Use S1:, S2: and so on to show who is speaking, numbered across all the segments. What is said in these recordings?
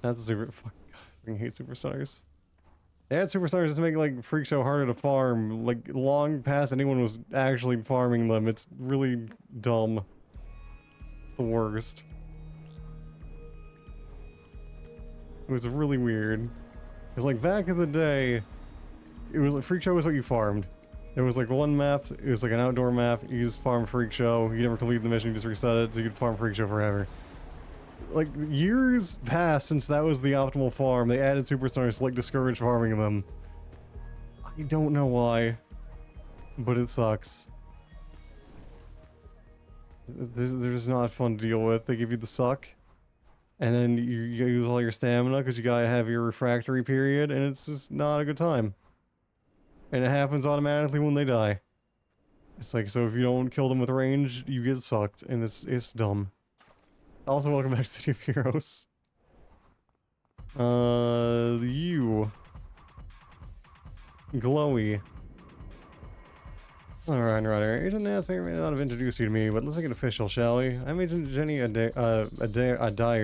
S1: That's a super... Fuck, I fucking hate superstars. They had superstars to make, like, Freak Show harder to farm, like, long past anyone was actually farming them. It's really dumb. It's the worst. It was really weird. Because, like, back in the day, it was like, Freak Show was what you farmed. There was, like, one map, it was, like, an outdoor map, you just farm Freak Show, you never complete the mission, you just reset it, so you could farm Freak Show forever. Like, years passed since that was the optimal farm. They added superstars to, like, discourage farming them. I don't know why, but it sucks. They're just not fun to deal with. They give you the suck, and then you use all your stamina because you gotta have your refractory period, and it's just not a good time. And it happens automatically when they die. It's like, so if you don't kill them with range, you get sucked, and it's dumb. Also, welcome back to City of Heroes. You. Glowy. Alright, right. Agent Nance may or may not have introduced you to me, but let's make it official, shall we? I'm Agent Jenny Adair. Adair?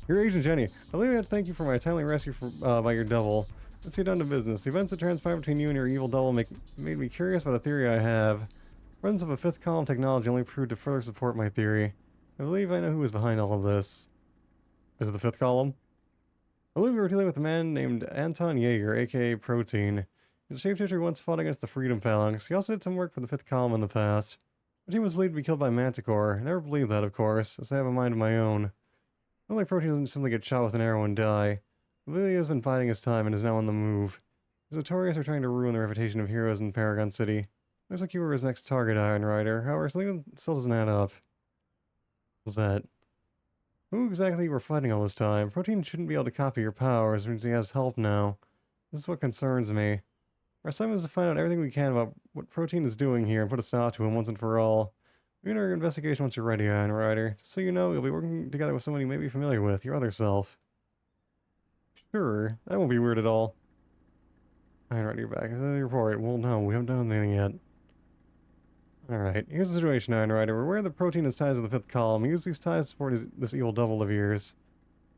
S1: You're Agent Jenny. I believe I have to thank you for my timely rescue by your devil. Let's get down to business. The events that transpired between you and your evil devil made me curious about a theory I have. Friends of a fifth column technology only proved to further support my theory. I believe I know who is behind all of this. Is it the fifth column? I believe we were dealing with a man named Anton Jaeger, aka Protein. He's a shapeshifter who once fought against the Freedom Phalanx. He also did some work for the fifth column in the past. The team was believed to be killed by Manticore. I never believed that, of course, as I have a mind of my own. Only Protein doesn't simply get shot with an arrow and die. I believe he has been biding his time and is now on the move. He's notorious for trying to ruin the reputation of heroes in Paragon City. Looks like you were his next target, Iron Rider. However, something still doesn't add up. What's that? Who exactly you were fighting all this time? Protein shouldn't be able to copy your powers, since he has help now. This is what concerns me. Our assignment is to find out everything we can about what Protein is doing here and put a stop to him once and for all. Begin our investigation once you're ready, Iron Rider. Just so you know, you'll be working together with someone you may be familiar with, your other self. Sure, that won't be weird at all. Iron Rider, you're back. Report. Well, no, we haven't done anything yet. Alright, here's the situation, Iron Rider. We're aware the Protein has ties to the fifth column. He used these ties to support this evil devil of yours.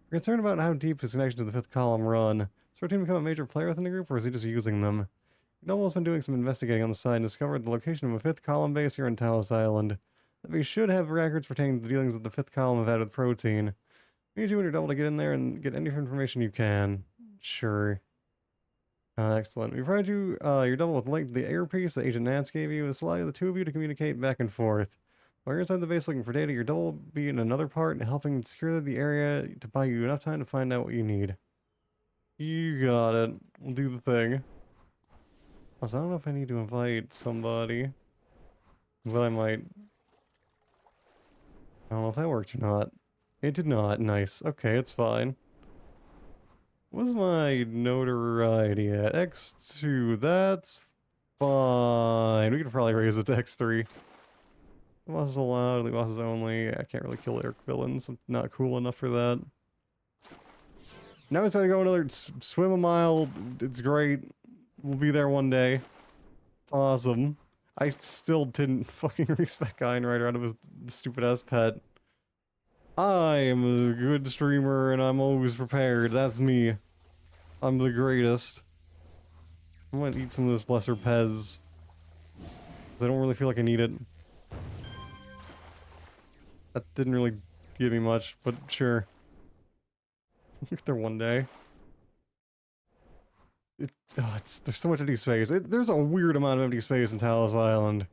S1: We're concerned about how deep his connections to the fifth column run. Has Protein become a major player within the group, or is he just using them? The devil has been doing some investigating on the side and discovered the location of a fifth column base here on Talos Island. That we should have records pertaining to the dealings that the fifth column have had with Protein. We need you and your devil to get in there and get any information you can. Sure. Excellent. We provided you, your double with a link to the earpiece that Agent Nance gave you. This allows the two of you to communicate back and forth. While you're inside the base looking for data, your double will be in another part helping secure the area to buy you enough time to find out what you need. You got it. We'll do the thing. Also, I don't know if I need to invite somebody, but I might. I don't know if that worked or not. It did not. Nice. Okay, it's fine. What's my notoriety at? X2, that's fine. We could probably raise it to X3. Bosses allowed, leave bosses only. I can't really kill Eric villains. I'm not cool enough for that. Now it's time to go another swim a mile. It's great. We'll be there one day. It's awesome. I still didn't fucking respec Iron Rider out of his stupid ass pet. I am a good streamer and I'm always prepared. That's me. I'm the greatest. I'm gonna eat some of this lesser Pez. I don't really feel like I need it. That didn't really give me much, but sure. If there one day. There's so much empty space. There's a weird amount of empty space in Talos Island.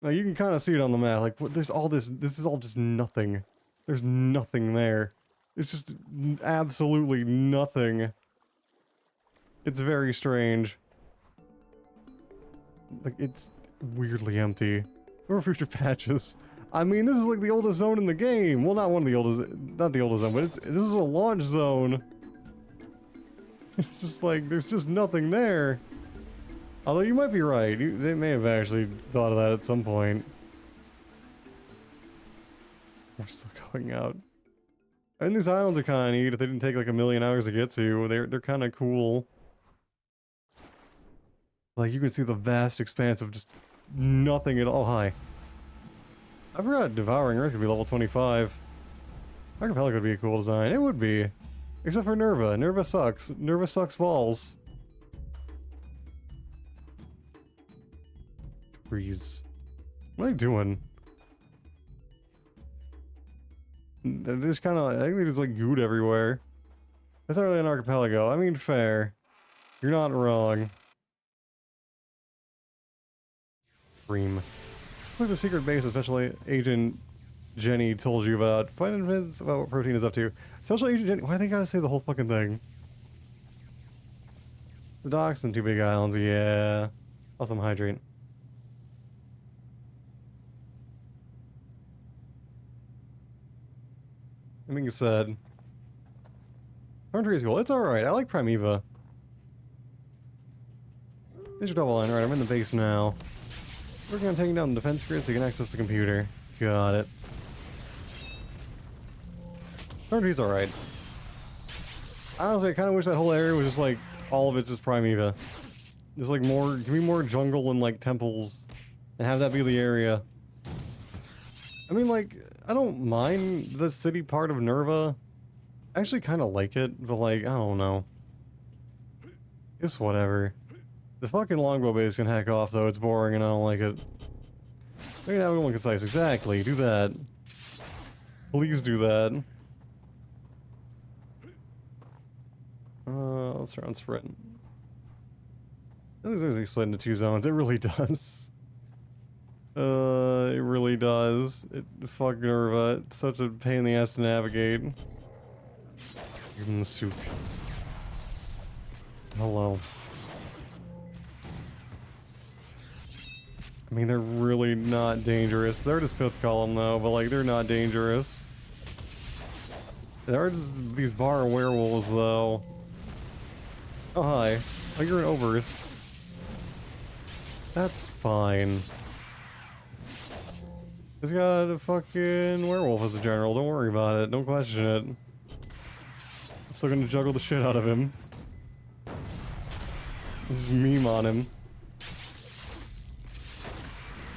S1: Now you can kind of see it on the map. Like, there's all this. This is all just nothing. There's nothing there. It's just absolutely nothing. It's very strange. Like, it's weirdly empty. Or future patches. I mean, this is like the oldest zone in the game. Well, not one of the oldest, not the oldest zone, but this is a launch zone. It's just like, there's just nothing there. Although you might be right. They may have actually thought of that at some point. We're still going out. And these islands are kind of neat. If they didn't take like a million hours to get to, they're kind of cool. Like, you can see the vast expanse of just nothing at all. Hi. I forgot Devouring Earth could be level 25. Archipelago would be a cool design. It would be. Except for Nerva. Nerva sucks. Nerva sucks balls. Trees. What are they doing? They're just kind of, I think they just like goot everywhere. That's not really an archipelago. I mean, fair. You're not wrong. Cream. It's like the secret base, especially Agent Jenny told you about. Find evidence about what Protein is up to. Social Agent Jenny. Why do they gotta say the whole fucking thing? The docks and 2 big islands, yeah. Also, hydrate. That being said, Country is cool. It's alright. I like Primeva. These are double line. Alright, I'm in the base now. Working on taking down the defense grid so you can access the computer. Got it. Country's alright. Honestly, I kind of wish that whole area was just like, all of it's just Primeva. Just like more, give me more jungle and like temples, and have that be the area. I mean, like, I don't mind the city part of Nerva. I actually kind of like it, but like, I don't know. It's whatever. The fucking longbow base can hack off though, it's boring and I don't like it. Maybe that one concise, exactly, do that. Please do that. Let's try on sprint. I think there's split into 2 zones, it really does. It really does. Fuck Nerva, it's such a pain in the ass to navigate. Give him the soup. Hello. I mean, they're really not dangerous. They're just 5th column though, but like, they're not dangerous. There are these bar werewolves though. Oh, hi. Oh, you're an Oberst. That's fine. He's got a fucking werewolf as a general. Don't worry about it. Don't question it. I'm still gonna juggle the shit out of him. Just meme on him.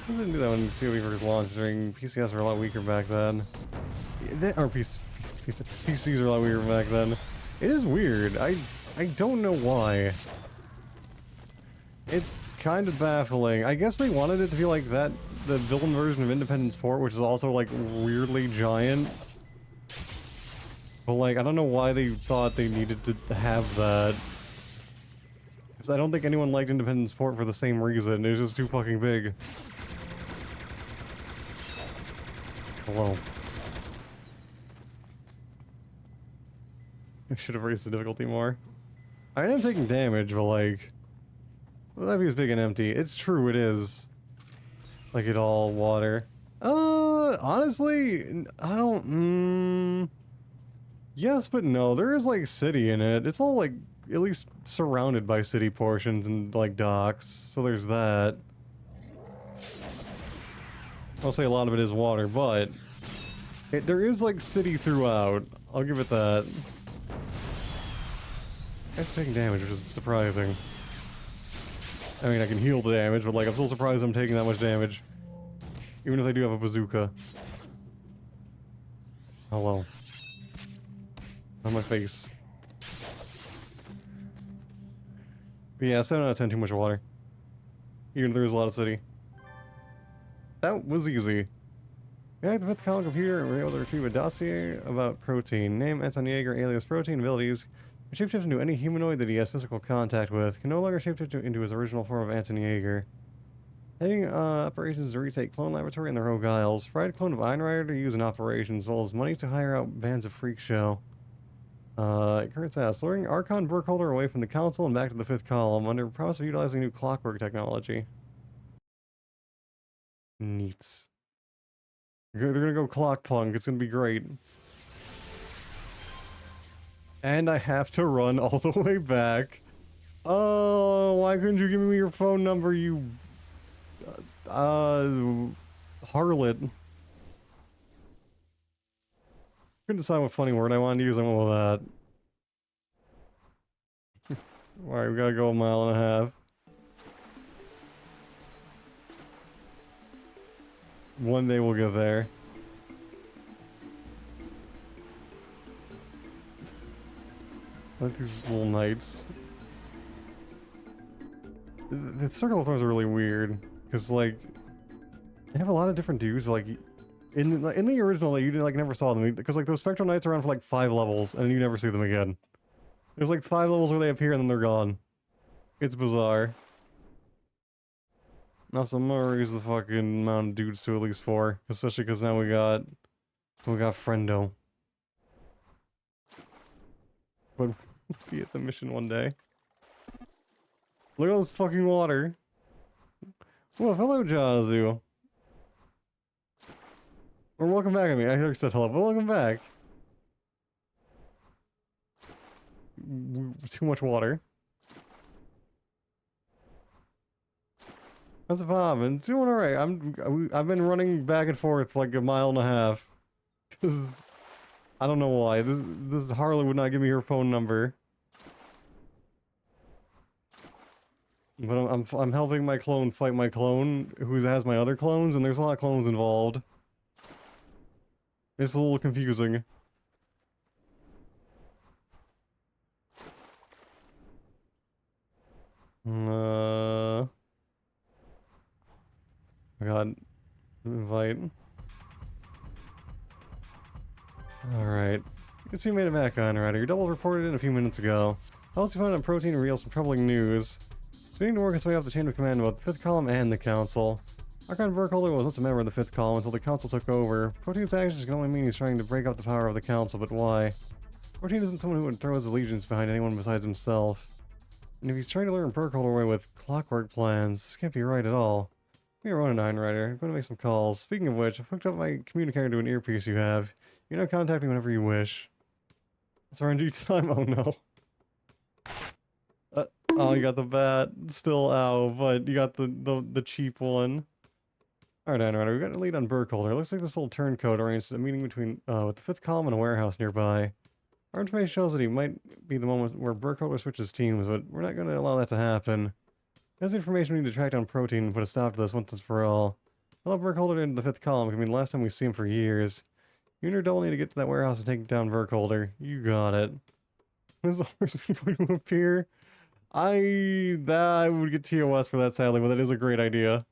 S1: I didn't do that when COE first launched. During PCS were a lot weaker back then. Or PCs are a lot weaker back then. It is weird. I don't know why. It's kind of baffling. I guess they wanted it to be like that, the villain version of Independence Port, which is also like weirdly giant. But like, I don't know why they thought they needed to have that. Because I don't think anyone liked Independence Port for the same reason. It was just too fucking big. Hello. I should have raised the difficulty more. I am taking damage, but like... Well, that is big and empty. It's true, it is. Like it all water. Honestly, I don't... Yes, but no. There is like city in it. It's all like, at least surrounded by city portions and like docks. So there's that. I'll say a lot of it is water, but... there is like city throughout. I'll give it that. It's taking damage, which is surprising. I mean, I can heal the damage, but like, I'm still surprised I'm taking that much damage. Even if I do have a bazooka. Oh well. On my face. But yeah, 7 out of 10, too much water. Even if there's a lot of city. That was easy. We hacked the 5th column computer and were able to retrieve a dossier about Protein. Name Anton Jaeger, alias Protein, abilities. Shapeshift into any humanoid that he has physical contact with. Can no longer shapeshift into his original form of Anton Jaeger. Heading operations to retake Clone Laboratory in the Rogue Isles. Fried clone of Einrider to use in operations, as well as money to hire out bands of freak show. Current task. Luring Archon Burkholder away from the Council and back to the 5th column under promise of utilizing new clockwork technology. Neat. They're gonna go clock punk. It's gonna be great. And I have to run all the way back. Oh, why couldn't you give me your phone number, you... harlot. Couldn't decide what funny word I wanted to use. I went with that. Alright, we gotta go 1.5 miles. One day we'll get there. like these little knights. The Circle of Thorns are really weird, because, like, they have a lot of different dudes, like, in the original, like, you like never saw them, because, like, those Spectral Knights are around for, like, 5 levels, and you never see them again. There's, like, 5 levels where they appear, and then they're gone. It's bizarre. Now, so I'm gonna raise the fucking amount of dudes to at least 4, especially because now we got Friendo. But be at the mission one day. Look at all this fucking water. Well, hello, Jazu. Or welcome back. I mean, I said hello, but welcome back. Too much water. How's it poppin'? Doing alright. I've been running back and forth like a mile and a half. I don't know why. This Harley would not give me her phone number. But I'm helping my clone fight my clone who has my other clones, and there's a lot of clones involved. It's a little confusing. Oh god. Invite. Alright. You can see you made it back on, right? Your double reported in a few minutes ago. I also found out Protein revealed some troubling news. It's beginning to work its way up the chain of command about the 5th column and the Council. Archon Burkholder was once a member of the 5th column until the Council took over. Protein's actions can only mean he's trying to break up the power of the Council, but why? Protein isn't someone who would throw his allegiance behind anyone besides himself. And if he's trying to lure Burkholder away with clockwork plans, this can't be right at all. You're Ronin Nine Rider. I'm going to make some calls. Speaking of which, I've hooked up my communicator to an earpiece you have. You know, contact me whenever you wish. It's RNG time. Oh no. Oh, you got the bat. Still ow, but you got the cheap one. Alright, Nine Rider, we've got a lead on Burkholder. Looks like this little turncoat arranged a meeting between with the 5th column and a warehouse nearby. Our information shows that he might be the moment where Burkholder switches teams, but we're not going to allow that to happen. That's the information we need to track down Protein and put a stop to this once and for all. Hello, Burkholder into the 5th column. I mean, the last time we see him for years. You and your double need to get to that warehouse and take down Burkholder. You got it. When's the horseman going to appear? I would get TOS for that, sadly, but that is a great idea.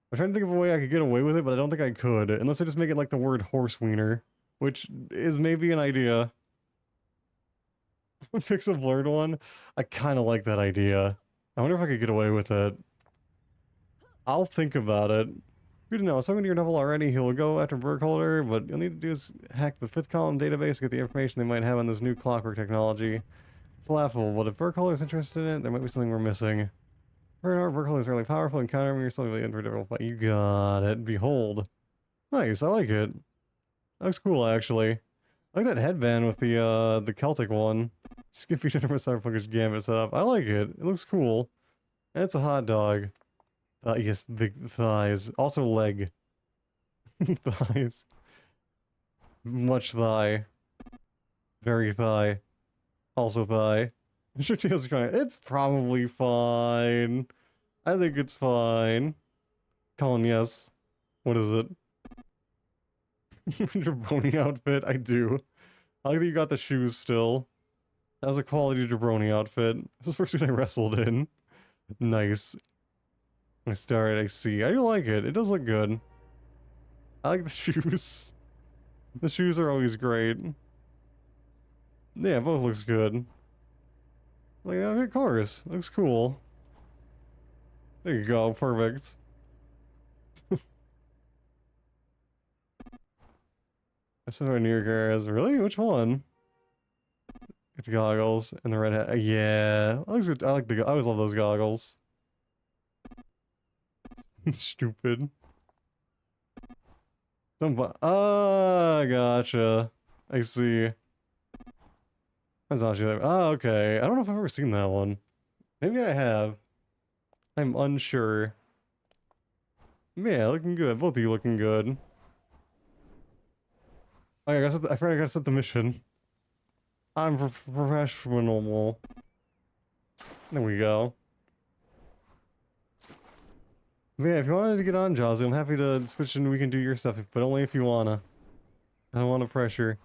S1: I'm trying to think of a way I could get away with it, but I don't think I could. Unless I just make it like the word horse wiener. Which is maybe an idea. Fix a blurred one? I kind of like that idea. I wonder if I could get away with it. I'll think about it. Good to know. So I'm going to your double already. He'll go after Burkholder, but you'll need to do is hack the 5th column database to get the information they might have on this new clockwork technology. It's laughable, but if Burkholder's interested in it, there might be something we're missing. Burkholder's really powerful and countering yourself really unpredictable fight. You got it. Behold. Nice, I like it. That looks cool, actually. I like that headband with the Celtic one. Skippy Jennifer Cyberpunkish Gambit setup. I like it. It looks cool. And it's a hot dog. Yes, big thighs. Also leg. Thighs. Much thigh. Very thigh. Also thigh. It's probably fine. I think it's fine. Colin, yes. What is it? Jabroni outfit? I do. I like that you got the shoes still. That was a quality jabroni outfit. This is the first suit I wrestled in. Nice. I started, I see. I do like it. It does look good. I like the shoes. The shoes are always great. Yeah, both looks good. Like, of course. Looks cool. There you go. Perfect. I saw our near guys. Really? Which one? Get the goggles and the red hat. Yeah. I like the. I always love those goggles. Stupid. Ah, gotcha. I see. That's actually there. Oh, okay. I don't know if I've ever seen that one. Maybe I have. I'm unsure. Yeah, looking good. Both of you looking good. Oh, yeah, I forgot I gotta set the mission. I'm professional. There we go. But yeah, if you wanted to get on, Jazzy, I'm happy to switch and we can do your stuff, but only if you wanna. I don't want to pressure.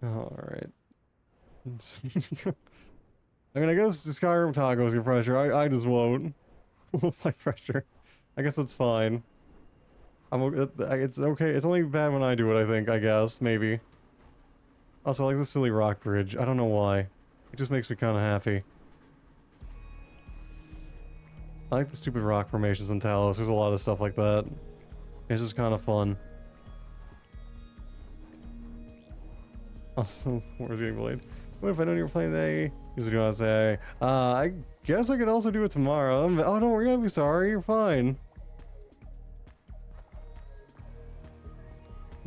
S1: Alright. I mean, I guess Skyrim tacos your pressure. I just won't. Apply pressure. I guess that's fine. It's okay. It's only bad when I do it, I think, I guess. Maybe. Also, I like the silly rock bridge. I don't know why. It just makes me kind of happy. I like the stupid rock formations in Talos. There's a lot of stuff like that. It's just kind of fun. Also, where's getting blade? What if I know you were playing today? Usually do I say, I guess I could also do it tomorrow. Oh, don't worry, I'll be sorry. You're fine.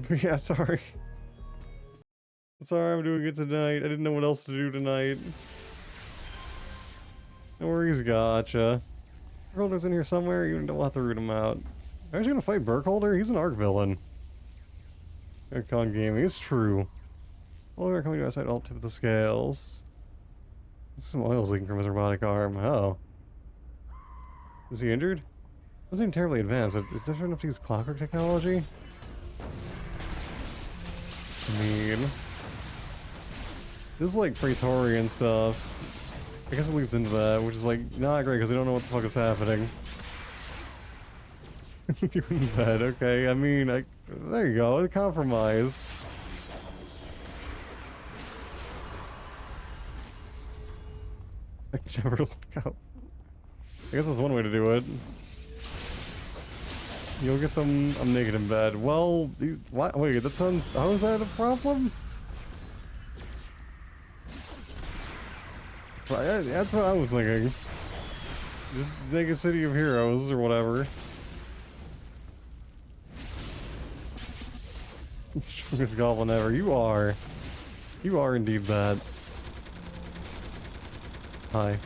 S1: But yeah, sorry. Sorry, I'm doing it tonight. I didn't know what else to do tonight. No worries, gotcha. Burkholder's in here somewhere. You don't have to root him out. I'm actually gonna fight Burkholder. He's an arc villain. Con gaming. It's true. Well, we're coming to outside alt tip of the scales. Some oil's leaking from his robotic arm. Oh. Is he injured? Doesn't seem terribly advanced, but is there enough to use clockwork technology? I mean, this is like Praetorian stuff. I guess it leads into that, which is like not great because they don't know what the fuck is happening. Doing bad, okay. I mean, there you go, a compromise. I can never look up. I guess that's one way to do it. You'll get them. I'm naked in bed. Well, what? Wait, that sounds. How is that a problem? That's what I was thinking. Just make a city of heroes or whatever. Strongest goblin ever. You are. You are indeed that. Hi.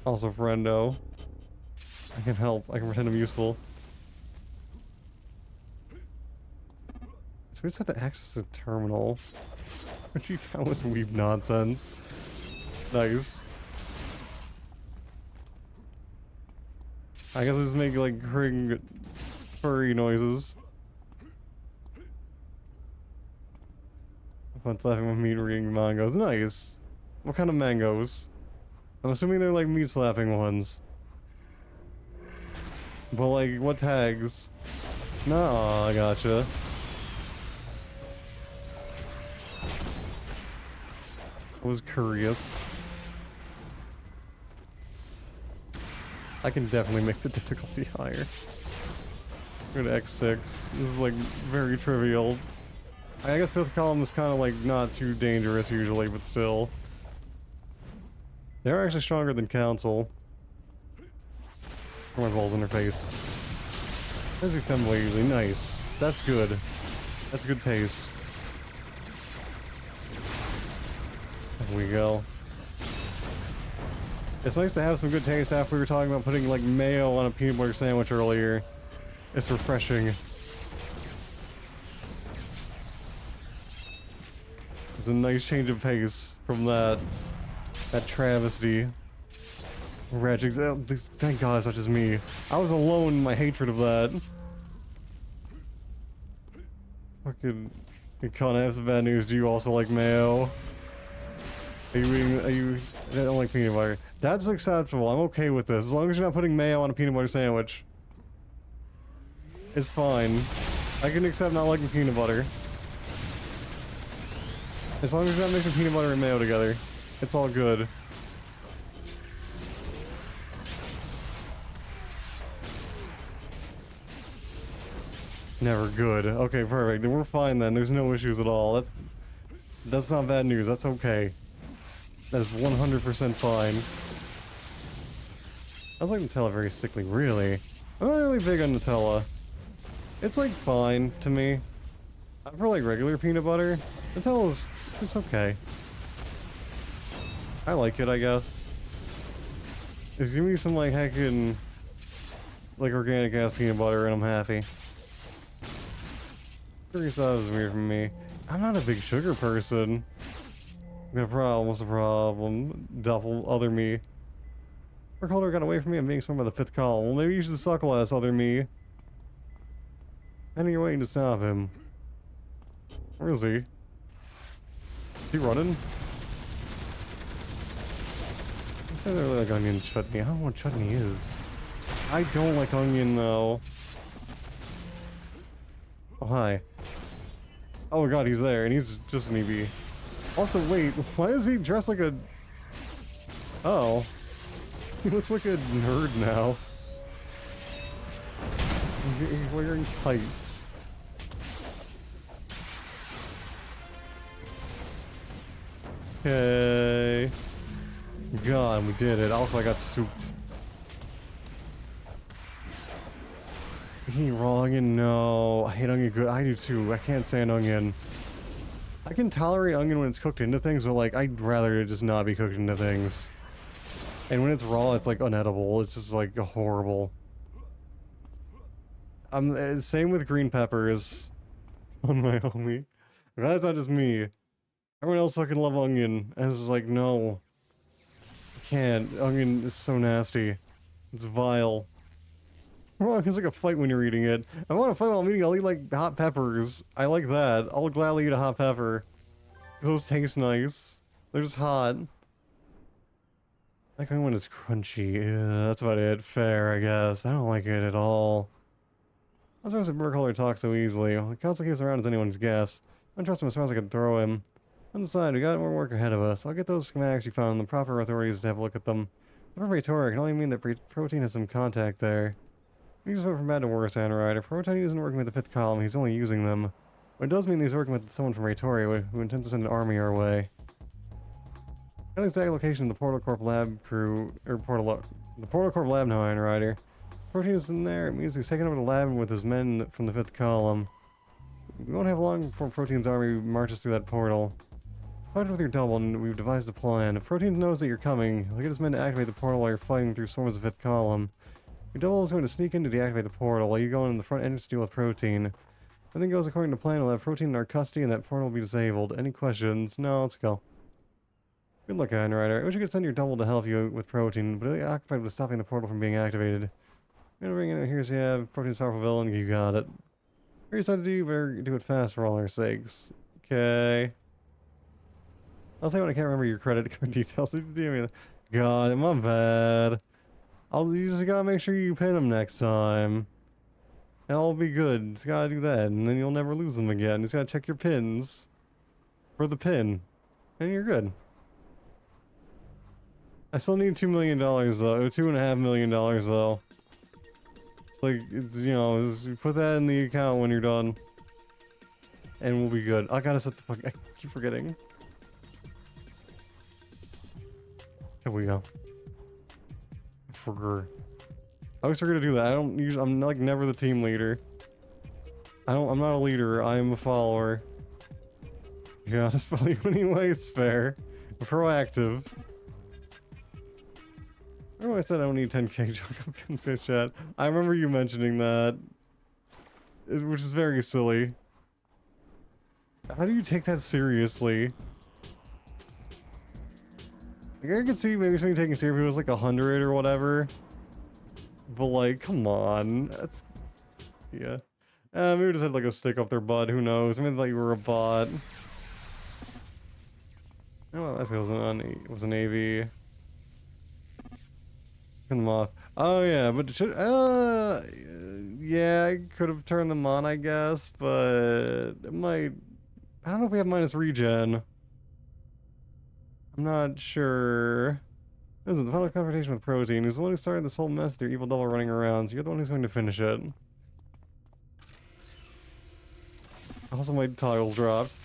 S1: Also, friendo. I can help. I can pretend I'm useful. So we just have to access the terminal. Would you tell us weeb nonsense? Nice. I guess I just make like furry noises. Fun slapping with meat reading mangoes. Nice. What kind of mangoes? I'm assuming they're like meat slapping ones. But like, what tags? Nah, I gotcha. I was curious. I can definitely make the difficulty higher. Go to X6. This is like very trivial. I guess fifth column is kind of like not too dangerous usually, but still. They're actually stronger than Council. My balls in their face. That's become lazy. Nice. That's good. That's good taste. There we go. It's nice to have some good taste after we were talking about putting like mayo on a peanut butter sandwich earlier. It's refreshing. It's a nice change of pace from that travesty. Ratchet, thank God it's not just me. I was alone in my hatred of that. Fucking, you can't have some bad news. Do you also like mayo? I don't like peanut butter. That's acceptable. I'm okay with this. As long as you're not putting mayo on a peanut butter sandwich. It's fine. I can accept not liking peanut butter. As long as you're not mixing peanut butter and mayo together. It's all good. Never good. Okay, perfect. Then we're fine then. There's no issues at all. That's not bad news. That's okay. That is 100% fine. I was like Nutella very sickly, really. I'm not really big on Nutella. It's like fine to me. For like regular peanut butter, Nutella's it's okay. I like it, I guess. Just give me some like heckin' like organic ass peanut butter and I'm happy. Sugar sauce is weird for me. I'm not a big sugar person. I've got a problem. What's the problem? Duffel, other me. Burkholder got away from me. I'm being sworn by the fifth column. Well, maybe you should suckle ass, other me. Any way to stop him. Where is he? Is he running? I said I really like onion chutney. I don't know what chutney is. I don't like onion though. Oh, hi. Oh god, he's there, and he's just an EV. Also, wait, why is he dressed like a... Oh. He looks like a nerd now. He's wearing tights. Okay. God, we did it. Also, I got souped. He raw onion? No. I hate onion good. I do too. I can't stand onion. I can tolerate onion when it's cooked into things, but like, I'd rather it just not be cooked into things. And when it's raw, it's like unedible. It's just like horrible. Same with green peppers. On my homie. That's not just me. Everyone else fucking love onion. And it's just like, no. I can't. Onion is so nasty. It's vile. Well, it's like a fight when you're eating it. I want to fight while I'm eating. I'll eat like hot peppers. I like that. I'll gladly eat a hot pepper. Those taste nice. They're just hot. I like when it's crunchy. Yeah, that's about it. Fair, I guess. I don't like it at all. I was surprised that Burkholder talks so easily. The council keeps around as anyone's guess. I don't trust him as far as I can throw him. On the side, we got more work ahead of us. I'll get those schematics you found and the proper authorities to have a look at them. The Praetorian can only mean that protein has some contact there. These went from bad to worse, Anrider. Protein isn't working with the fifth column, he's only using them. But it does mean he's working with someone from Praetoria who intends to send an army our way. Got the exact location of the Portal Corp lab crew, or the Portal Corp lab now, Anrider. Protein is in there, it means he's taking over the lab with his men from the fifth column. We won't have long before Protein's army marches through that portal. Fight with your double, and we've devised a plan. If Protein knows that you're coming, he'll get his men to activate the portal while you're fighting through swarms of fifth column. Your double is going to sneak in to deactivate the portal while you go in the front entrance to deal with Protein. If everything goes according to plan, we'll have Protein in our custody and that portal will be disabled. Any questions? No, let's go. Good luck, Einrider. I wish you could send your double to help you with Protein, but he'll be occupied with stopping the portal from being activated. I'm gonna bring in here's yeah, Protein's powerful villain, you got it. What you decided to do, you better do it fast for all our sakes. Okay. I'll say when I can't remember your credit card details. God, my bad. You just gotta make sure you pin them next time. And I'll be good. Just gotta do that, and then you'll never lose them again. Just gotta check your pins for the pin, and you're good. I still need $2 million though. $2.5 million though. It's like, you know, just put that in the account when you're done, and we'll be good. I gotta set the fuck. I keep forgetting. Here we go. I always forget to do that. I don't usually. I'm like never the team leader. I'm not a leader. I am a follower. Yeah, just follow you anyway. It's fair. Proactive. Remember I said I don't need 10k junk in this chat? I remember you mentioning that, which is very silly. How do you take that seriously? Like, I could see maybe somebody taking it seriously if it was like 100 or whatever. But like, come on. That's... Yeah. Maybe we just had like a stick up their butt, who knows? I mean, like you were a bot. Oh, that was an AV. Turn them off. Oh yeah, but should... yeah, I could have turned them on, I guess, but... It might... I don't know if we have minus regen. I'm not sure. This is the final confrontation with Protein. He's the one who started this whole mess with your evil double running around, so you're the one who's going to finish it. Also, my tiles dropped.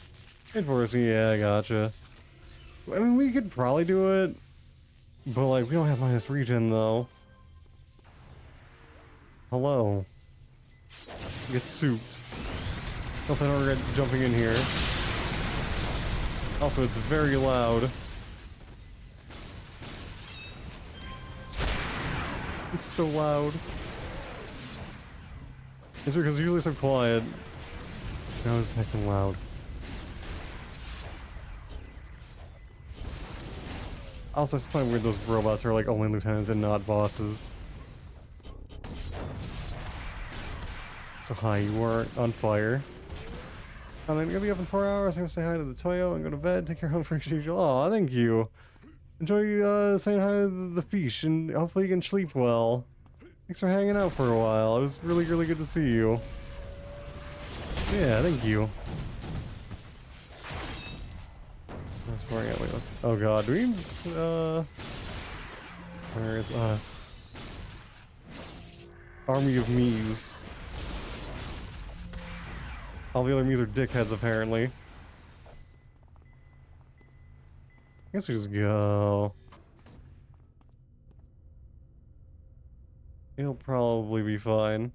S1: Wait for us, yeah, I gotcha. I mean, we could probably do it, but like, we don't have minus regen though. Hello. Get souped. Hope I don't regret jumping in here. Also, it's very loud. It's so loud. Is it because it's usually so quiet? Now it's heckin' loud. Also, it's kind of weird those robots are like only lieutenants and not bosses. So high you were on fire. I'm gonna be up in 4 hours. I'm gonna say hi to the Toyo and go to bed. Take care home for usual. Oh, thank you. Enjoy saying hi to the fish, and hopefully you can sleep well. Thanks for hanging out for a while. It was really, really good to see you. Yeah, thank you. Oh god, do we where is us? Army of me's. All the other me's are dickheads, apparently. I guess we just go. It'll probably be fine.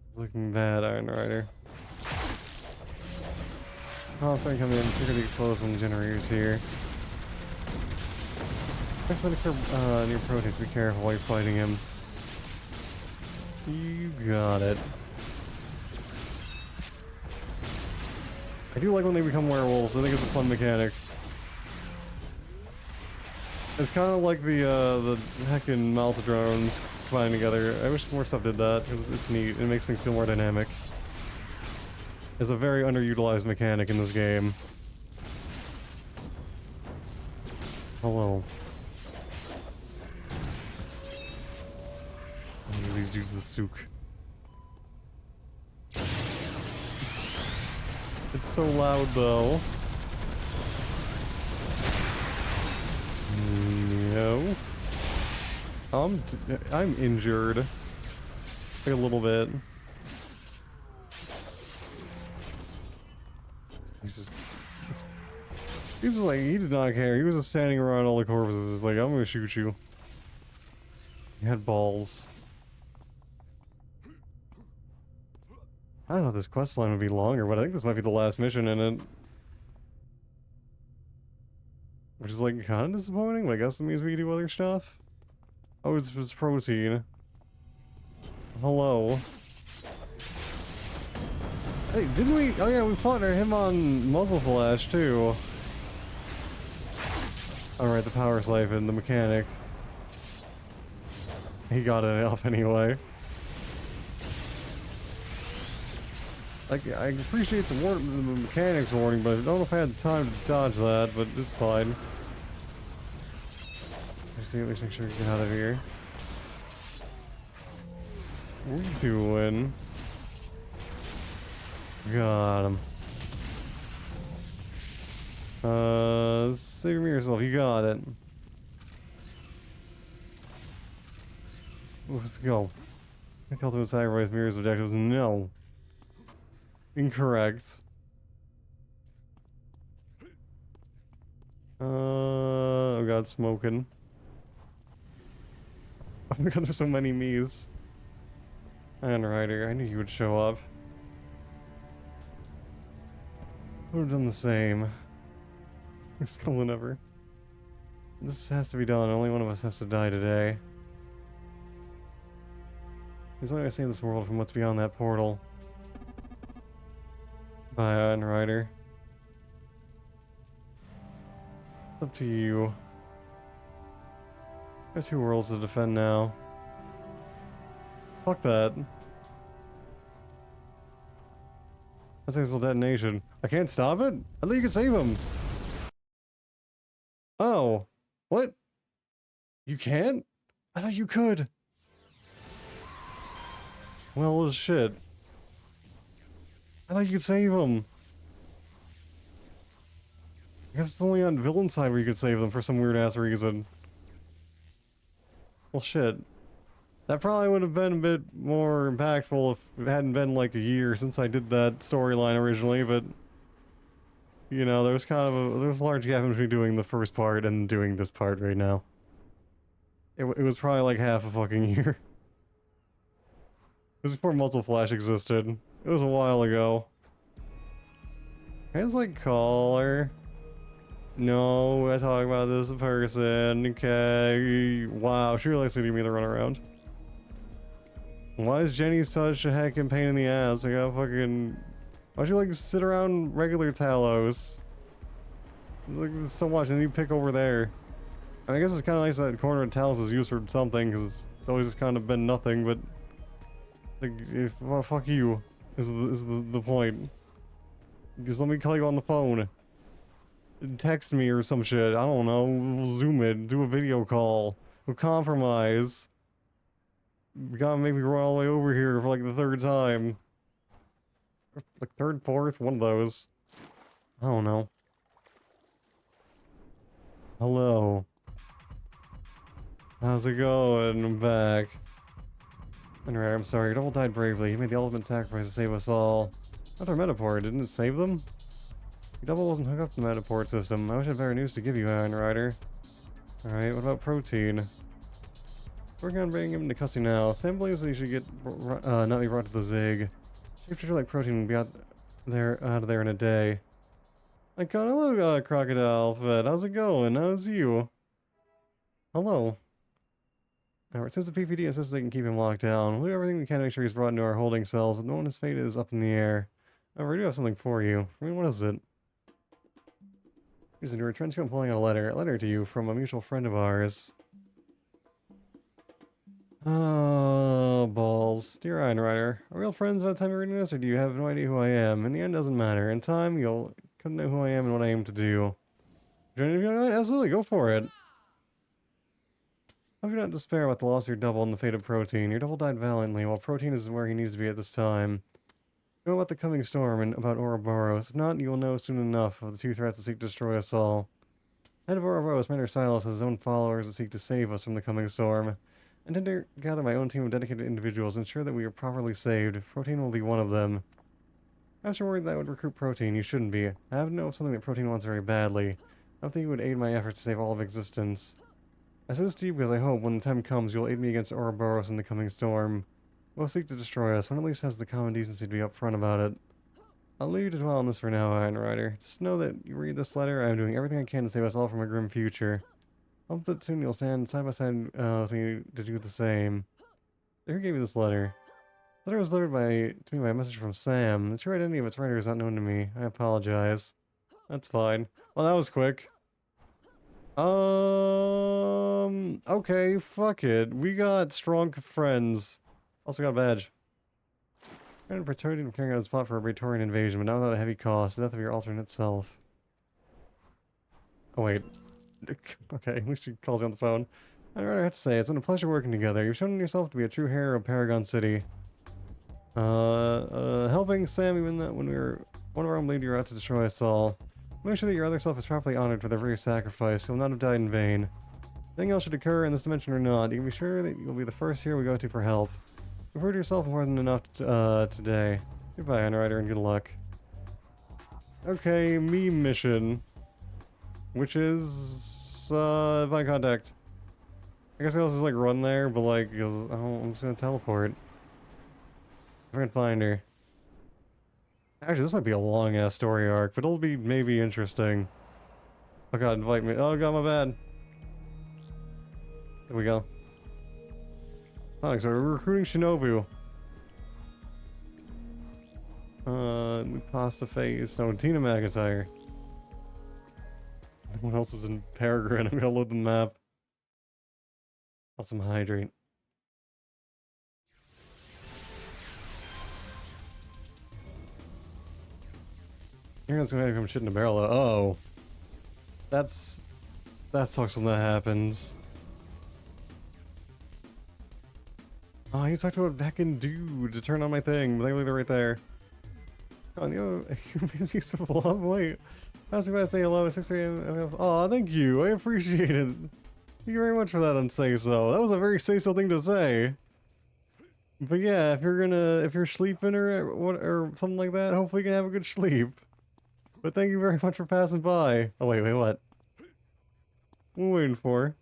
S1: It's looking bad, Iron Rider. Oh, sorry, come in. Trigger the explosive generators here. Next one to near proteins. Be careful while you're fighting him. You got it. I do like when they become werewolves. I think it's a fun mechanic. It's kind of like the heckin' Maltodrones flying together. I wish more stuff did that because it's neat. It makes things feel more dynamic. It's a very underutilized mechanic in this game. Hello. These dudes the souk. It's so loud though. No. I'm injured. Like a little bit. He's just like, he did not care. He was just standing around all the corpses like, I'm gonna shoot you. He had balls. I thought this quest line would be longer, but I think this might be the last mission in it. Which is like kind of disappointing, but I guess it means we can do other stuff. Oh, it's protein. Hello. Hey, didn't we? Oh yeah, we fought him on Muzzle Flash too. Alright, the power slave and the mechanic. He got it off anyway. Like, I appreciate the mechanics warning, but I don't know if I had time to dodge that, but it's fine. Just at least make sure we get out of here. What are you doing? Got him. Save me yourself, you got it. Let's go. I called him sacrifice mirrors objectives. No. Incorrect. Oh god, smoking. Oh my god, there's so many me's. And Ryder, I knew you would show up. I would have done the same. Just killing ever. This has to be done. Only one of us has to die today. There's only way to save this world from what's beyond that portal. Bye, Iron Rider. It's up to you. I have 2 worlds to defend now. Fuck that. That's a detonation. I can't stop it? I thought you could save him. Oh. What? You can't? I thought you could. Well, shit. I thought you could save them. I guess it's only on villain side where you could save them for some weird ass reason. Well, shit. That probably would have been a bit more impactful if it hadn't been like a year since I did that storyline originally, but... You know, there was kind of there was a large gap between doing the first part and doing this part right now. It was probably like half a fucking year. It was before Muzzle Flash existed. It was a while ago. I was like, call her. No, I talk about this in person. Okay. Wow, she really needed me to run around. Why is Jenny such a heckin' pain in the ass? I got fucking... Why'd you like sit around regular Talos? Like, there's so much, and you pick over there. I guess it's kind of nice that corner of Talos is used for something, because it's always just kind of been nothing, but... Like, if, well, fuck you, is the point. Just let me call you on the phone. Text me or some shit. I don't know. We'll Zoom it. Do a video call. We'll compromise. You gotta make me run all the way over here for like the third time. Like third, fourth, one of those. I don't know. Hello. How's it going? I'm back. Anyway, I'm sorry. Your double died bravely. He made the ultimate sacrifice to save us all. Not our Metaport. Didn't it save them? Your double wasn't hooked up to the Metaport system. I wish I had better news to give you, Iron Rider. Alright, what about Protein? Working on bringing him into custody now. Sam believes that he should not be brought to the Zig. Shapeshifter like Protein will be out of there in a day. I got hello, Crocodile Fed. How's it going? How's you? Hello. Alright, since the PPD insists they can keep him locked down, we'll do everything we can to make sure he's brought into our holding cells, but no one's fate is up in the air. However, I do have something for you. I mean, what is it? Here's a new trench coat. I'm pulling out a letter to you from a mutual friend of ours. Oh, balls. Dear Iron Rider, are we all friends by the time you're reading this, or do you have no idea who I am? In the end, it doesn't matter. In time, you'll come to know who I am and what I aim to do. Absolutely, go for it. Hope you don't despair about the loss of your double and the fate of Protein. Your double died valiantly, while Protein is where he needs to be at this time. You know about the coming storm and about Ouroboros. If not, you will know soon enough of the two threats that seek to destroy us all. Head of Ouroboros, Master Silas, has his own followers that seek to save us from the coming storm. I intend to gather my own team of dedicated individuals and ensure that we are properly saved. Protein will be one of them. I was worried that I would recruit Protein. You shouldn't be. I happen to know of something that Protein wants very badly. I don't think you would aid my efforts to save all of existence. I say this to you because I hope, when the time comes, you'll aid me against Ouroboros in the coming storm. We'll seek to destroy us. One at least has the common decency to be upfront about it. I'll leave you to dwell on this for now, Iron Rider. Just know that you read this letter, I am doing everything I can to save us all from a grim future. I hope that soon you'll stand side by side with me to do the same. Who gave you this letter? The letter was delivered to me by a message from Sam. The true identity of its writer is not known to me. I apologize. That's fine. Well, that was quick. Okay, fuck it. We got strong friends. Also got a badge. Granted Praetorian from carrying out his plot for a Praetorian invasion, but not without a heavy cost. The death of your alternate self. Oh, wait. Okay, at least she calls you on the phone. I have to say, it's been a pleasure working together. You've shown yourself to be a true hero of Paragon City. Helping Sam even when we were one of our own lead, you were out to destroy us all. Make sure that your other self is properly honored for their very sacrifice. You'll not have died in vain. Nothing else should occur in this dimension or not. You can be sure that you'll be the first hero we go to for help. You've heard yourself more than enough today. Goodbye, Iron Rider, and good luck. Okay, me mission. Which is, find contact. I guess I also just, like, run there, but, like, I'm just gonna teleport. If I can find her. Actually, this might be a long-ass story arc, but it'll be maybe interesting. Oh god, invite me. Oh god, my bad. Here we go. Oh, so we're recruiting Shinobu. We pasta face. No, Tina McIntyre. What else is in Peregrine? I'm gonna load the map. Awesome hydrate. You're gonna come shit in a barrel. Oh. That sucks when that happens. Oh, you talked about back in dude to turn on my thing, but they're right there. Oh, you made me so love. Wait. I was gonna say hello at 6 a.m. Oh, thank you. I appreciate it. Thank you very much for that on Say So. That was a very say so thing to say. But yeah, if you're sleeping or something like that, hopefully you can have a good sleep. But thank you very much for passing by. Oh wait, what? What are we waiting for?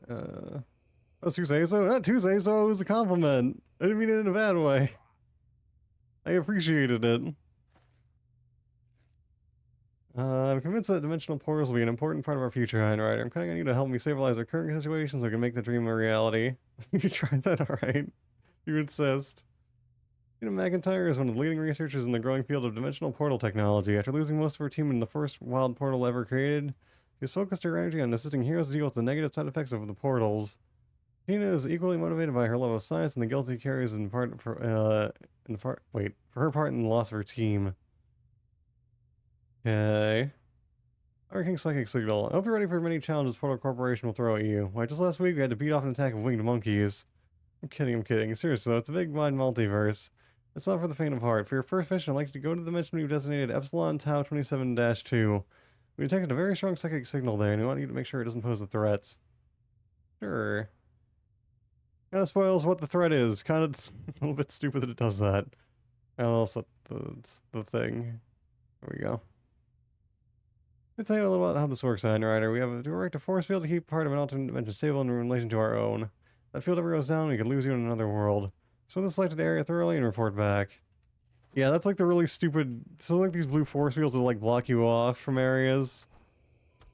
S1: Oh, Say So? Not to say so, it was a compliment. I didn't mean it in a bad way. I appreciated it. I'm convinced that dimensional portals will be an important part of our future, Iron Rider. I'm counting on you to help me stabilize our current situation so we can make the dream a reality. You tried that, alright? You insist. Tina McIntyre is one of the leading researchers in the growing field of dimensional portal technology. After losing most of her team in the first wild portal ever created, she's focused her energy on assisting heroes to deal with the negative side effects of the portals. Tina is equally motivated by her love of science and the guilt he carries in part for for her part in the loss of her team. Okay. Our King Psychic Signal. I hope you're ready for many challenges Portal Corporation will throw at you. Like just last week we had to beat off an attack of winged monkeys. I'm kidding. Seriously though, it's a big wide multiverse. It's not for the faint of heart. For your first mission, I'd like you to go to the dimension we've designated Epsilon Tau 27-2. We detected a very strong psychic signal there, and we want you to make sure it doesn't pose a threat. Sure. Kind of spoils what the threat is. Kind of a little bit stupid that it does that. And also the thing. There we go. Let me tell you a little about how this works, Rider. We have to erect a force field to keep part of an alternate dimension stable in relation to our own. That field ever goes down, we could lose you in another world. Swim the selected area thoroughly and report back. Yeah, that's like the really stupid... So like these blue force fields that like block you off from areas.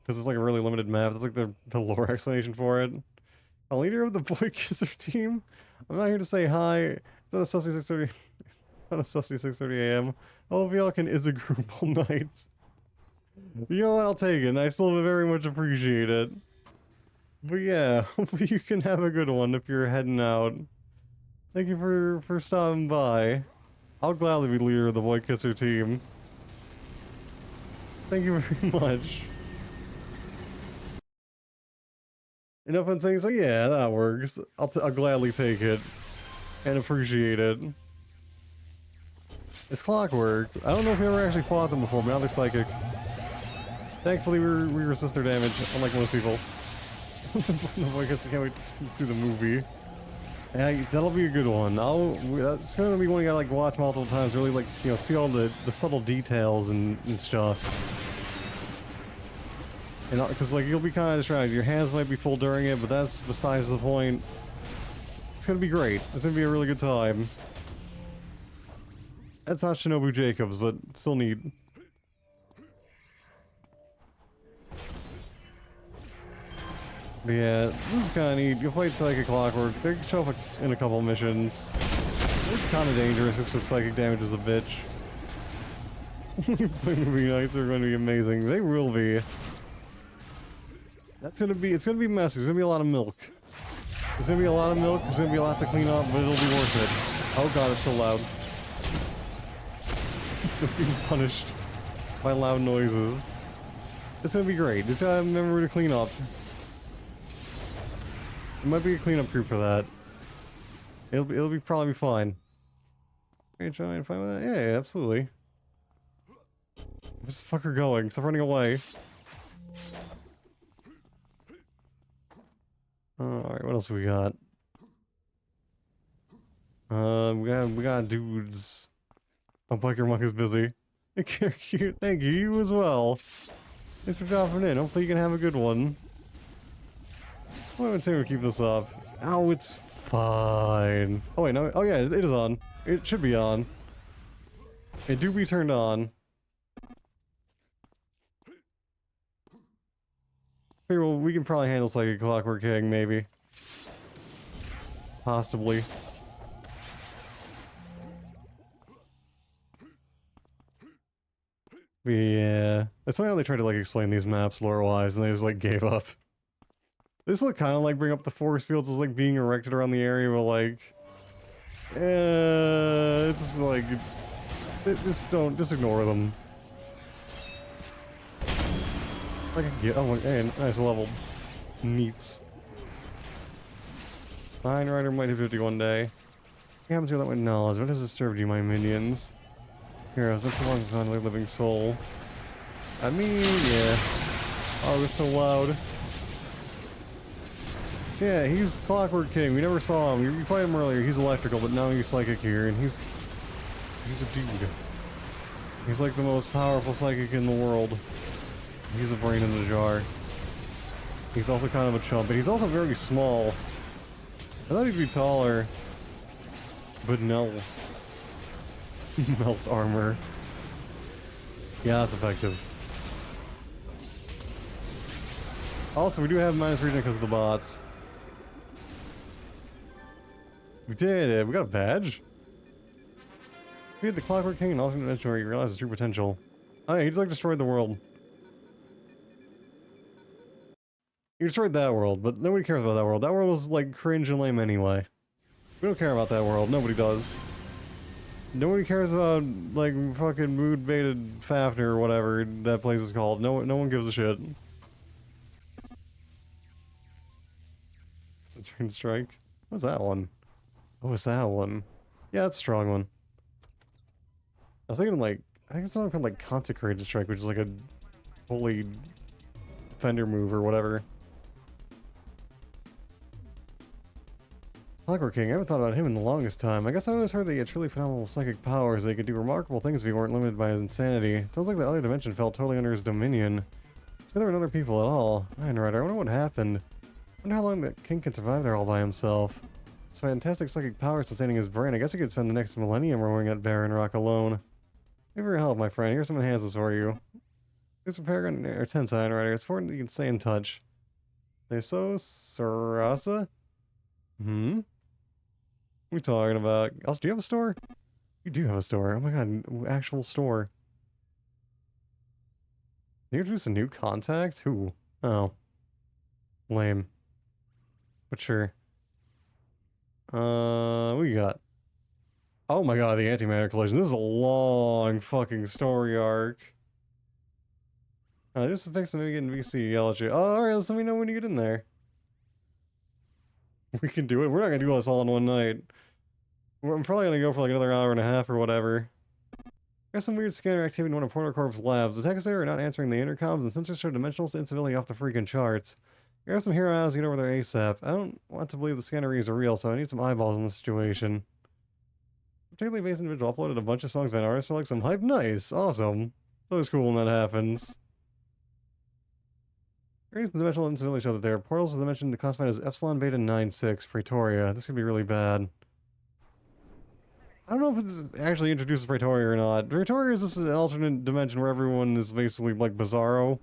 S1: Because it's like a really limited map. That's like the lore explanation for it. A leader of the Boy Kisser team? I'm not here to say hi. It's not a sussy 6:30... Not a sussy 6:30 a.m. All of y'all can is a group all night. You know what, I'll take it. I still very much appreciate it. But yeah, hopefully you can have a good one if you're heading out. Thank you for stopping by. I'll gladly be leader of the Boy Kisser team. Thank you very much. Enough on saying so, yeah, that works. I'll gladly take it. And appreciate it. It's clockwork. I don't know if we ever actually fought them before, but now they're psychic. Thankfully, we resist their damage, unlike most people. I guess we can't wait to see the movie. Yeah, that'll be a good one. That's gonna be one you gotta like watch multiple times, really like see all the subtle details and stuff. And because like you'll be kind of distracted. Your hands might be full during it, but that's besides the point. It's gonna be great. It's gonna be a really good time. That's not Shinobu Jacobs, but still neat. But yeah, this is kind of neat. You'll fight Psychic Clockwork. They show up in a couple missions. It's kind of dangerous just because psychic damage is a bitch. Movie nights are going to be amazing. They will be. It's gonna be messy. There's gonna be a lot of milk. There's gonna be a lot of milk. There's gonna be a lot to clean up, but it'll be worth it. Oh god, it's so loud. It's being punished by loud noises. It's gonna be great. Just gotta remember to clean up. It might be a cleanup crew for that. It'll be probably fine. Are you trying to find with that? Yeah, absolutely. Where's this fucker going? Stop running away. Alright, what else we got? We got dudes. Oh, Biker Monk is busy. Thank you, you as well. Thanks for dropping in. Hopefully you can have a good one. I'm gonna take to keep this up. Oh, it's fine. Oh wait, no. Oh yeah, it is on. It should be on. It do be turned on. Okay, well, we can probably handle Psychic Clockwork King, maybe. Possibly. But yeah. That's why they tried to like explain these maps lore-wise and they just like gave up. This look kind of like bring up the force fields as like being erected around the area, but like, it's like, just ignore them. Like I get, oh, hey, nice level, neats. Fine Rider might hit 50 one day. What happens to that with knowledge? What has disturbed you, my minions? Heroes, that's so long as on living soul. I mean, yeah. Oh, they're so loud. So yeah, he's Clockwork King. We never saw him. You fight him earlier. He's electrical, but now he's psychic here, and he's a dude. He's like the most powerful psychic in the world. He's a brain in the jar. He's also kind of a chump, but he's also very small. I thought he'd be taller, but no. Melt armor. Yeah, that's effective. Also, we do have minus regen because of the bots. We did it. We got a badge. We had the Clockwork King and alternate dimension where you realize his true potential. Oh yeah, he just like destroyed the world. You destroyed that world, but nobody cares about that world. That world was like cringe and lame anyway. We don't care about that world. Nobody does. Nobody cares about like fucking mood baited Fafnir or whatever that place is called. No one gives a shit. It's a turn strike. What's that one? What was that one? Yeah, that's a strong one. I was thinking like, I think it's something called like Consecrated Strike, which is like a holy defender move or whatever. Clockwork King, I haven't thought about him in the longest time. I guess I always heard that he had truly phenomenal psychic powers. They could do remarkable things if he weren't limited by his insanity. Sounds like the other dimension fell totally under his dominion. So there were no other people at all. Man, Ryder, I wonder what happened. I wonder how long that king can survive there all by himself. It's fantastic psychic power sustaining his brain. I guess he could spend the next millennium roaming that barren rock alone. Give your help, my friend. Here's some enhances for you. Here's some Paragon or Tensine, Ryder. It's important that you can stay in touch. They so Sarasa? Hmm? What are we talking about? Also, do you have a store? You do have a store. Oh my god, actual store. Did you introduce a new contact? Who? Oh. Lame. But sure. What you got? Oh my god, the antimatter collision. This is a long fucking story arc. Do some fixing to get in VC, yell at you. Oh, alright, let me know when you get in there. We can do it. We're not gonna do this all in one night. I'm probably gonna go for like another hour and a half or whatever. Got some weird scanner activity in one of Portal Corp's labs. The techs there are not answering the intercoms, and sensors show dimensional instability off the freaking charts. I got some hero eyes to get over there ASAP. I don't want to believe the scanner reads are real, so I need some eyeballs in this situation. Particularly based individual uploaded a bunch of songs by an artist, so like some hype. Nice, awesome. Always cool when that happens. Readings in dimensional instability show that there are portals of the dimension classified as Epsilon Beta 96, Pretoria. This could be really bad. I don't know if it's actually introduces Pretoria or not. Pretoria is just an alternate dimension where everyone is basically like Bizarro.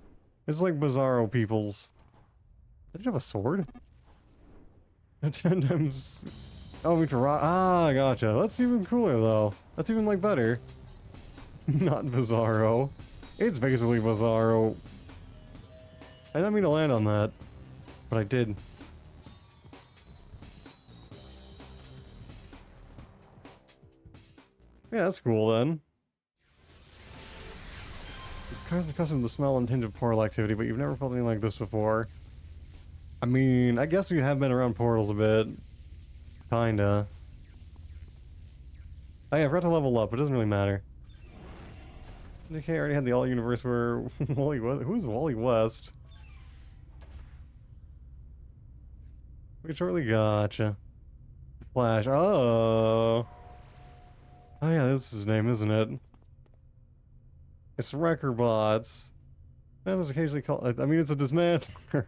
S1: It's like Bizarro peoples. Did you have a sword? 10 times. Oh, we to rock. Ah, gotcha. That's even cooler though. That's even like better. Not Bizarro. It's basically Bizarro. I didn't mean to land on that, but I did. Yeah, that's cool then. You're accustomed to the smell and tinge of portal activity, but you've never felt anything like this before. I mean, I guess you have been around portals a bit. Kinda. Oh yeah, I forgot to level up, but it doesn't really matter. Okay, I already had the all-universe where Wally West. Who's Wally West? We shortly gotcha. Flash. Oh. Oh yeah, this is his name, isn't it? It's Wrecker Bots. That is occasionally called. I mean, it's a dismantler.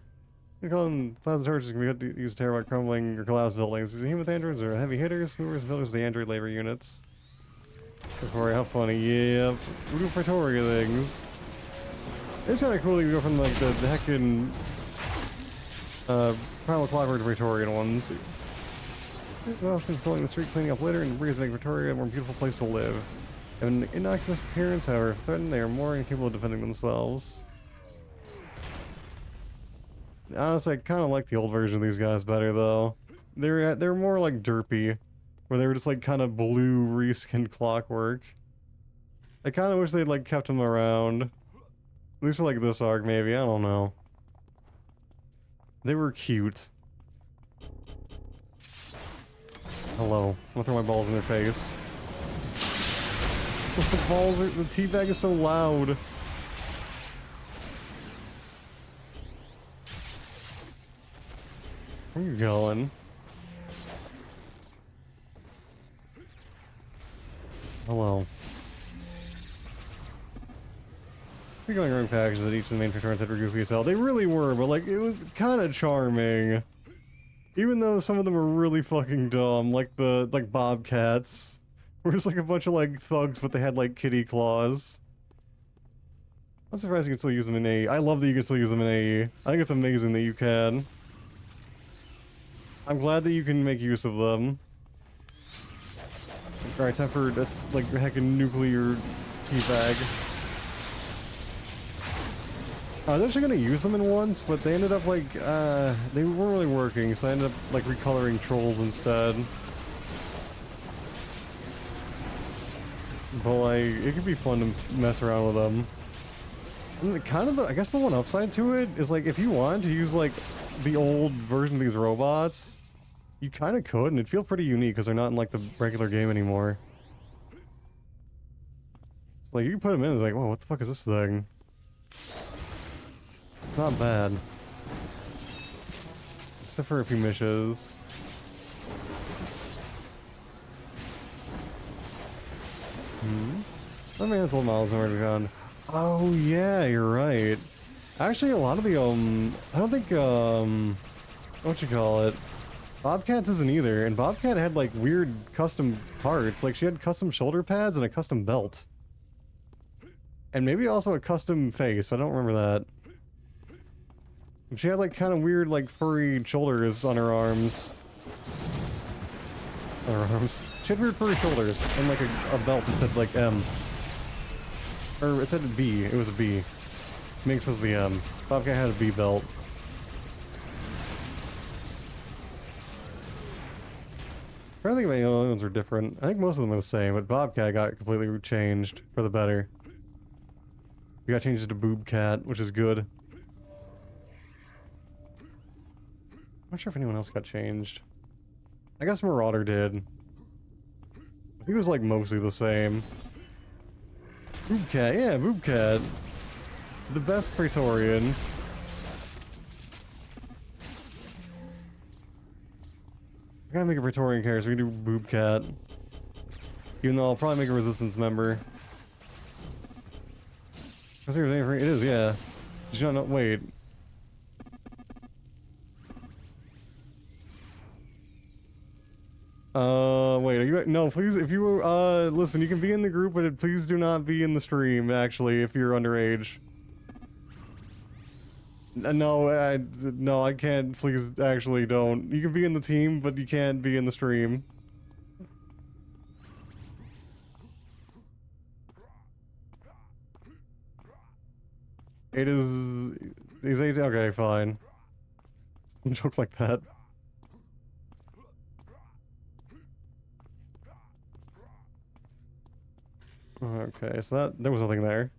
S1: You call them plasma torches can be used to tear apart crumbling or collapse buildings. These are human androids or heavy hitters, movers, and builders of the android labor units. Pretoria, how funny. Yeah, we do Pretoria things. It's kind of cool that you go from like the heckin' Primal Clockwork to Praetorian ones. Well, since pulling the street, cleaning up litter, and debris to make Pretoria a more beautiful place to live. Have an innocuous appearance, however, if threatened, they are more incapable of defending themselves. Honestly, I kind of like the old version of these guys better, though. They're more like derpy, where they were just like kind of blue reskinned Clockwork. I kind of wish they'd like kept them around, at least for like this arc, maybe. I don't know. They were cute. Hello. I'm gonna throw my balls in their face. The balls are. The teabag is so loud. Where are you going? Hello. We're going around packages that each of the main patrons had were goofy as hell. They really were, but like, it was kind of charming. Even though some of them were really fucking dumb, like the, Bobcats. Where it's like a bunch of like thugs, but they had like kitty claws. I'm surprised you can still use them in AE. I love that you can still use them in AE. I think it's amazing that you can. I'm glad that you can make use of them. Alright, time for like heckin' nuclear teabag. I was actually gonna use them in once, but they ended up like, they weren't really working, so I ended up like recoloring trolls instead. But like, it could be fun to mess around with them. And kind of, I guess the one upside to it is like, if you want to use like the old version of these robots, you kind of could, and it'd feel pretty unique because they're not in like the regular game anymore. It's like, you can put them in and like, whoa, what the fuck is this thing? It's not bad. Except for a few mishes. Let me handle miles and already gone. Oh yeah, you're right. Actually, a lot of the I don't think what you call it, Bobcat's isn't either. And Bobcat had like weird custom parts. Like she had custom shoulder pads and a custom belt, and maybe also a custom face, but I don't remember that. She had like kind of weird like furry shoulders on her arms. She had weird furry shoulders and like a belt that said like M. Or it said B. It was a B. Minx was the M. Bobcat had a B belt. I don't think any other ones were different. I think most of them are the same, but Bobcat got completely changed for the better. We got changed to Boobcat, which is good. I'm not sure if anyone else got changed. I guess Marauder did. He was like mostly the same. Boobcat, yeah, Boobcat. The best Praetorian. I gotta make a Praetorian character, so we can do Boobcat. Even though I'll probably make a Resistance member. It is, yeah. Did you not know? Wait. Wait, are you, no, please, if you, listen, you can be in the group, but please do not be in the stream, actually, if you're underage. No, I can't, please, actually, don't. You can be in the team, but you can't be in the stream. It is 18, okay, fine. Don't joke like that. Okay, so that, there was nothing there.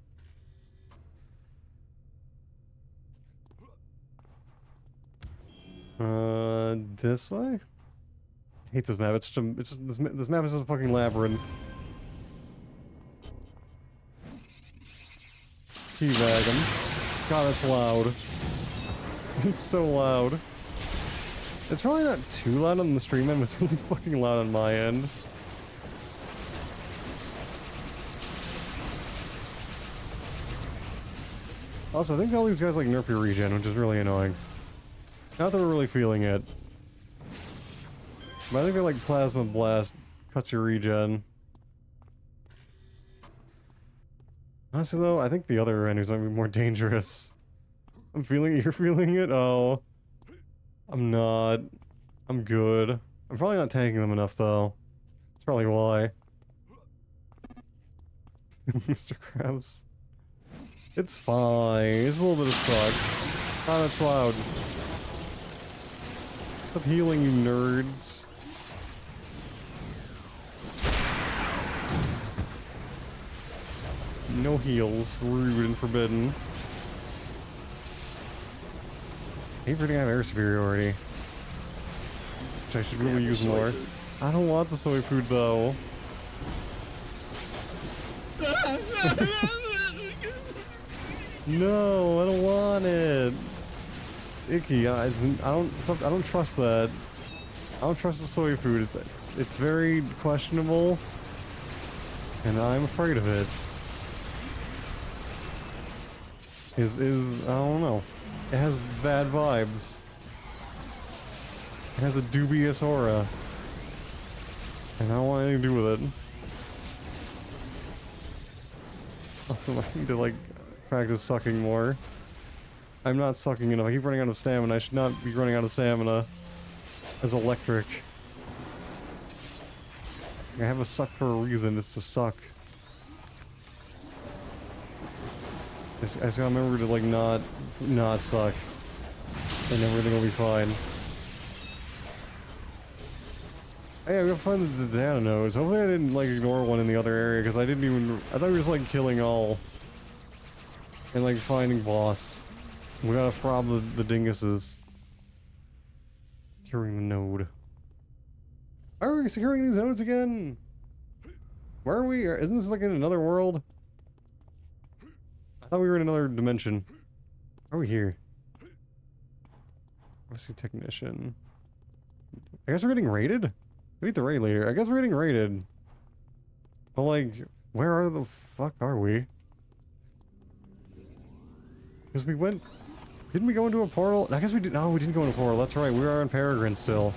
S1: This way? I hate this map, it's just this map is just a fucking labyrinth. Teabag him. God, it's loud. It's so loud. It's probably not too loud on the stream end, but it's really fucking loud on my end. Also, I think all these guys like nerf your regen, which is really annoying. Not that we're really feeling it. But I think they like Plasma Blast cuts your regen. Honestly though, I think the other enemies might be more dangerous. I'm feeling it, you're feeling it? Oh. I'm not. I'm good. I'm probably not tanking them enough though. That's probably why. Mr. Krabs. It's fine. It's a little bit of suck. Oh, that's loud. Stop healing, you nerds. No heals. Rude and forbidden. I hate forgetting I have air superiority. Which I should really use more. I don't want the soy food though. No, I don't want it. Icky. I don't trust that. I don't trust the soy food. It's very questionable, and I'm afraid of it. I don't know. It has bad vibes. It has a dubious aura, and I don't want anything to do with it. Also, I need to like practice sucking more. I'm not sucking enough. I keep running out of stamina. I should not be running out of stamina as electric. I have a suck for a reason. It's to suck. I just gotta remember to like not not suck. And everything will be fine. Hey, I'm gonna find the data nodes. Hopefully I didn't, like, ignore one in the other area, because I didn't even... I thought we were just, like, killing all. And, like, finding boss. We gotta prob the dinguses. Securing the node. Why are we securing these nodes again? Where are we? Isn't this, like, in another world? I thought we were in another dimension. Why are we here? Let's see, technician. I guess we're getting raided? Beat the raid later. I guess we're getting raided. But like, where are the fuck are we? Because we went... Didn't we go into a portal? I guess we did. No, we didn't go into a portal. That's right. We are on Peregrine still.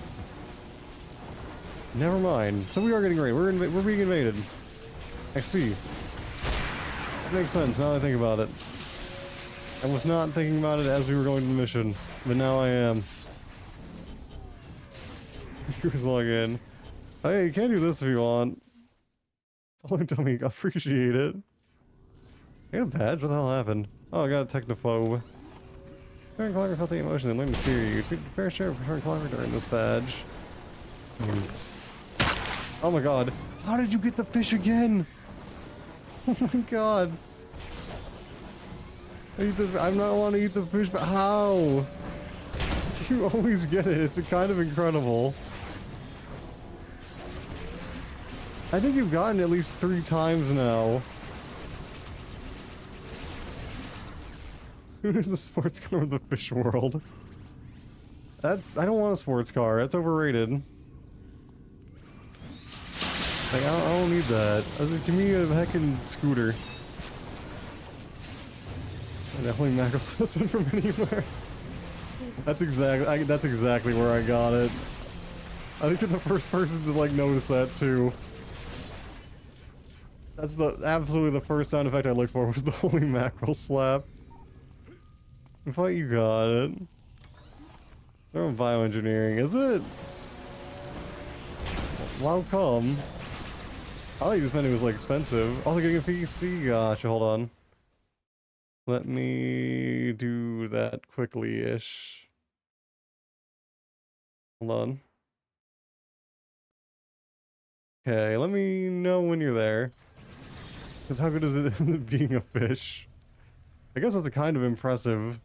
S1: Never mind. So we are getting raided. We're being invaded. I see. That makes sense now that I think about it. I was not thinking about it as we were going to the mission, but now I am. Here's log in. Hey, you can do this if you want. Follow dummy, appreciate it. I got a badge? What the hell happened? Oh, I got a technophobe. Preparing climber felt the emotion and learned to fear you. Fair share of preparing climber during this badge. Thanks. Oh my god. How did you get the fish again? Oh my god. I'm not want to eat the fish, but how? You always get it. It's kind of incredible. I think you've gotten at least 3 times now. Who is the sports car of the fish world? That's... I don't want a sports car. That's overrated. Like, I don't need that. Give me a heckin' scooter. I definitely macros listen from anywhere. That's exactly where I got it. I think you're the first person to like notice that too. That's absolutely the first sound effect I looked for was the holy mackerel slap. I thought you got it. It's from bioengineering, is it? Wow, come. I thought you just meant it was like expensive. Also getting a PC, gotcha, hold on. Let me do that quickly-ish. Hold on. Okay, let me know when you're there. Because how good is it being a fish? I guess that's a kind of impressive.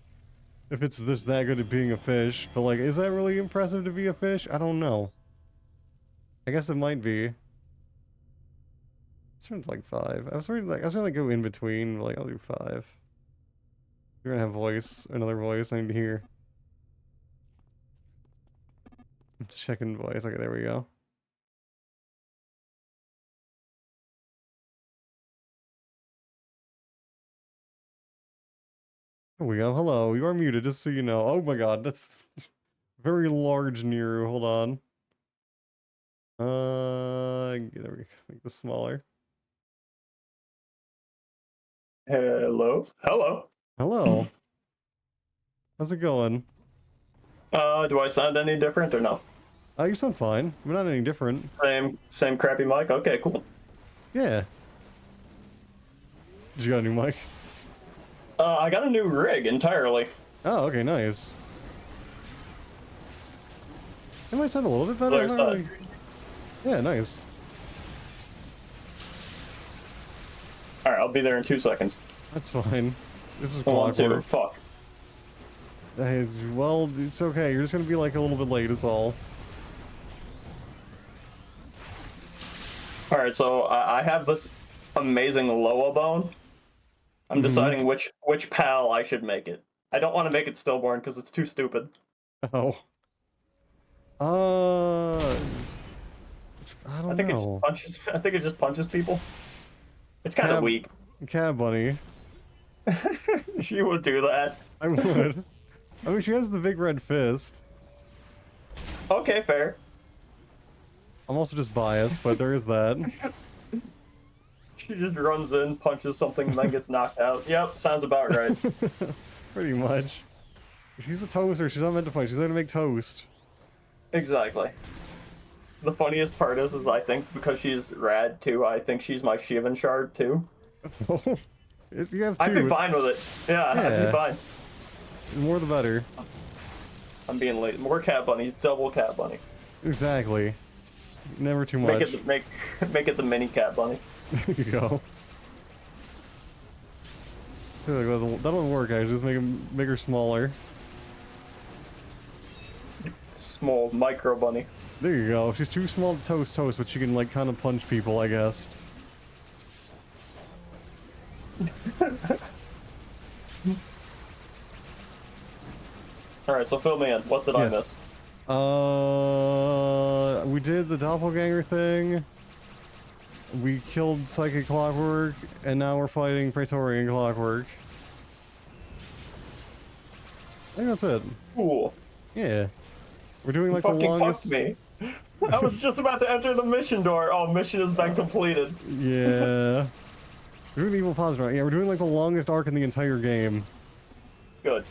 S1: If it's just that good at being a fish. But like, is that really impressive to be a fish? I don't know. I guess it might be. This one's like 5. I was gonna go in between, but like I'll do 5. You're gonna have voice, another voice I need to hear. I'm just checking voice. Okay, there we go. There we go. Hello, you are muted, just so you know. Oh my god, that's very large, Niru. Hold on. There we go. Make this smaller.
S2: Hello. Hello.
S1: Hello. How's it going?
S2: Do I sound any different or no?
S1: You sound fine. We're not any different.
S2: Same crappy mic? Okay, cool.
S1: Yeah. Did you got a new mic?
S2: I got a new rig entirely.
S1: Oh, okay, nice. It might sound a little bit better.
S2: There's that.
S1: Really... Yeah, nice.
S2: Alright, I'll be there in 2 seconds.
S1: That's fine. This is
S2: 1, 2,
S1: clockwork.
S2: fuck.
S1: Hey, well, it's okay. You're just gonna be like a little bit late, it's all.
S2: Alright, so I have this amazing Loa bone. I'm deciding which pal I should make it. I don't want to make it stillborn because it's too stupid.
S1: Oh. I don't
S2: think
S1: know.
S2: it just punches. I think it just punches people. It's kind of weak.
S1: Cat bunny.
S2: She would do that.
S1: I would. I mean, she has the big red fist.
S2: Okay, fair.
S1: I'm also just biased, but there is that.
S2: She just runs in, punches something, and then gets knocked out. Yep, sounds about right.
S1: Pretty much. She's a toaster. She's not meant to fight. She's there to make toast.
S2: Exactly. The funniest part is I think because she's rad too, I think she's my Shivan shard too.
S1: You have 2.
S2: I'd be fine with it. Yeah, I'd be fine.
S1: The more the better.
S2: I'm being late. More cat bunnies, double cat bunny.
S1: Exactly. Never too much.
S2: Make it the mini cat bunny.
S1: There you go. I feel like that'll work, actually. Just make them bigger, smaller.
S2: Small micro bunny.
S1: There you go. She's too small to toast, but she can, like, kind of punch people, I guess.
S2: Alright, so fill me in. What did I miss?
S1: We did the doppelganger thing. We killed Psychic Clockwork, and now we're fighting Praetorian Clockwork. I think that's it.
S2: Cool.
S1: Yeah. We're doing like
S2: You
S1: the
S2: fucking
S1: longest.
S2: cucked me. I was just about to enter the mission door. Oh, mission has been completed.
S1: Yeah. We're doing the evil positive. Right? Yeah, we're doing like the longest arc in the entire game.
S2: Good.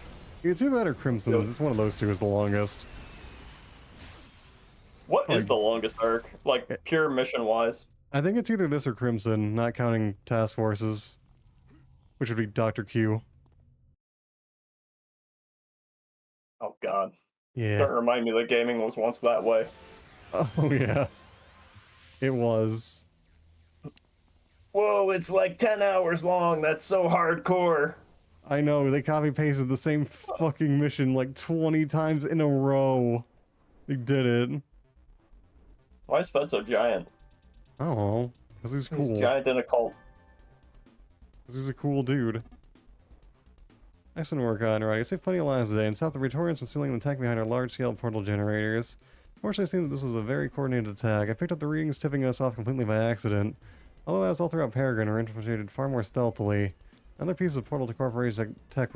S1: It's either that or Crimson.
S2: Good.
S1: It's one of those two is the longest.
S2: What is the longest arc? Like, pure mission-wise?
S1: I think it's either this or Crimson, not counting task forces, which would be Dr. Q.
S2: Oh, God.
S1: Yeah.
S2: Don't remind me that gaming was once that way.
S1: Oh, yeah. It was.
S2: Whoa, it's like 10 hours long. That's so hardcore.
S1: I know, they copy-pasted the same fucking mission like 20 times in a row. They did it.
S2: Why is Fed so giant?
S1: Oh, because he's cool.
S2: He's giant in a cult.
S1: This is a cool dude. Excellent work on right. You saved plenty of lives today and stopped the Praetorians from stealing the tech behind our large-scale portal generators. Fortunately, it seems that this was a very coordinated attack. I picked up the readings tipping us off completely by accident. Although that was all throughout Peregrine, are infiltrated far more stealthily. Other pieces of portal to corporation tech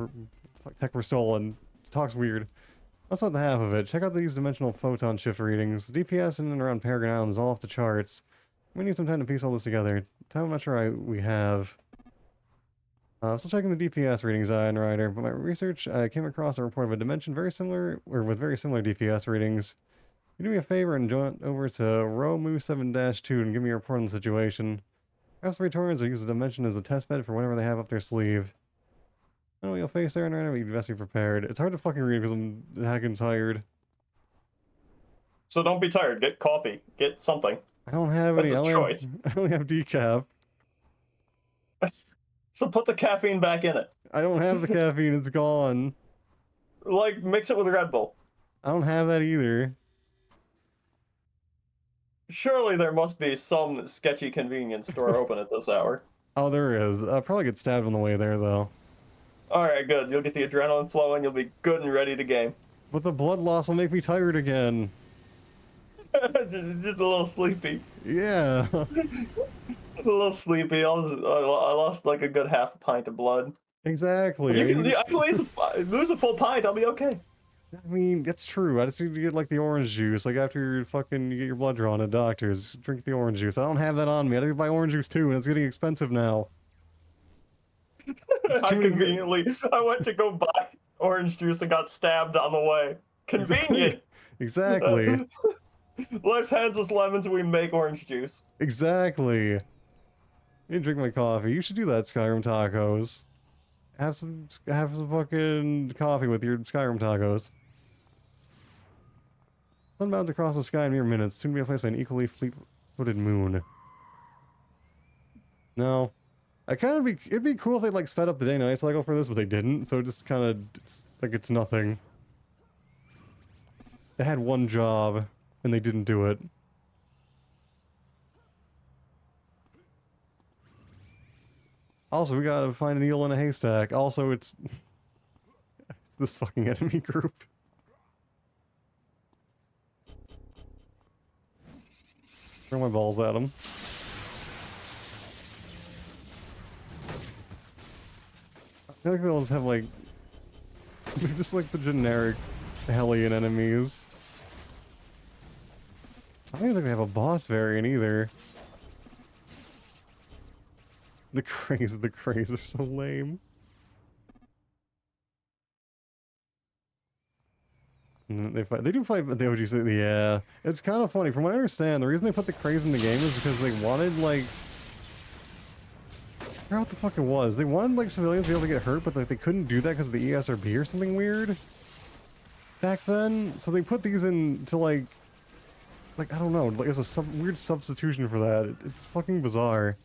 S1: were stolen. Talks weird. That's not the half of it. Check out these dimensional photon shift readings. The DPS in and around Peregrine Island is all off the charts. We need some time to piece all this together. Time I'm not sure we have. Still checking the DPS readings, Rider, but my research came across a report of a dimension very similar, or with very similar DPS readings. You do me a favor and join over to Romu7-2 and give me a report on the situation. Perhaps the Praetorians will use the dimension as a testbed for whatever they have up their sleeve. I know what you'll face there, and Rider, but you best be prepared. It's hard to fucking read because I'm hacking tired.
S2: So don't be tired. Get coffee. Get something.
S1: I don't have
S2: That's
S1: any.
S2: a choice.
S1: I only have decaf.
S2: So put the caffeine back in it.
S1: I don't have the caffeine. It's gone.
S2: Like, mix it with Red Bull.
S1: I don't have that either.
S2: Surely there must be some sketchy convenience store open at this hour.
S1: Oh, there is. I'll probably get stabbed on the way there, though.
S2: Alright, good. You'll get the adrenaline flowing. You'll be good and ready to game.
S1: But the blood loss will make me tired again.
S2: Just a little sleepy.
S1: Yeah.
S2: A little sleepy. I lost like a good half a pint of blood.
S1: Exactly.
S2: I can lose a full pint. I'll be okay.
S1: I mean, that's true. I just need to get like the orange juice. Like after you get your blood drawn at doctors, drink the orange juice. I don't have that on me. I need to buy orange juice too, and it's getting expensive now.
S2: Conveniently, I went to go buy orange juice and got stabbed on the way. Convenient.
S1: Exactly.
S2: Life hands us lemons and we make orange juice.
S1: Exactly. I need to drink my coffee. You should do that, Skyrim tacos. Have some fucking coffee with your Skyrim tacos. Sun bounds across the sky in mere minutes, soon to be replaced by an equally fleet-footed moon. No. It'd be cool if they like sped up the day-night cycle for this, but they didn't, so it just kind of, it's nothing. They had one job, and they didn't do it. Also, we gotta find a needle in a haystack. Also, it's this fucking enemy group. Throw my balls at them. I feel like they'll just have like... They're just like the generic Hellion enemies. I don't think they have a boss variant either. The craze are so lame. And they do fight the OG city, yeah. It's kind of funny. From what I understand, the reason they put the craze in the game is because they wanted, like... forgot what the fuck it was. They wanted like civilians to be able to get hurt, but like they couldn't do that because of the ESRB or something weird back then. So they put these in to like I don't know, like as a weird substitution for that. It's fucking bizarre.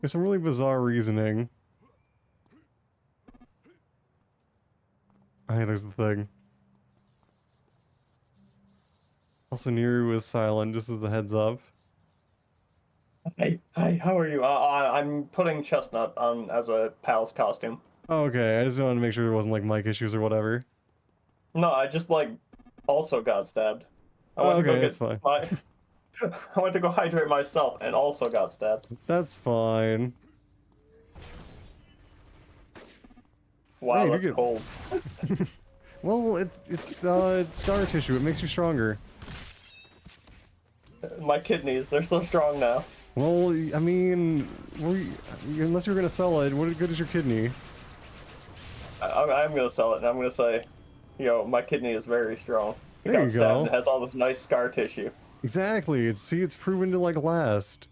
S1: There's some really bizarre reasoning. Hey, there's the thing. Also, Niru is silent, just as a heads up.
S2: Hey, how are you? I'm putting Chestnut on as a pal's costume.
S1: Oh, okay, I just wanted to make sure there wasn't like mic issues or whatever.
S2: No, I just like also got stabbed. I
S1: Oh,
S2: went to
S1: okay,
S2: go
S1: that's
S2: get
S1: fine.
S2: I went to go hydrate myself and also got stabbed.
S1: That's fine.
S2: Wow,
S1: Hey,
S2: that's cold.
S1: Well, it's scar tissue. It makes you stronger.
S2: My kidneys, they're so strong now.
S1: Well, I mean, unless you're gonna sell it, what good is your kidney?
S2: I'm gonna sell it and I'm gonna say, yo, my kidney is very strong. It
S1: There
S2: got
S1: you
S2: stabbed
S1: go.
S2: and it has all this nice scar tissue.
S1: Exactly. It's proven to like last.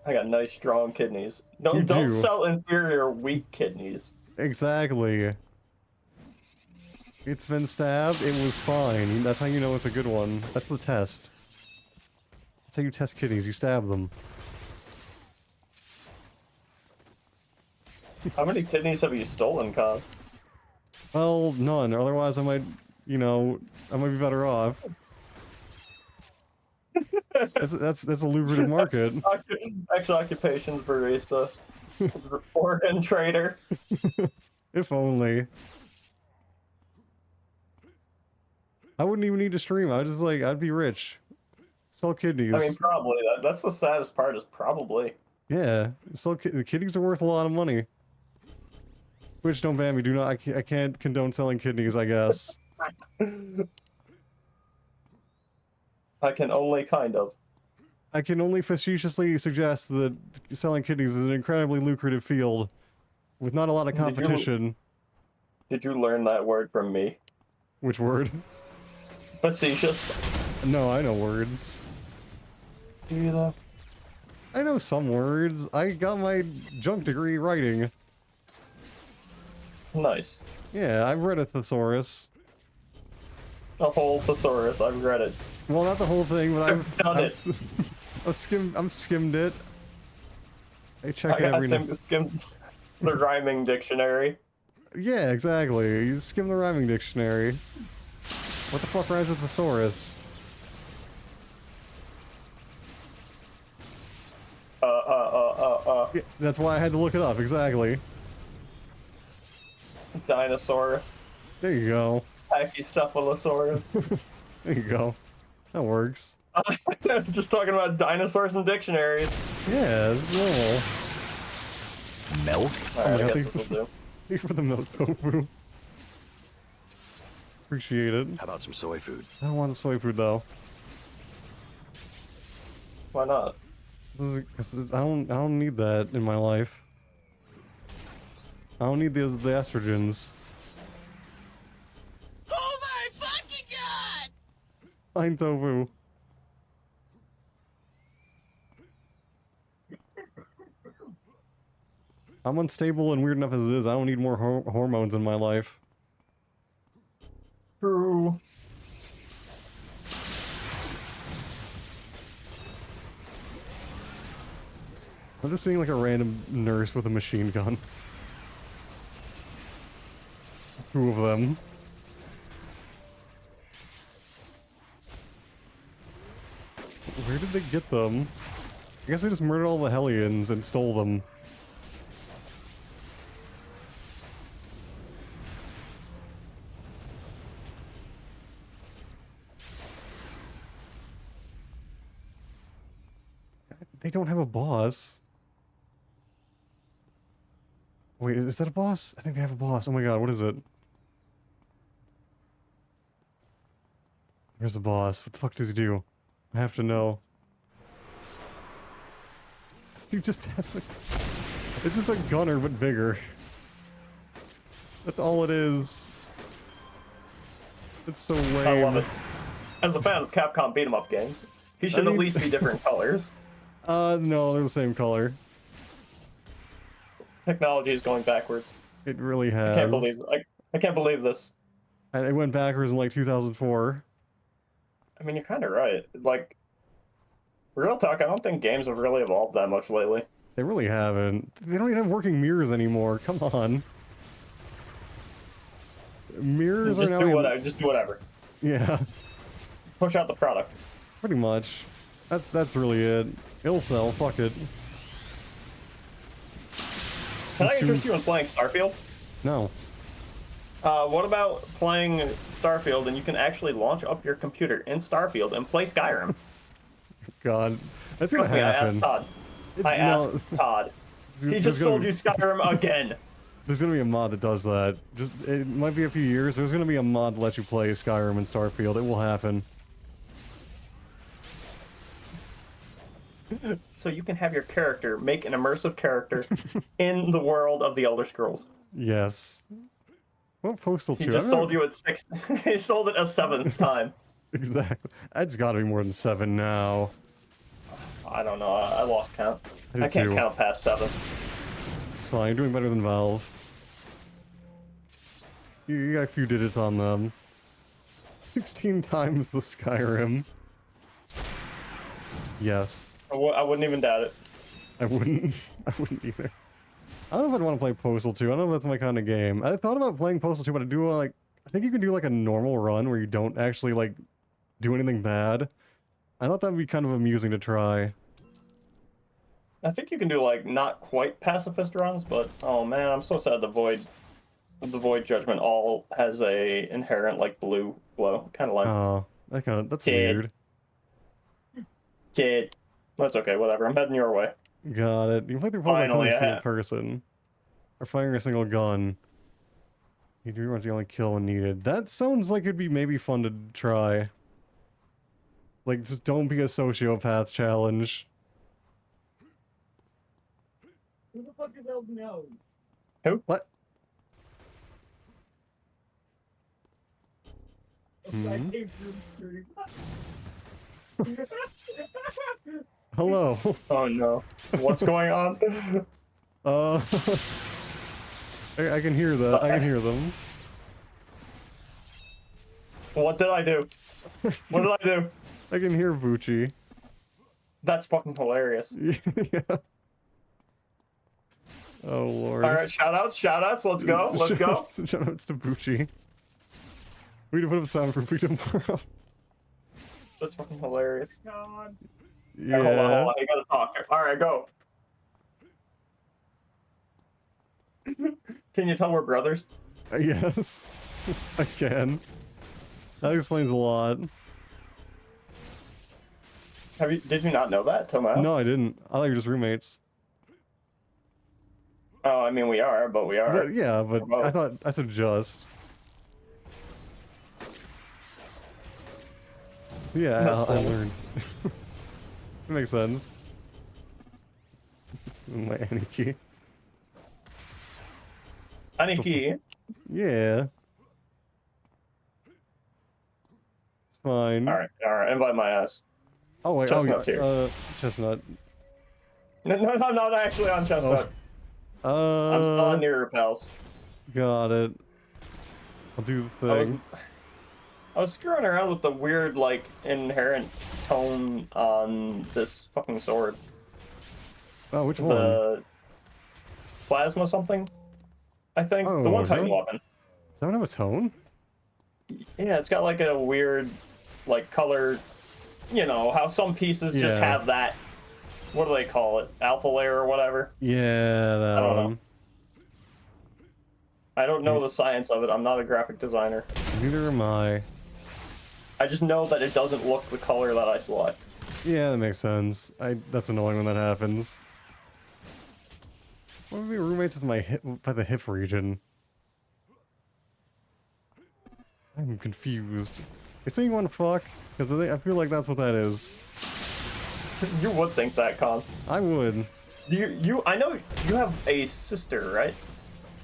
S2: I got nice strong kidneys.
S1: You
S2: Don't
S1: do.
S2: sell inferior weak kidneys.
S1: Exactly. It's been stabbed. It was fine. That's how you know it's a good one. That's the test. That's how you test kidneys. You stab them.
S2: How many kidneys have you stolen, Con?
S1: Well, none. Otherwise, I might, you know, I might be better off. That's a lucrative market.
S2: Ex-occupations barista. Organ trader.
S1: If only. I wouldn't even need to stream. I'd just like, I'd be rich. Sell kidneys.
S2: I mean, probably. That's the saddest part is probably.
S1: Yeah, the kidneys are worth a lot of money. Which, don't ban me, do not, I can't condone selling kidneys, I guess.
S2: I can only kind of.
S1: I can only facetiously suggest that selling kidneys is an incredibly lucrative field with not a lot of competition.
S2: Did you learn that word from me?
S1: Which word?
S2: Facetious.
S1: No, I know words.
S2: Do you though?
S1: I know some words. I got my junk degree writing.
S2: Nice.
S1: Yeah, I've read a thesaurus.
S2: A whole thesaurus. I've read it.
S1: Well, not the whole thing, but
S2: I've done it.
S1: I'm skimmed it. I check
S2: I
S1: it
S2: got
S1: every night.
S2: skimmed the rhyming dictionary.
S1: Yeah, exactly. You skim the rhyming dictionary. What the fuck rhymes with thesaurus? Yeah, that's why I had to look it up, exactly.
S2: Dinosaurus.
S1: There you go.
S2: Pachycephalosaurus.
S1: There you go. That works.
S2: Just talking about dinosaurs and dictionaries.
S1: Yeah, it's normal.
S3: Milk?
S2: Alright,
S1: yeah,
S2: I
S1: thank
S2: guess this'll do.
S1: Thank you for the milk tofu. Appreciate it.
S3: How about some soy food?
S1: I don't want the soy food though.
S2: Why not?
S1: I don't need that in my life. I don't need the estrogens.
S4: Oh my fucking god!
S1: Fine tofu. I'm unstable and weird enough as it is. I don't need more hormones in my life.
S2: True.
S1: I'm just seeing like a random nurse with a machine gun. Two of them. Where did they get them? I guess they just murdered all the Hellions and stole them. They don't have a boss. Wait, is that a boss? I think they have a boss. Oh my god, what is it? There's a boss. What the fuck does he do? I have to know. He just has a... It's just a gunner, but bigger. That's all it is. It's so lame.
S2: I love it. As a fan of Capcom beat 'em up games, he should at least be different colors.
S1: No, they're the same color.
S2: Technology is going backwards.
S1: It really has.
S2: I can't believe this.
S1: And it went backwards in like 2004.
S2: I mean, you're kind of right. Like, real talk, I don't think games have really evolved that much lately.
S1: They really haven't. They don't even have working mirrors anymore. Come on. Mirrors
S2: Just
S1: are
S2: do
S1: now.
S2: whatever. Just do whatever.
S1: Yeah,
S2: Push out the product.
S1: pretty much. That's really it. It'll sell. Fuck it.
S2: Can I interest you in playing Starfield?
S1: No.
S2: What about playing Starfield and you can actually launch up your computer in Starfield and play Skyrim?
S1: God, that's gonna
S2: Trust me, I asked
S1: happen.
S2: Todd. I asked Todd. He
S1: There's
S2: just
S1: gonna
S2: sold
S1: be-
S2: you Skyrim again.
S1: There's gonna be a mod that does that. Just it might be a few years. There's gonna be a mod that lets you play Skyrim and Starfield. It will happen.
S2: So you can have your character make an immersive character in the world of the Elder Scrolls.
S1: Yes. What Postal 2?
S2: He just sold you at 6. He sold it a 7th time.
S1: Exactly. That's gotta be more than 7 now.
S2: I don't know. I lost count.
S1: I did
S2: I can't
S1: too.
S2: count past 7.
S1: It's fine. You're doing better than Valve. You got a few digits on them. 16 times the Skyrim. Yes.
S2: I wouldn't even doubt it.
S1: I wouldn't. I wouldn't either. I don't know if I'd want to play Postal 2. I don't know if that's my kind of game. I thought about playing Postal 2, but I think you can do like a normal run where you don't actually like do anything bad. I thought that would be kind of amusing to try.
S2: I think you can do like not quite pacifist runs, but oh man, I'm so sad the Void Judgment all has a inherent like blue glow, kind of like
S1: Oh, that's
S2: Kid.
S1: weird.
S2: kid. That's okay, whatever. I'm heading your way.
S1: Got it. You can play through puzzle by
S2: Finally,
S1: killing a
S2: I
S1: single
S2: have.
S1: person. Or firing a single gun. You do want the only kill when needed. That sounds like it'd be maybe fun to try. Like, just don't be a sociopath challenge.
S5: Who the fuck is Elden Ring?
S1: What?
S5: I
S1: Hmm?
S5: came through the stream.
S1: Hello.
S2: Oh no. What's going on?
S1: Uh, I can hear that. I can hear them.
S2: What did I do? What did I do?
S1: I can hear Bucci.
S2: That's fucking hilarious.
S1: Yeah. Oh lord.
S2: Alright, shoutouts, let's go, let's go.
S1: Shoutouts to Bucci. We need to put up sound for free tomorrow.
S2: That's fucking hilarious.
S5: God.
S1: Yeah.
S2: Hold on, you gotta talk. Alright, go. Can you tell we're brothers?
S1: Yes. I can. That explains a lot.
S2: Did you not know that till now?
S1: No, I didn't. I thought you were just roommates.
S2: Oh, I mean we are, but we are.
S1: But, yeah, but
S2: We're
S1: I
S2: both.
S1: thought I said just. Yeah,
S2: That's
S1: I
S2: funny.
S1: learned. It makes sense. My Aniki.
S2: Aniki.
S1: Yeah. It's fine.
S2: Alright, invite my ass.
S1: Oh wait,
S2: Chestnut's here.
S1: Chestnut.
S2: No, I'm not actually on Chestnut. I'm still on nearer pals.
S1: Got it. I'll do the thing.
S2: I was screwing around with the weird, like, inherent tone on this fucking sword.
S1: Oh, which one?
S2: The plasma something? I think.
S1: Oh,
S2: the one
S1: is that
S2: Titan
S1: one?
S2: weapon.
S1: Does that one have a tone?
S2: Yeah, it's got like a weird, like, color. You know, how some pieces just
S1: Yeah.
S2: have that. What do they call it? Alpha layer or whatever?
S1: Yeah, that
S2: I don't know.
S1: one.
S2: I don't know the science of it. I'm not a graphic designer.
S1: Neither am I.
S2: I just know that it doesn't look the color that I select.
S1: Yeah, that makes sense. That's annoying when that happens. What would be roommates with my hip by the hip region? I'm confused. You saying you want to fuck? Because I feel like that's what that is.
S2: You would think that, Con.
S1: I would.
S2: I know you have a sister, right?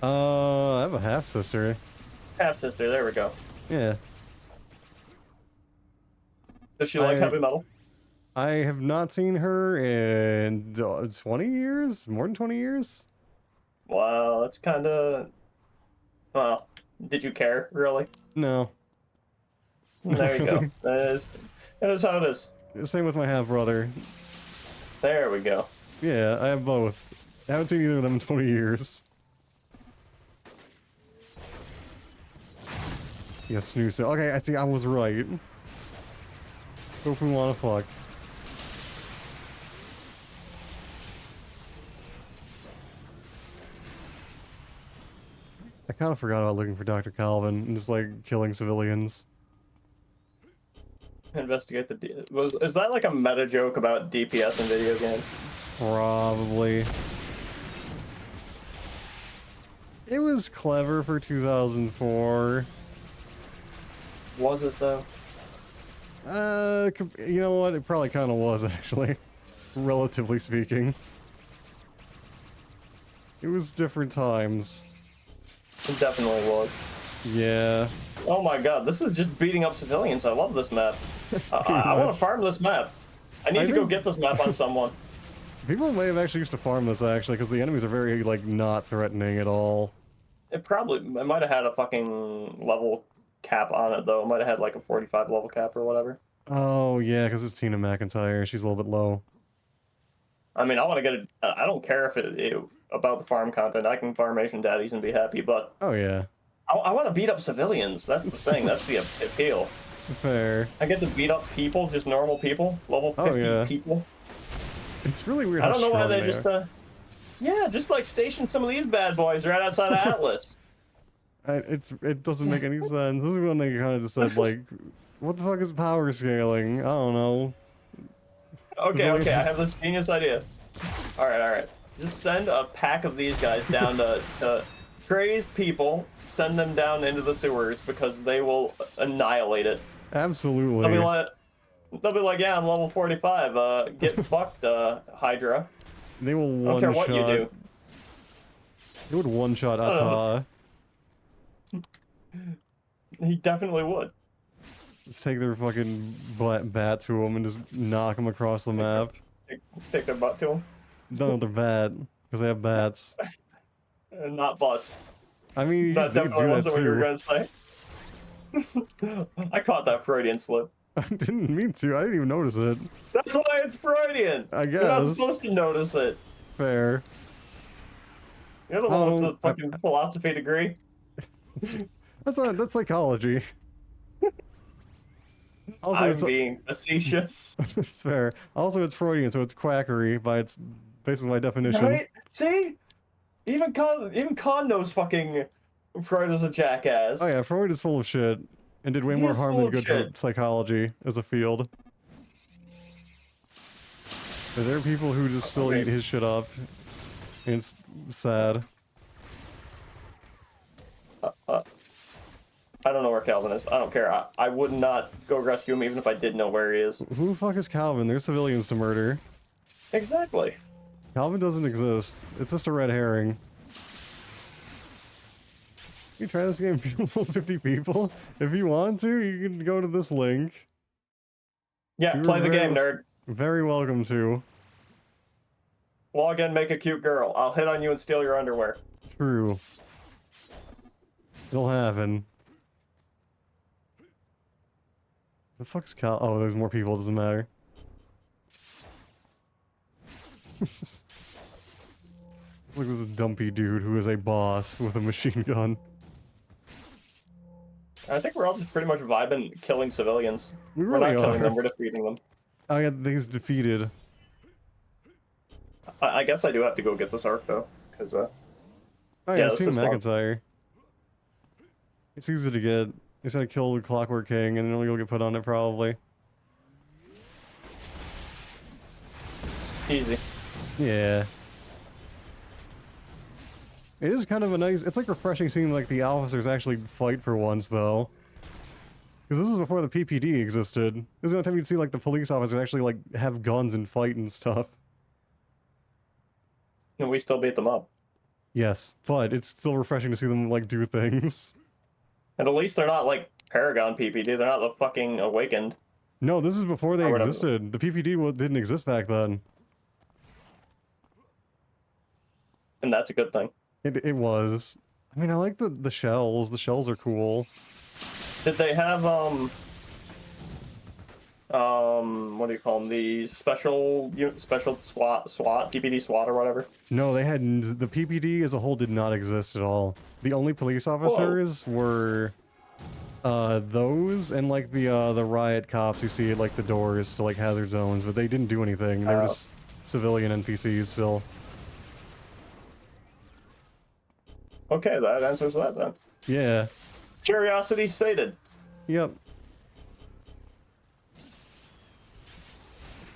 S1: I have a half sister.
S2: Half sister. There we go.
S1: Yeah.
S2: Does she like
S1: I-
S2: heavy metal?
S1: I have not seen her in 20 years? More than 20 years?
S2: Wow, that's kind of. Well, did you care really?
S1: No.
S2: There you go. That is how it is.
S1: Same with my half brother.
S2: There we go.
S1: Yeah, I have both. I haven't seen either of them in 20 years. Yeah, snooze. Okay, I see. I was right. Hope we wanna fuck. I kind of forgot about looking for Dr. Calvin and just like killing civilians.
S2: Investigate the. Is that like a meta joke about DPS in video games?
S1: Probably. It was clever for 2004.
S2: Was it though?
S1: You know what? It probably kind of was, actually. Relatively speaking. It was different times.
S2: It definitely was.
S1: Yeah.
S2: Oh my god, this is just beating up civilians. I love this map. I want to farm this map. I need to go get this map on someone.
S1: People may have actually used to farm this, actually, because the enemies are very, like, not threatening at all.
S2: It might have had a fucking level cap on it, though. It might have had, like, a 45 level cap or whatever.
S1: Oh, yeah, because it's Tina McIntyre. She's a little bit low.
S2: I mean, I want to get it. I don't care if about the farm content. I can farm Asian daddies and be happy, but
S1: Oh, yeah.
S2: I want to beat up civilians. That's the thing. That's the appeal.
S1: Fair.
S2: I get to beat up people, just normal people, level 50 people.
S1: It's really weird
S2: I
S1: how
S2: don't know why
S1: strong
S2: they
S1: they
S2: just,
S1: are.
S2: yeah, just like station some of these bad boys right outside of Atlas.
S1: It doesn't make any sense. This is when they kind of just said, like, what the fuck is power scaling? I don't know.
S2: Okay, I have this genius idea. All right. Just send a pack of these guys down to crazed people. Send them down into the sewers because they will annihilate it.
S1: Absolutely.
S2: They'll be like, yeah, I'm level 45. Get fucked, Hydra.
S1: They will
S2: I don't care what you do.
S1: They would one-shot Ata.
S2: He definitely would.
S1: Just take their fucking bat to them and just knock them across the map.
S2: Take their butt to him.
S1: No, they're bat, because they have bats.
S2: Not butts.
S1: I mean,
S2: That
S1: they do
S2: definitely
S1: that
S2: wasn't what you were
S1: too.
S2: gonna say. I caught that Freudian slip.
S1: I didn't mean to. I didn't even notice it.
S2: That's why it's Freudian.
S1: I guess.
S2: You're not supposed to notice it.
S1: Fair.
S2: You're the one with the fucking philosophy degree.
S1: That's psychology. Also,
S2: I'm being facetious.
S1: It's fair. Also, it's Freudian, so it's quackery by its basically my definition.
S2: Right? See? Even Khan knows fucking Freud is a jackass.
S1: Oh yeah, Freud is full of shit and did way
S2: He
S1: more
S2: is
S1: harm
S2: full
S1: than
S2: of
S1: good
S2: shit.
S1: for psychology as a field. But there are people who just still eat his shit up. And it's sad.
S2: I don't know where Calvin is. I don't care. I would not go rescue him even if I did know where he is.
S1: Who the fuck is Calvin? There's civilians to murder.
S2: Exactly.
S1: Calvin doesn't exist. It's just a red herring. You try this game, people, 50 people? If you want to, you can go to this link.
S2: Yeah,
S1: You're
S2: play the game, nerd.
S1: Very welcome to.
S2: Log in, make a cute girl. I'll hit on you and steal your underwear.
S1: True. It'll happen. The fuck's Cal? Oh, there's more people. Doesn't matter. Look at the dumpy dude who is a boss with a machine gun.
S2: I think we're all just pretty much vibing killing civilians.
S1: We
S2: We're
S1: really
S2: not killing
S1: are.
S2: them, we're defeating them.
S1: Oh yeah, he's defeated.
S2: I guess I do have to go get this arc though, because
S1: Oh yeah,
S2: Yeah,
S1: it's
S2: this
S1: Tina
S2: is fun.
S1: McIntyre. It's easy to get. He's gonna kill the Clockwork King, and then he'll get put on it probably.
S2: easy.
S1: Yeah. It is kind of a nice. It's like refreshing seeing like the officers actually fight for once, though. Because this was before the PPD existed. This is the only time you'd see like the police officers actually like have guns and fight and stuff.
S2: And we still beat them up.
S1: Yes, but it's still refreshing to see them like do things.
S2: And at least they're not like Paragon PPD, they're not the fucking Awakened.
S1: No, this is before they
S2: Or whatever.
S1: existed. The PPD didn't exist back then.
S2: And that's a good thing.
S1: It was. I mean, I like the shells. The shells are cool.
S2: Did they have what do you call them? The special SWAT, PPD SWAT or whatever.
S1: No, they had the PPD as a whole did not exist at all. The only police officers were those and like the riot cops you see at like the doors to like hazard zones, but they didn't do anything. They were just civilian NPCs still.
S2: Okay, that answers that then.
S1: Yeah.
S2: Curiosity sated.
S1: Yep.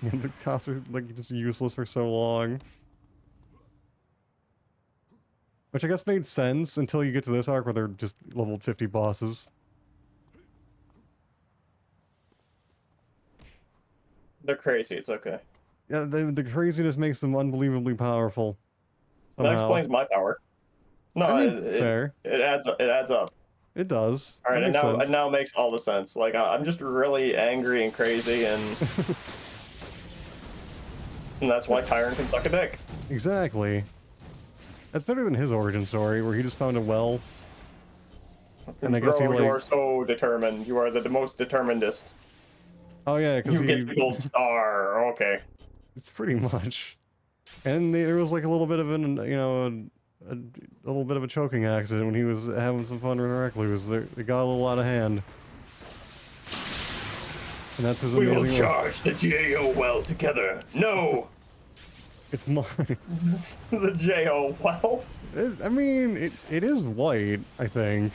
S1: And the cops are like just useless for so long. Which I guess made sense until you get to this arc where they're just leveled 50 bosses.
S2: They're crazy, it's okay.
S1: Yeah, the craziness makes them unbelievably powerful. Somehow.
S2: That explains my power. No,
S1: I mean, fair.
S2: It adds up. It adds up.
S1: It does.
S2: All right,
S1: That
S2: and
S1: makes
S2: now
S1: sense.
S2: it now makes all the sense. Like I'm just really angry and crazy, and and that's why Tyrant can suck a dick.
S1: Exactly. That's better than his origin story, where he just found a well. And I guess
S2: Bro,
S1: he like.
S2: you are so determined. You are the most determinedest.
S1: Oh yeah, because
S2: You
S1: he.
S2: get the gold star. Okay.
S1: It's pretty much. And there was like a little bit of an, you know, a little bit of a choking accident when he was having some fun with recluse. It got a little out of hand. And that's his
S2: We will
S1: amazing.
S2: charge the JO well together. No,
S1: It's mine.
S2: the JO well.
S1: I mean, it is white, I think.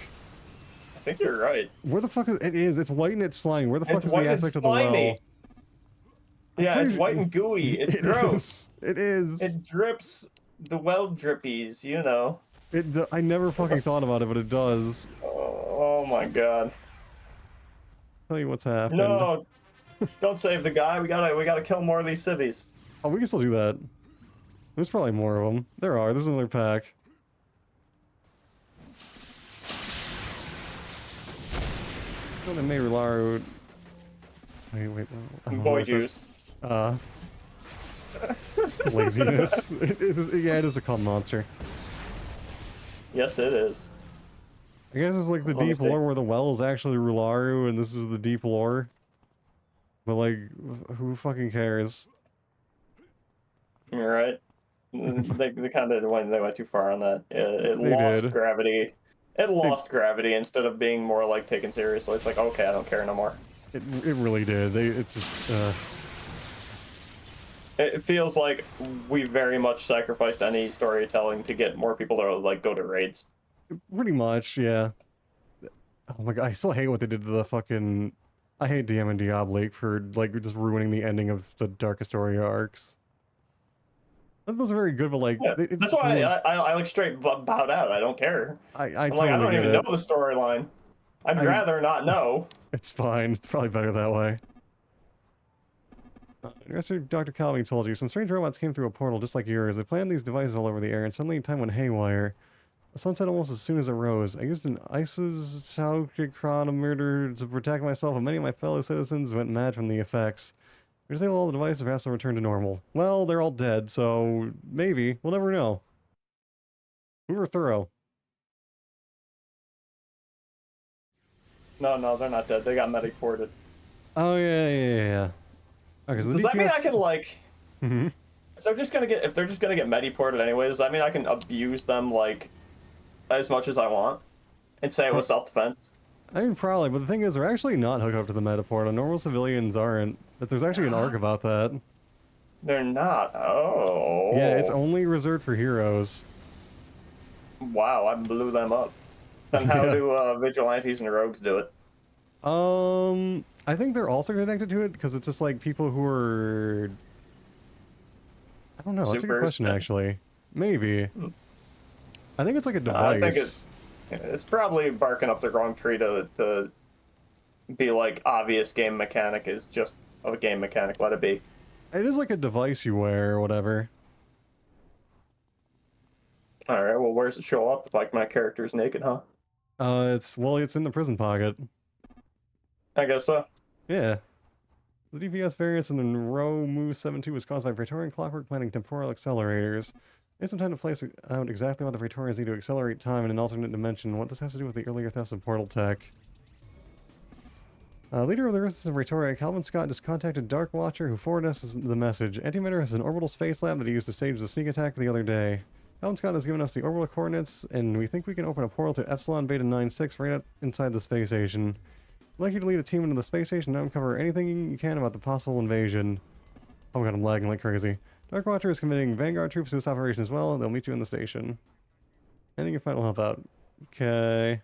S2: I think you're right.
S1: Where the fuck is it? Is it's white and it's slimy. Where the fuck
S2: It's
S1: is the
S2: white and
S1: aspect of the well?
S2: slimy. Yeah, it's
S1: pretty-
S2: white and gooey. It's gross.
S1: It is.
S2: It drips the well drippies, you know.
S1: I never fucking thought about it, but it does.
S2: Oh my god.
S1: Tell you what's happened.
S2: No, don't save the guy. We gotta kill more of these civvies.
S1: Oh, we can still do that. There's probably more of them. There are. There's another pack. Oh, they may Rularu. Wait.
S2: Boy juice.
S1: Laziness. Yeah, it is a calm monster.
S2: Yes, it is.
S1: I guess it's like the deep
S2: Honesty.
S1: lore where the well is actually Rularu and this is the deep lore. But like, who fucking cares?
S2: You're right. They kind of went too far on that. It
S1: They
S2: lost
S1: did.
S2: gravity. It lost gravity instead of being more like taken seriously. It's like, okay, I don't care no more.
S1: It really did. It's just
S2: It feels like we very much sacrificed any storytelling to get more people to like go to raids.
S1: pretty much, yeah. Oh my god, I still hate what they did to the fucking. I hate DM and Diablo for like just ruining the ending of the Darkest Story arcs. That was very good, but like
S2: Yeah,
S1: it
S2: that's
S1: just
S2: why
S1: ruined-
S2: I like straight bowed out. I don't care.
S1: I
S2: I'm
S1: totally
S2: like, I don't
S1: get
S2: even
S1: it.
S2: know the storyline. I'd rather not know.
S1: It's fine. It's probably better that way. Yesterday, Dr. Calvin told you some strange robots came through a portal just like yours. They planted these devices all over the air, and suddenly time went haywire. The sun set almost as soon as it rose. I used an ISIS chronometer to protect myself, and many of my fellow citizens went mad from the effects. We disable all the devices, perhaps they'll return to normal. Well, they're all dead, so maybe. We'll never know. We were thorough.
S2: No, they're not dead. They got mediported.
S1: Oh, yeah. Okay, so the
S2: Does that mean I
S1: DPS
S2: can like?
S1: Mhm.
S2: If they're just gonna get mediported anyways, does that mean I can abuse them like as much as I want and say it was self-defense?
S1: I mean, probably, but the thing is, they're actually not hooked up to the metaport, and normal civilians aren't. But there's actually an arc about that.
S2: They're not. Oh.
S1: Yeah, it's only reserved for heroes.
S2: Wow, I blew them up. Then how
S1: Yeah.
S2: do vigilantes and rogues do it?
S1: I think they're also connected to it because it's just like people who are. I don't know. That's a good
S2: Supers?
S1: question, actually. Maybe. I think it's like a
S2: I
S1: device.
S2: think it's probably barking up the wrong tree to be like obvious game mechanic is just a game mechanic. Let it be.
S1: It is like a device you wear or whatever.
S2: All right. Well, where's it show up? Like my character's naked, huh?
S1: It's in the prison pocket.
S2: I guess so.
S1: Yeah. The DPS variance in the row move 7-2 was caused by Praetorian clockwork planning temporal accelerators. It's some time to place out exactly what the Praetorians need to accelerate time in an alternate dimension. What this has to do with the earlier thefts of portal tech. Leader of the Resistance of Pretoria, Calvin Scott just contacted Dark Watcher, who forwarded us the message. Antimatter has an orbital space lab that he used to stage the sneak attack the other day. Calvin Scott has given us the orbital coordinates, and we think we can open a portal to Epsilon Beta 96 right up inside the space station. I'd like you to lead a team into the space station and uncover anything you can about the possible invasion. Oh my god, I'm lagging like crazy. Dark Watcher is committing Vanguard troops to this operation as well. They'll meet you in the station. Anything you find will help out. Okay.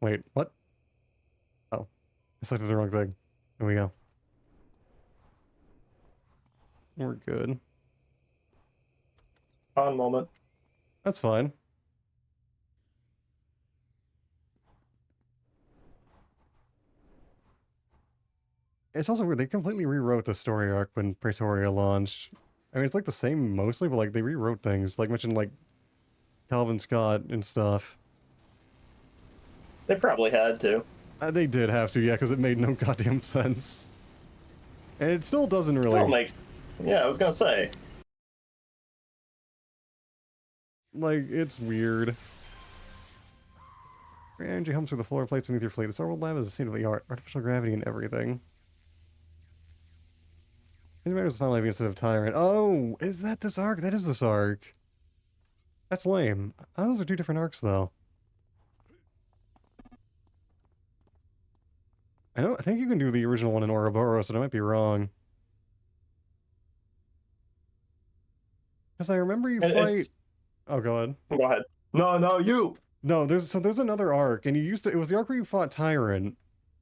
S1: Wait, what? Oh. I selected the wrong thing. Here we go. We're good.
S2: One moment.
S1: That's fine. It's also weird, they completely rewrote the story arc when Pretoria launched. I mean, it's like the same mostly, but like they rewrote things, like mentioned like Calvin Scott and stuff.
S2: They probably had to.
S1: They did have to, yeah, because it made no goddamn sense. And it still doesn't really...
S2: Still makes... Yeah, I was gonna say.
S1: Like, it's weird. Free energy humps through the floor plates beneath your fleet. This orbital lab is a state of the art. Artificial gravity and everything. Matters finally instead of Tyrant. Oh, is that this arc? That is this arc. That's lame. Oh, those are two different arcs, though. I think you can do the original one in Ouroboros, but I might be wrong. Because I remember you fight... Oh, go ahead.
S2: Go ahead. No, you!
S1: No, there's another arc, and it was the arc where you fought Tyrant,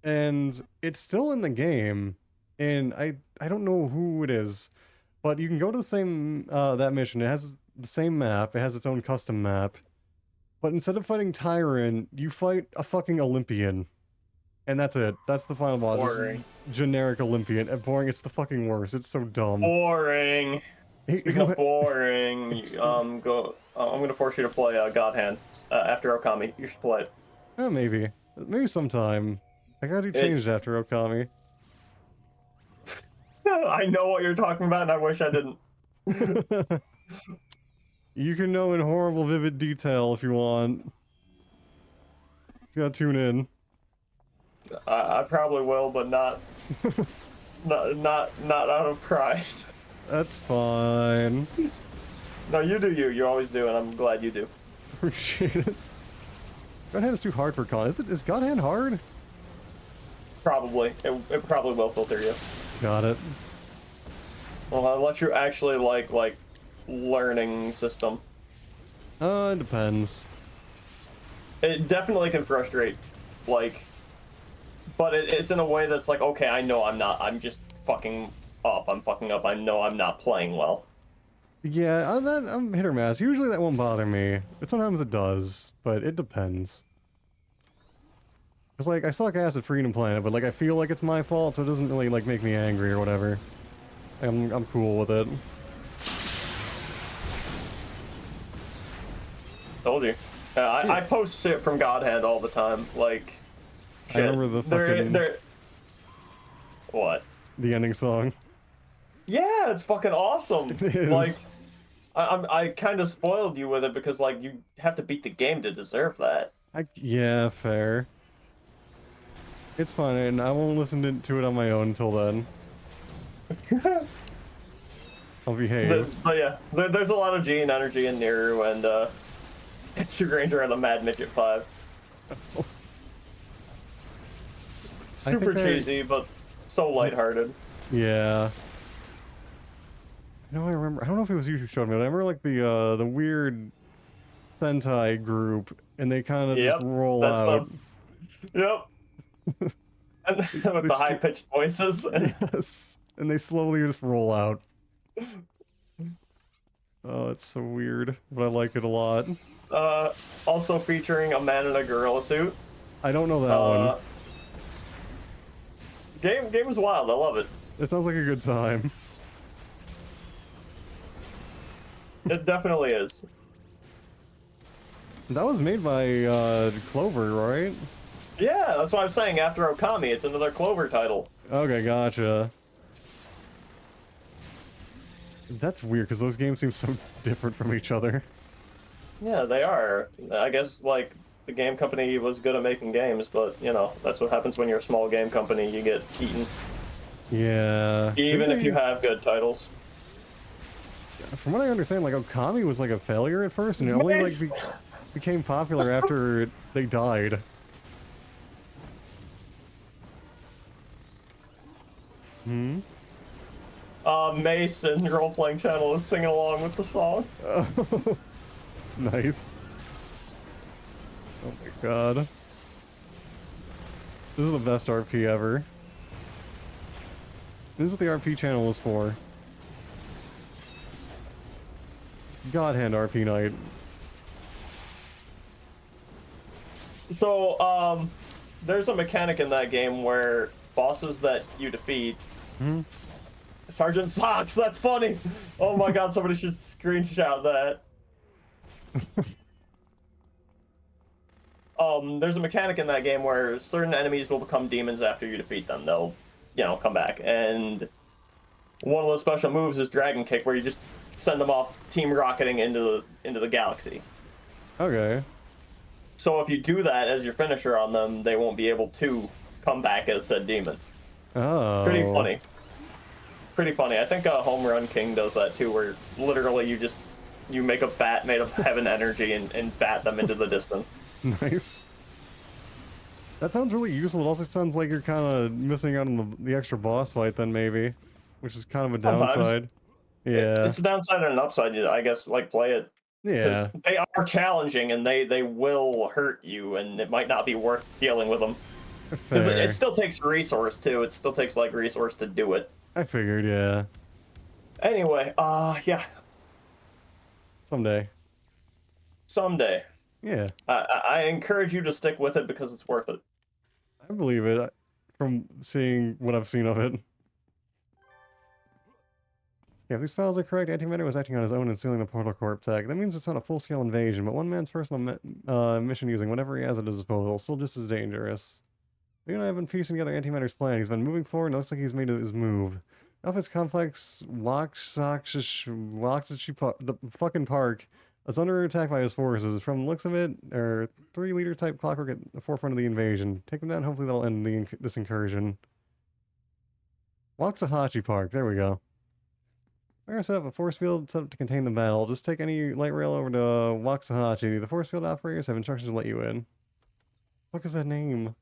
S1: and it's still in the game, and I don't know who it is, but you can go to the same, that mission. It has the same map, it has its own custom map, but instead of fighting Tyrant, you fight a fucking Olympian. And that's it. That's the final boss.
S2: Boring.
S1: Generic Olympian. Boring, it's the fucking worst. It's so dumb.
S2: Boring. Speaking of boring, I'm gonna force you to play God Hand after Okami. You should play it.
S1: Maybe sometime. I gotta do changed after Okami.
S2: I know what you're talking about, and I wish I didn't.
S1: You can know in horrible, vivid detail if you want. Just gotta tune in.
S2: I probably will, but not out of pride.
S1: That's fine.
S2: No, you do you. You always do, and I'm glad you do.
S1: Appreciate it. God Hand is too hard for Con. Is God Hand hard?
S2: Probably. It probably will filter you.
S1: Got it.
S2: Well, unless you actually like learning system.
S1: It depends.
S2: It definitely can frustrate, like, but it's in a way that's like, okay, I know I'm just fucking up. I'm fucking up. I know I'm not playing well.
S1: Yeah, I'm hit or miss. Usually that won't bother me, but sometimes it does. But it depends. It's like I suck ass at Freedom Planet, but like I feel like it's my fault, so it doesn't really like make me angry or whatever. I'm cool with it.
S2: Told you. I post shit from God Hand all the time. Like, shit.
S1: I remember the fucking...
S2: What?
S1: The ending song.
S2: Yeah, it's fucking awesome.
S1: It is.
S2: Like, I kind of spoiled you with it because like you have to beat the game to deserve that.
S1: Yeah, fair. It's fine, and I won't listen to it on my own until then. I'll behave.
S2: But yeah, there's a lot of Gene energy in Niru, and Two Granger and the Mad Midget 5. Super cheesy, but so lighthearted.
S1: Yeah. I remember. I don't know if it was you who showed me, but I remember like the weird Sentai group, and they kind of just roll out.
S2: Yep. And with the high-pitched voices.
S1: Yes. And they slowly just roll out. Oh, it's so weird, but I like it a lot.
S2: Also featuring a man in a gorilla suit.
S1: I don't know that one.
S2: Game is wild. I love it.
S1: It sounds like a good time.
S2: It definitely is.
S1: That was made by Clover, right?
S2: Yeah, that's why I'm saying after Okami, it's another Clover title.
S1: Okay, gotcha. That's weird because those games seem so different from each other.
S2: Yeah, they are. I guess, like, the game company was good at making games, but, you know, that's what happens when you're a small game company. You get eaten.
S1: Yeah.
S2: Even if you
S1: Didn't
S2: have good titles.
S1: they, from what I understand, like Okami was like a failure at first, and it only like became popular after they died. Hmm.
S2: Mason, role-playing channel, is singing along with the song.
S1: Oh, nice. Oh my god. This is the best RP ever. This is what the RP channel is for. God hand RP night.
S2: So, there's a mechanic in that game where bosses that you defeat...
S1: Hmm?
S2: Sergeant Socks, that's funny! Oh my god, somebody should screenshot that. There's a mechanic in that game where certain enemies will become demons after you defeat them. They'll, you know, come back. And one of those special moves is Dragon Kick, where you just send them off team rocketing into the galaxy.
S1: Okay.
S2: So if you do that as your finisher on them, they won't be able to come back as said demon.
S1: Oh.
S2: Pretty funny. Pretty funny. I think Home Run King does that too, where literally you make a bat made of heaven energy and bat them into the distance.
S1: Nice. That sounds really useful. It also sounds like you're kind of missing out on the extra boss fight then, maybe. Which is kind of a
S2: Sometimes.
S1: downside. Yeah.
S2: It's a downside and an upside, I guess, like, play it.
S1: Yeah.
S2: Because they are challenging and they will hurt you, and it might not be worth dealing with them. Because
S1: Fair.
S2: it still takes resource, too. It still takes, like, resource to do it.
S1: I figured, yeah.
S2: Anyway, yeah.
S1: Someday.
S2: Someday.
S1: Yeah.
S2: I encourage you to stick with it because it's worth it.
S1: I believe it. From seeing what I've seen of it. Yeah, if these files are correct, Antimatter was acting on his own and sealing the Portal Corp tech. That means it's not a full-scale invasion, but one man's personal mission using whatever he has at his disposal, still just as dangerous. We and I have been piecing together Antimatter's plan. He's been moving forward and it looks like he's made his move. Office complex the fucking park is under attack by his forces. From the looks of it, are 3-liter type clockwork at the forefront of the invasion. Take them down, hopefully that'll end this incursion. Waxahachie Park, there we go. We're gonna set up a force field set up to contain the battle. Just take any light rail over to Waxahachie. The force field operators have instructions to let you in. What is that name?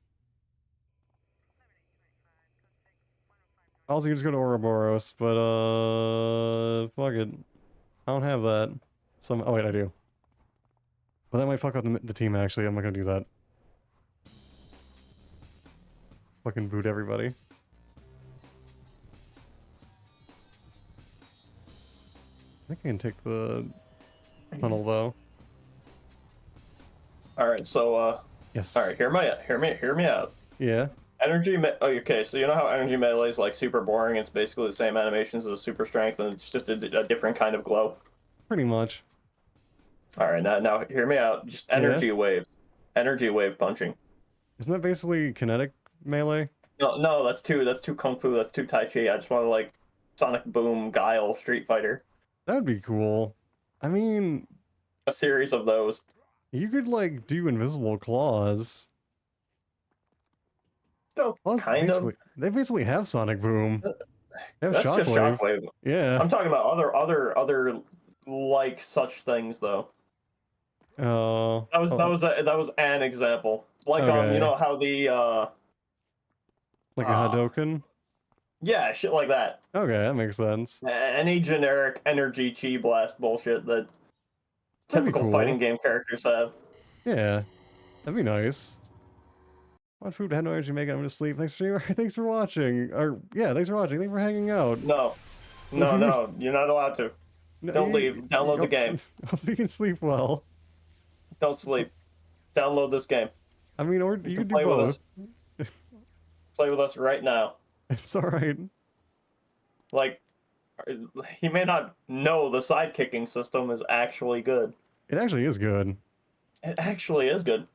S1: Also, you just go to Ouroboros, but, fuck it. I don't have that. Oh wait, I do. But that might fuck up the team, actually. I'm not gonna do that. Fucking boot everybody. I think I can take the tunnel, though.
S2: Alright, so,
S1: Yes.
S2: alright, hear me out.
S1: Yeah.
S2: Okay, so you know how energy melee is, like, super boring? It's basically the same animations as a super strength, and it's just a different kind of glow.
S1: Pretty much.
S2: Alright, now hear me out. Just energy waves. Energy wave punching.
S1: Isn't that basically kinetic melee?
S2: No, that's too Kung Fu, that's too Tai Chi. I just want to, like, Sonic Boom, Guile, Street Fighter.
S1: That'd be cool. I mean...
S2: A series of those.
S1: You could, like, do invisible claws.
S2: Still, kind of.
S1: They basically have Sonic Boom. They have
S2: That's just
S1: Shockwave.
S2: Shockwave.
S1: Yeah.
S2: I'm talking about other like such things though.
S1: Oh.
S2: That was an example. Like
S1: Okay.
S2: you know how the
S1: Like a Hadoken?
S2: yeah, shit like that.
S1: Okay, that makes sense.
S2: Any generic energy chi blast bullshit that
S1: That'd be
S2: typical
S1: cool.
S2: fighting game characters have.
S1: Yeah. That'd be nice. Want food, had no energy to make it, I'm gonna sleep. Thanks for watching. Or yeah, thanks for watching. Thanks for hanging out.
S2: No, you're not allowed to.
S1: No,
S2: Don't leave. Download the game.
S1: Hope you can sleep well.
S2: Don't sleep. Download this game.
S1: I mean, or you could do
S2: play with
S1: both.
S2: us. Play with us right now.
S1: It's alright.
S2: Like, he may not know the side kicking system is actually good.
S1: It actually is good.
S2: It actually is good.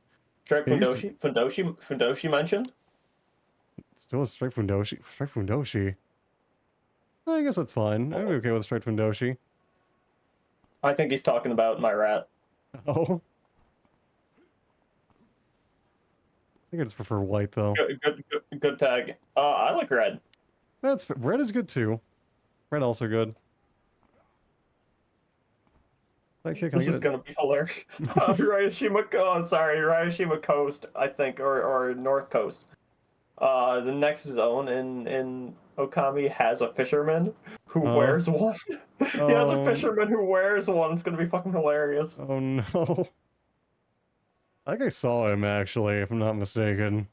S2: Strike
S1: It used
S2: Fundoshi mentioned?
S1: Still a straight Fundoshi. Straight Fundoshi. I guess that's fine. I'd be okay with straight Fundoshi.
S2: I think he's talking about my rat.
S1: Oh. I think I just prefer white though.
S2: Good tag. I like red.
S1: Red is good too. Red also good. Okay,
S2: This is gonna be hilarious. Ryashima Coast, I think, or North Coast. The next zone in Okami has a fisherman who wears one. He has a fisherman who wears one. It's gonna be fucking hilarious.
S1: Oh no. I think I saw him actually, if I'm not mistaken.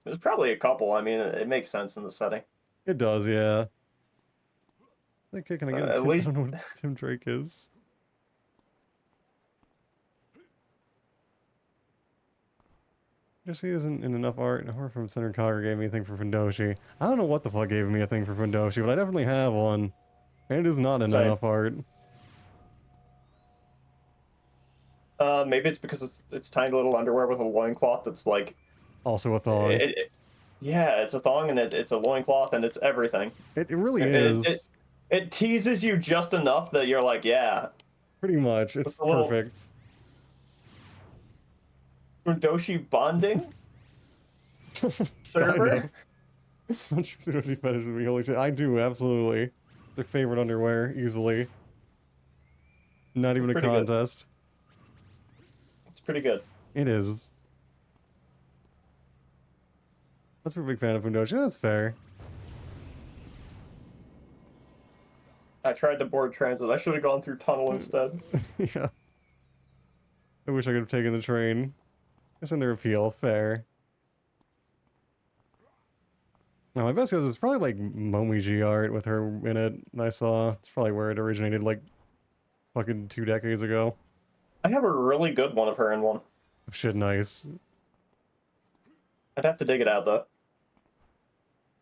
S2: There's probably a couple. I mean, it makes sense in the setting.
S1: It does, yeah. Okay, can I get a
S2: At
S1: Tim?
S2: least
S1: I don't know what Tim Drake is. Just he isn't in enough art. Horror from Center Cogger gave me a thing for Fundoshi. I don't know what the fuck gave me a thing for Fundoshi, but I definitely have one. And it is not in
S2: Same.
S1: enough art.
S2: Maybe it's because it's tiny little underwear with a loincloth that's like...
S1: Also a thong.
S2: Yeah, it's a thong and it's a loincloth and it's everything.
S1: It really is.
S2: It teases you just enough that you're like, yeah.
S1: Pretty much. It's perfect.
S2: Fundoshi bonding? Server?
S1: Fundoshi fetish would be holy shit. I do, absolutely. Their favorite underwear, easily. Not even a contest.
S2: Good. It's pretty good.
S1: It is. That's a big fan of Fundoshi. That's fair.
S2: I tried to board transit. I should have gone through tunnel instead.
S1: Yeah. I wish I could have taken the train. It's in their appeal. Fair. Now, my best guess is probably like Momiji art with her in it. I saw. It's probably where it originated, like, fucking 2 decades ago.
S2: I have a really good one of her in one.
S1: Shit, nice.
S2: I'd have to dig it out, though.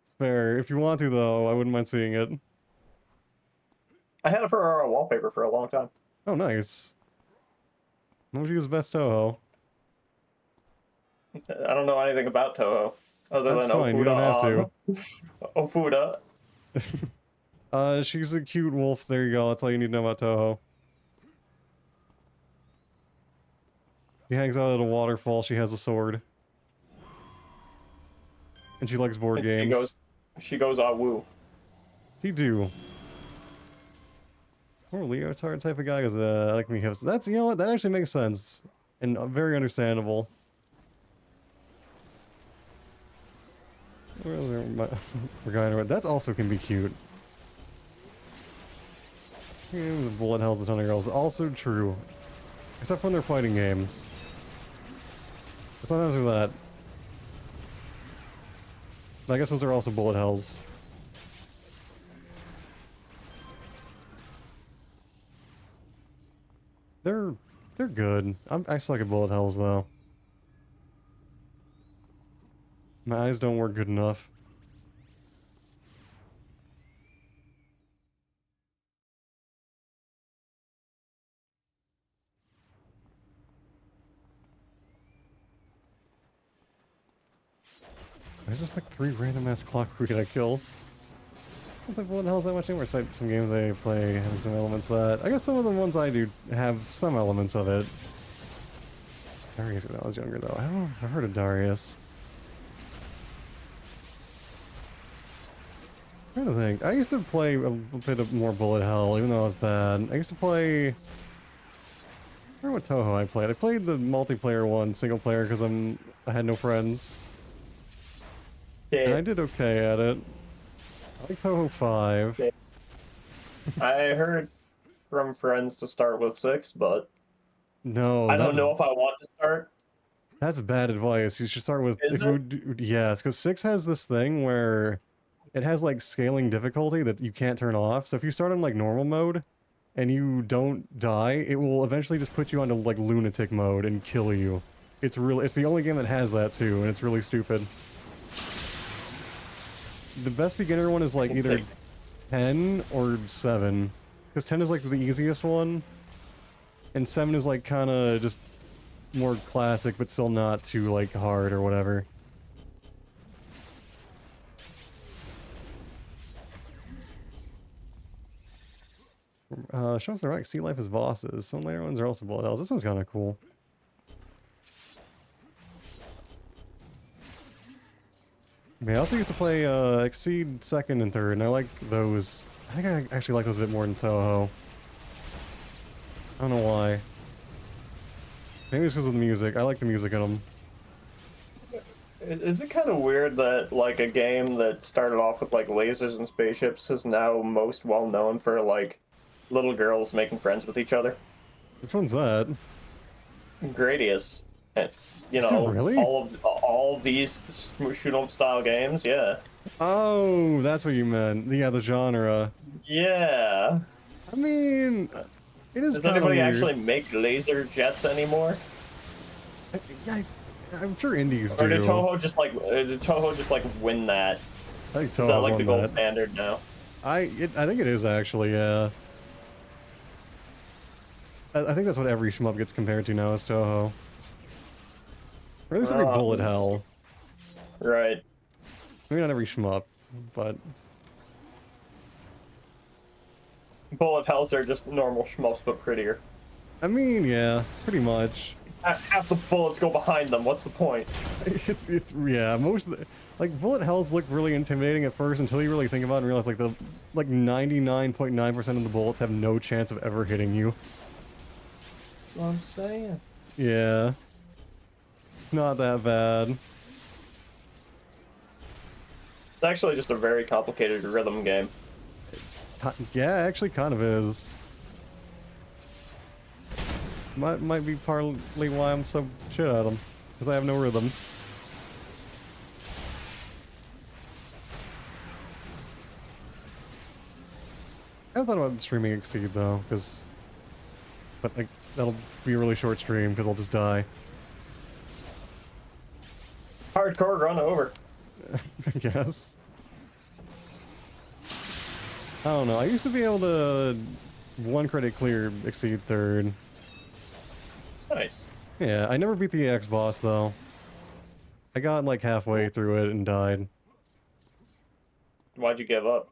S1: It's fair. If you want to, though, I wouldn't mind seeing it.
S2: I had it for our wallpaper for a long time.
S1: Oh, nice. Moji was best Toho.
S2: I don't know anything about Toho. Other
S1: That's
S2: than
S1: fine,
S2: Ofuda.
S1: you don't have
S2: Ofuda.
S1: She's a cute wolf. There you go. That's all you need to know about Toho. She hangs out at a waterfall. She has a sword. And she likes board games.
S2: She goes, ah, woo.
S1: She do. Poor leotard type of guy is like me. That's, you know what, that actually makes sense. And very understandable. That also can be cute. The bullet hells a ton of girls. Also true. Except when they're fighting games. Sometimes with that. I guess those are also bullet hells. They're good. I suck at bullet hells though. My eyes don't work good enough. There's just like 3 random ass clock we I kill. I don't think bullet hells that much anymore. Some games I play have some elements that I guess some of the ones I do have some elements of it. Darius when I was younger though. I don't know. I heard of Darius. I'm trying to think. I used to play a bit of more bullet hell, even though I was bad. I used to play. I remember what Toho I played. I played the multiplayer one, single player, because I had no friends.
S2: Yeah.
S1: And I did okay at it. I like Toho 5.
S2: Yeah. I heard from friends to start with 6, but
S1: no,
S2: I don't know if I want to start.
S1: That's bad advice. You should start with.
S2: Is it?
S1: Yes, because 6 has this thing where it has like scaling difficulty that you can't turn off. So if you start on like normal mode and you don't die, it will eventually just put you onto like lunatic mode and kill you. It's the only game that has that too, and it's really stupid. The best beginner one is like either 10 or 7. Because 10 is like the easiest one. And 7 is like kind of just more classic, but still not too like hard or whatever. Shows the right sea life as bosses. Some later ones are also bullet hells. This one's kind of cool. I also used to play Exceed 2nd and 3rd, and I like those. I think I actually like those a bit more than Toho. I don't know why. Maybe it's because of the music. I like the music in them.
S2: Is it kind of weird that like a game that started off with like lasers and spaceships is now most well known for like little girls making friends with each other?
S1: Which one's that?
S2: Gradius, and you
S1: Is it
S2: know
S1: really?
S2: all of these shoot 'em style games, yeah.
S1: Oh, that's what you meant. Yeah, the genre.
S2: Yeah.
S1: I mean, it is
S2: Does
S1: kind of
S2: anybody
S1: weird.
S2: actually make laser jets anymore?
S1: I'm sure indies
S2: Or
S1: do.
S2: did Toho just like win that?
S1: I think
S2: Is
S1: Toho
S2: that like
S1: won
S2: the gold
S1: that.
S2: standard now?
S1: I think it is actually, yeah. I think that's what every shmup gets compared to now is Toho. Or at least every bullet hell.
S2: Right.
S1: Maybe not every shmup, but
S2: Bullet hells are just normal schmups but prettier.
S1: I mean, yeah, pretty much.
S2: Half the bullets go behind them. What's the point?
S1: It's yeah, most of the, like bullet hells look really intimidating at first until you really think about it and realize like the 99.9% of the bullets have no chance of ever hitting you.
S2: That's what I'm saying.
S1: Yeah. Not that bad.
S2: It's actually just a very complicated rhythm game.
S1: Yeah, actually kind of is. Might be partly why I'm so shit at them, because I have no rhythm. I haven't thought about streaming Exceed though, but like that'll be a really short stream because I'll just die.
S2: Hardcore run over.
S1: I guess. I don't know. I used to be able to one credit clear Exceed 3rd.
S2: Nice.
S1: Yeah, I never beat the EX boss though. I got like halfway through it and died.
S2: Why'd you give up?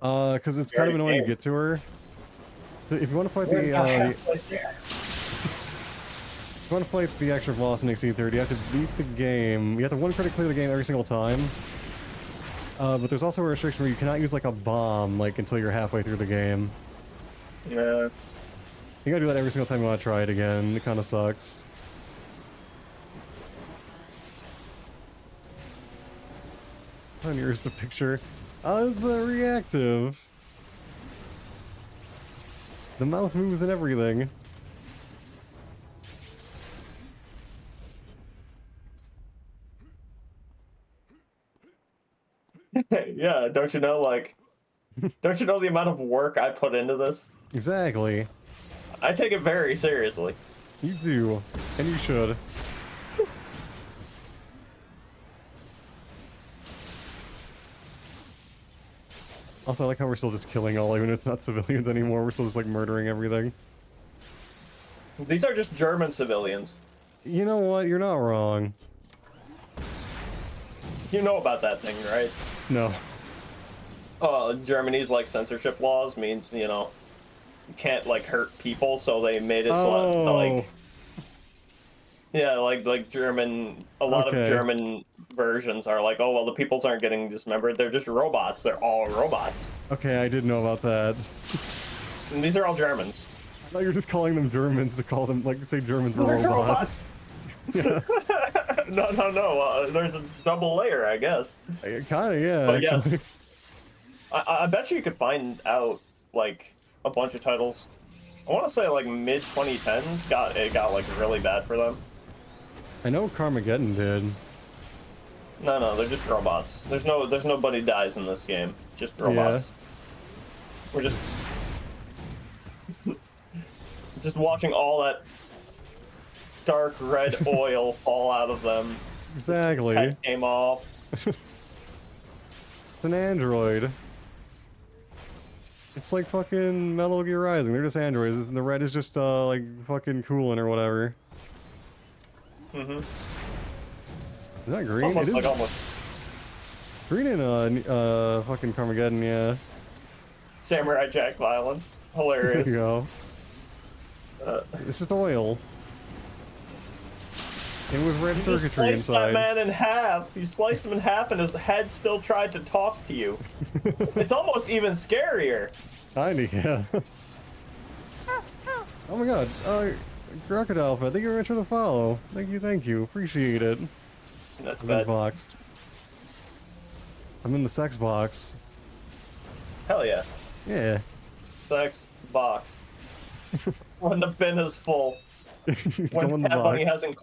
S1: Cause it's kind of annoying to get to her. So if you want to fight if you want to fight the extra boss in Exceed 3rd, you have to beat the game. You have to one credit clear the game every single time. But there's also a restriction where you cannot use like a bomb like until you're halfway through the game.
S2: Yeah.
S1: You gotta do that every single time you want to try it again. It kind of sucks. Oh, here's the picture. It's reactive. The mouth moves and everything.
S2: Yeah, don't you know, like, don't you know the amount of work I put into this?
S1: Exactly.
S2: I take it very seriously.
S1: You do. And you should. Also, I like how we're still just killing all, even if it's not civilians anymore. We're still just, like, murdering everything.
S2: These are just German civilians.
S1: You know what? You're not wrong.
S2: You know about that thing, right?
S1: No.
S2: Germany's, like, censorship laws means, you know, you can't, like, hurt people, so they made it so,
S1: Oh.
S2: like... Yeah, like German... A lot of
S1: Okay.
S2: German versions are like, oh, well, the peoples aren't getting dismembered. They're just robots. They're all robots.
S1: Okay, I did know about that.
S2: And these are all Germans.
S1: I thought you were just calling them Germans to call them, like, say Germans were
S2: They're
S1: robots. Yeah.
S2: No. There's a double layer, I guess.
S1: Kinda, yeah.
S2: But yes.
S1: actually.
S2: I bet you could find out, like, a bunch of titles. I want to say, like, mid-2010s it got, like, really bad for them.
S1: I know Carmageddon did.
S2: No, they're just robots. There's nobody dies in this game. Just robots. Yeah. We're just watching all that dark red oil fall out of them.
S1: Exactly.
S2: His head came off.
S1: It's an android. It's like fucking Metal Gear Rising. They're just androids. And the red is just like fucking coolant or whatever.
S2: Mm-hmm.
S1: Is that
S2: It's
S1: green?
S2: almost
S1: It
S2: like
S1: is
S2: almost
S1: green in fucking Carmageddon, yeah.
S2: Samurai Jack violence.
S1: There you
S2: Hilarious.
S1: go.
S2: Uh,
S1: This is oil. And with red
S2: you just
S1: circuitry
S2: sliced that
S1: inside.
S2: man in half. You sliced him in half, and his head still tried to talk to you. It's almost even scarier.
S1: Kinda, yeah. Oh my god. Crocodile, thank you very much for the follow. Thank you. Appreciate it.
S2: That's
S1: I'm
S2: bad.
S1: inboxed. I'm in the sex box.
S2: Hell yeah.
S1: Yeah.
S2: Sex box. When the bin is full.
S1: He's
S2: When
S1: going in the
S2: Cat Bunny
S1: box.
S2: hasn't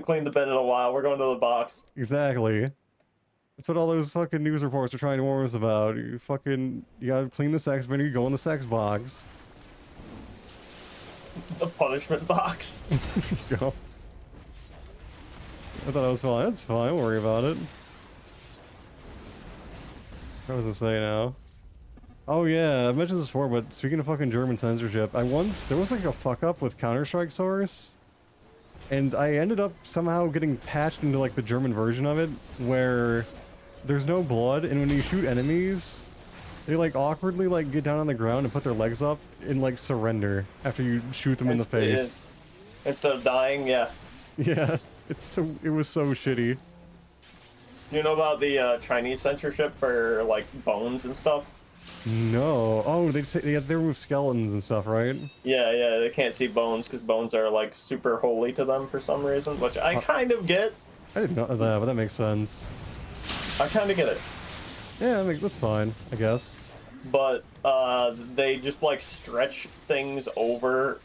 S2: cleaned the bin in a while, we're going to the box.
S1: Exactly. That's what all those fucking news reports are trying to warn us about. You gotta clean the sex bin, you go in the sex box.
S2: The punishment box.
S1: Go. I thought it was fine. That's fine, don't worry about it. What was I say now? Oh yeah, I mentioned this before, but speaking of fucking German censorship, there was like a fuck up with Counter-Strike Source, and I ended up somehow getting patched into like the German version of it, where there's no blood, and when you shoot enemies, they like awkwardly like get down on the ground and put their legs up and like surrender after you shoot them in the face.
S2: Instead of dying, yeah.
S1: Yeah, it was so shitty.
S2: You know about the Chinese censorship for like bones and stuff?
S1: No. Oh, they remove skeletons and stuff, right?
S2: Yeah, they can't see bones because bones are like super holy to them for some reason, which I kind of get.
S1: I didn't know that, but that makes sense.
S2: I kind of get it.
S1: Yeah, that's fine, I guess.
S2: But they just like stretch things over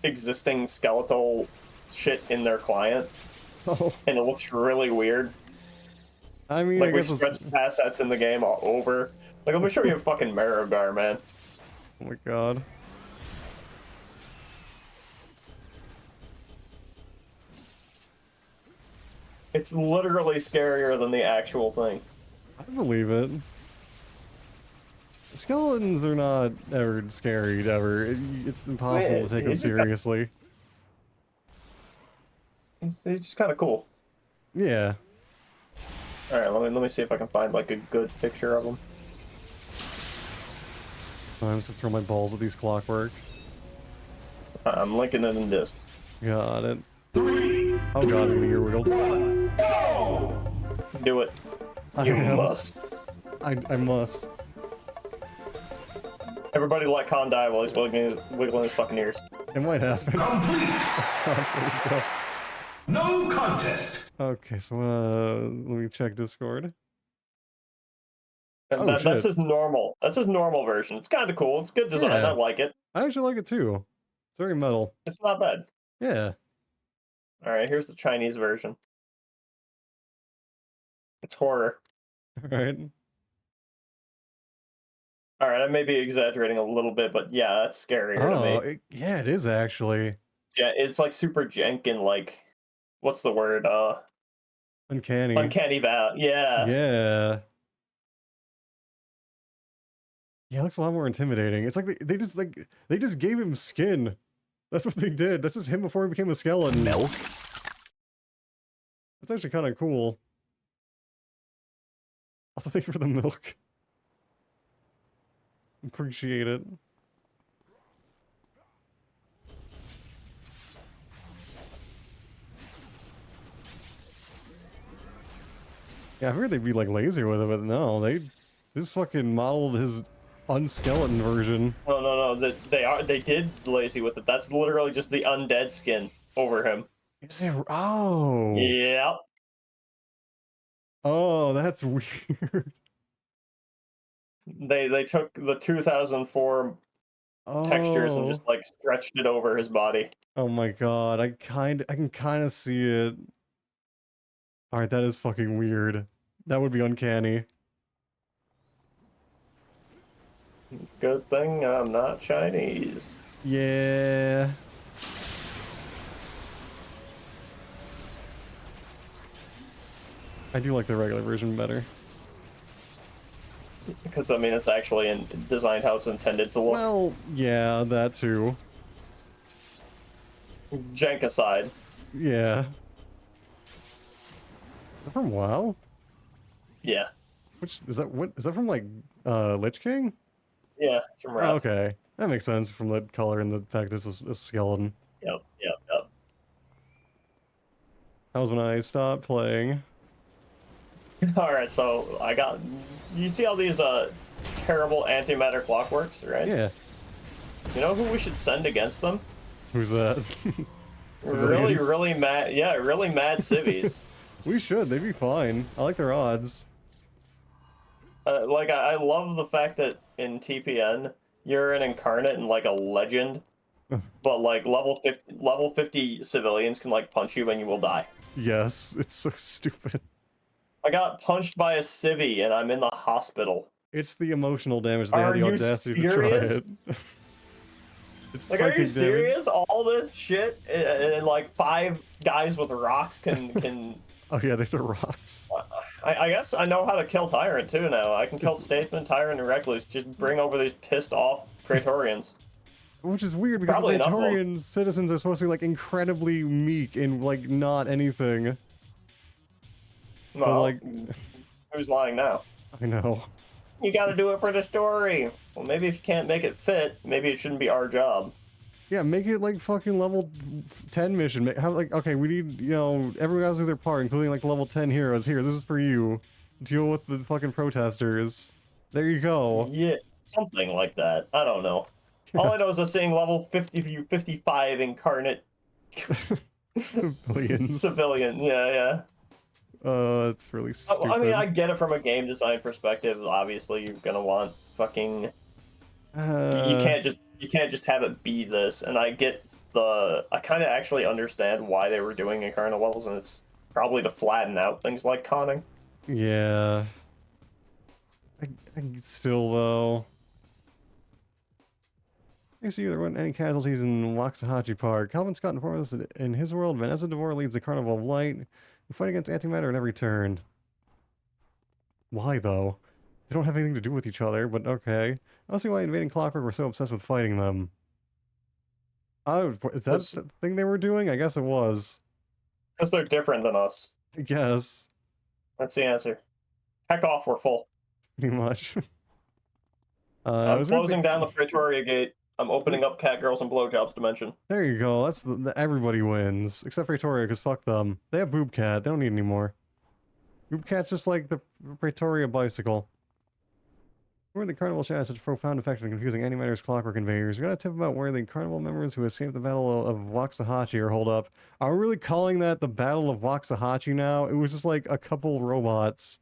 S2: existing skeletal shit in their client,
S1: Oh,
S2: and it looks really weird.
S1: I mean,
S2: Like
S1: I
S2: we
S1: guess
S2: stretch assets in the game all over. Like, let me show you a fucking Marigar, man.
S1: Oh my god.
S2: It's literally scarier than the actual thing.
S1: I believe it. Skeletons are not ever scary, ever. It's impossible to take them seriously.
S2: It's just kind of cool.
S1: Yeah.
S2: All right, let me see if I can find like a good picture of them.
S1: I'm just to throw my balls at these clockwork.
S2: I'm linking it in this.
S1: Got it. Oh god, I'm gonna ear wiggle.
S2: Do it.
S1: I
S2: You
S1: am.
S2: must.
S1: I must.
S2: Everybody let Khan die while he's wiggling his fucking ears.
S1: It might happen.
S6: Complete. No contest.
S1: Okay, so let me check Discord.
S2: And
S1: Oh,
S2: that's
S1: shit.
S2: his normal. That's his normal version. It's kind of cool. It's good design.
S1: Yeah.
S2: I like it.
S1: I actually like it too. It's very metal.
S2: It's not bad.
S1: Yeah.
S2: All right, here's the Chinese version. It's horror.
S1: Alright.
S2: All right, I may be exaggerating a little bit, but yeah, that's scarier to me.
S1: Yeah, it is actually.
S2: It's like super jank and like, what's the word?
S1: Uncanny.
S2: Uncanny Valley. Yeah.
S1: Yeah. Yeah, it looks a lot more intimidating. It's like they just gave him skin. That's what they did. That's just him before he became a skeleton.
S3: Milk.
S1: That's actually kind of cool. Also, thank you for the milk. Appreciate it. Yeah, I figured they'd be like lazy with it, but no, they just fucking modeled his unskeleton version.
S2: No. They did lazy with it. That's literally just the undead skin over him.
S1: Is it? Oh.
S2: Yep.
S1: Oh, that's weird.
S2: They took the 2004 textures and just like stretched it over his body.
S1: Oh my god, I can kind of see it. Alright, that is fucking weird. That would be uncanny.
S2: Good thing I'm not Chinese.
S1: Yeah. I do like the regular version better.
S2: Because, I mean, it's actually designed how it's intended to look.
S1: Well, yeah, that too.
S2: Jank aside.
S1: Yeah. Is that from WoW?
S2: Yeah.
S1: Which is that? What is that from? Like Lich King?
S2: Yeah, it's from
S1: Oh,
S2: Wrath.
S1: okay, that makes sense from the color and the fact this is a skeleton.
S2: Yep, yep, yep.
S1: That was when I stopped playing.
S2: Alright, so I got... You see all these terrible antimatter clockworks, right?
S1: Yeah.
S2: You know who we should send against them?
S1: Who's that?
S2: Really,
S1: Civilians?
S2: really mad... Yeah, really mad civvies.
S1: We should. They'd be fine. I like their odds.
S2: Like, I love the fact that in TPN, you're an incarnate and, like, a legend. But, like, level 50 civilians can, like, punch you and you will die.
S1: Yes, it's so stupid.
S2: I got punched by a civvy and I'm in the hospital.
S1: It's the emotional damage. They
S2: Are
S1: had the
S2: you
S1: audacity to try
S2: serious?
S1: it. It's
S2: Like, are you
S1: psychic
S2: serious?
S1: damage.
S2: All this shit and like 5 guys with rocks can...
S1: Oh yeah, they throw rocks.
S2: I guess I know how to kill Tyrant too now. I can kill Statesman, Tyrant, and Recluse. Just bring over these pissed off Praetorians.
S1: Which is weird because
S2: Probably
S1: the
S2: enough of 'em.
S1: Praetorian citizens are supposed to be like incredibly meek and like not anything.
S2: Well,
S1: like-
S2: who's lying now?
S1: I know.
S2: You gotta do it for the story. Well, maybe if you can't make it fit, maybe it shouldn't be our job.
S1: Yeah, make it like fucking level 10 mission. Have like, okay, we need, you know, everyone has to do their part, including like level 10 heroes. Here, this is for you. Deal with the fucking protesters. There you go.
S2: Yeah, something like that. I don't know. All I know is that saying level 55 incarnate
S1: Billions.
S2: civilian. Yeah, yeah.
S1: It's really stupid.
S2: I mean, I get it from a game design perspective. Obviously, you're gonna want fucking. You can't just have it be this. And I get I kind of actually understand why they were doing incarnate levels, and it's probably to flatten out things like conning.
S1: Yeah. I still though. I see there weren't any casualties in Waxahachie Park. Calvin Scott informed us that in his world, Vanessa DeVore leads the Carnival of Light. We fight against antimatter at every turn. Why though? They don't have anything to do with each other, but okay. I don't see why invading Clockwork were so obsessed with fighting them. Oh, is that the thing they were doing? I guess it was.
S2: Because they're different than us.
S1: I guess.
S2: That's the answer. Heck off, we're full.
S1: Pretty much.
S2: I'm closing down the Pretoria Gate. I'm opening up Catgirls and Blowjobs Dimension.
S1: There you go. That's everybody wins. Except Pretoria, because fuck them. They have Boob Cat. They don't need any more. Boob Cat's just like the Pretoria bicycle. Where the Carnival Chat has such a profound effect on confusing antimatter's clockwork invaders. We got a tip about where the Carnival members who escaped the Battle of Waxahachie are holed up. Are we really calling that the Battle of Waxahachie now? It was just like a couple robots.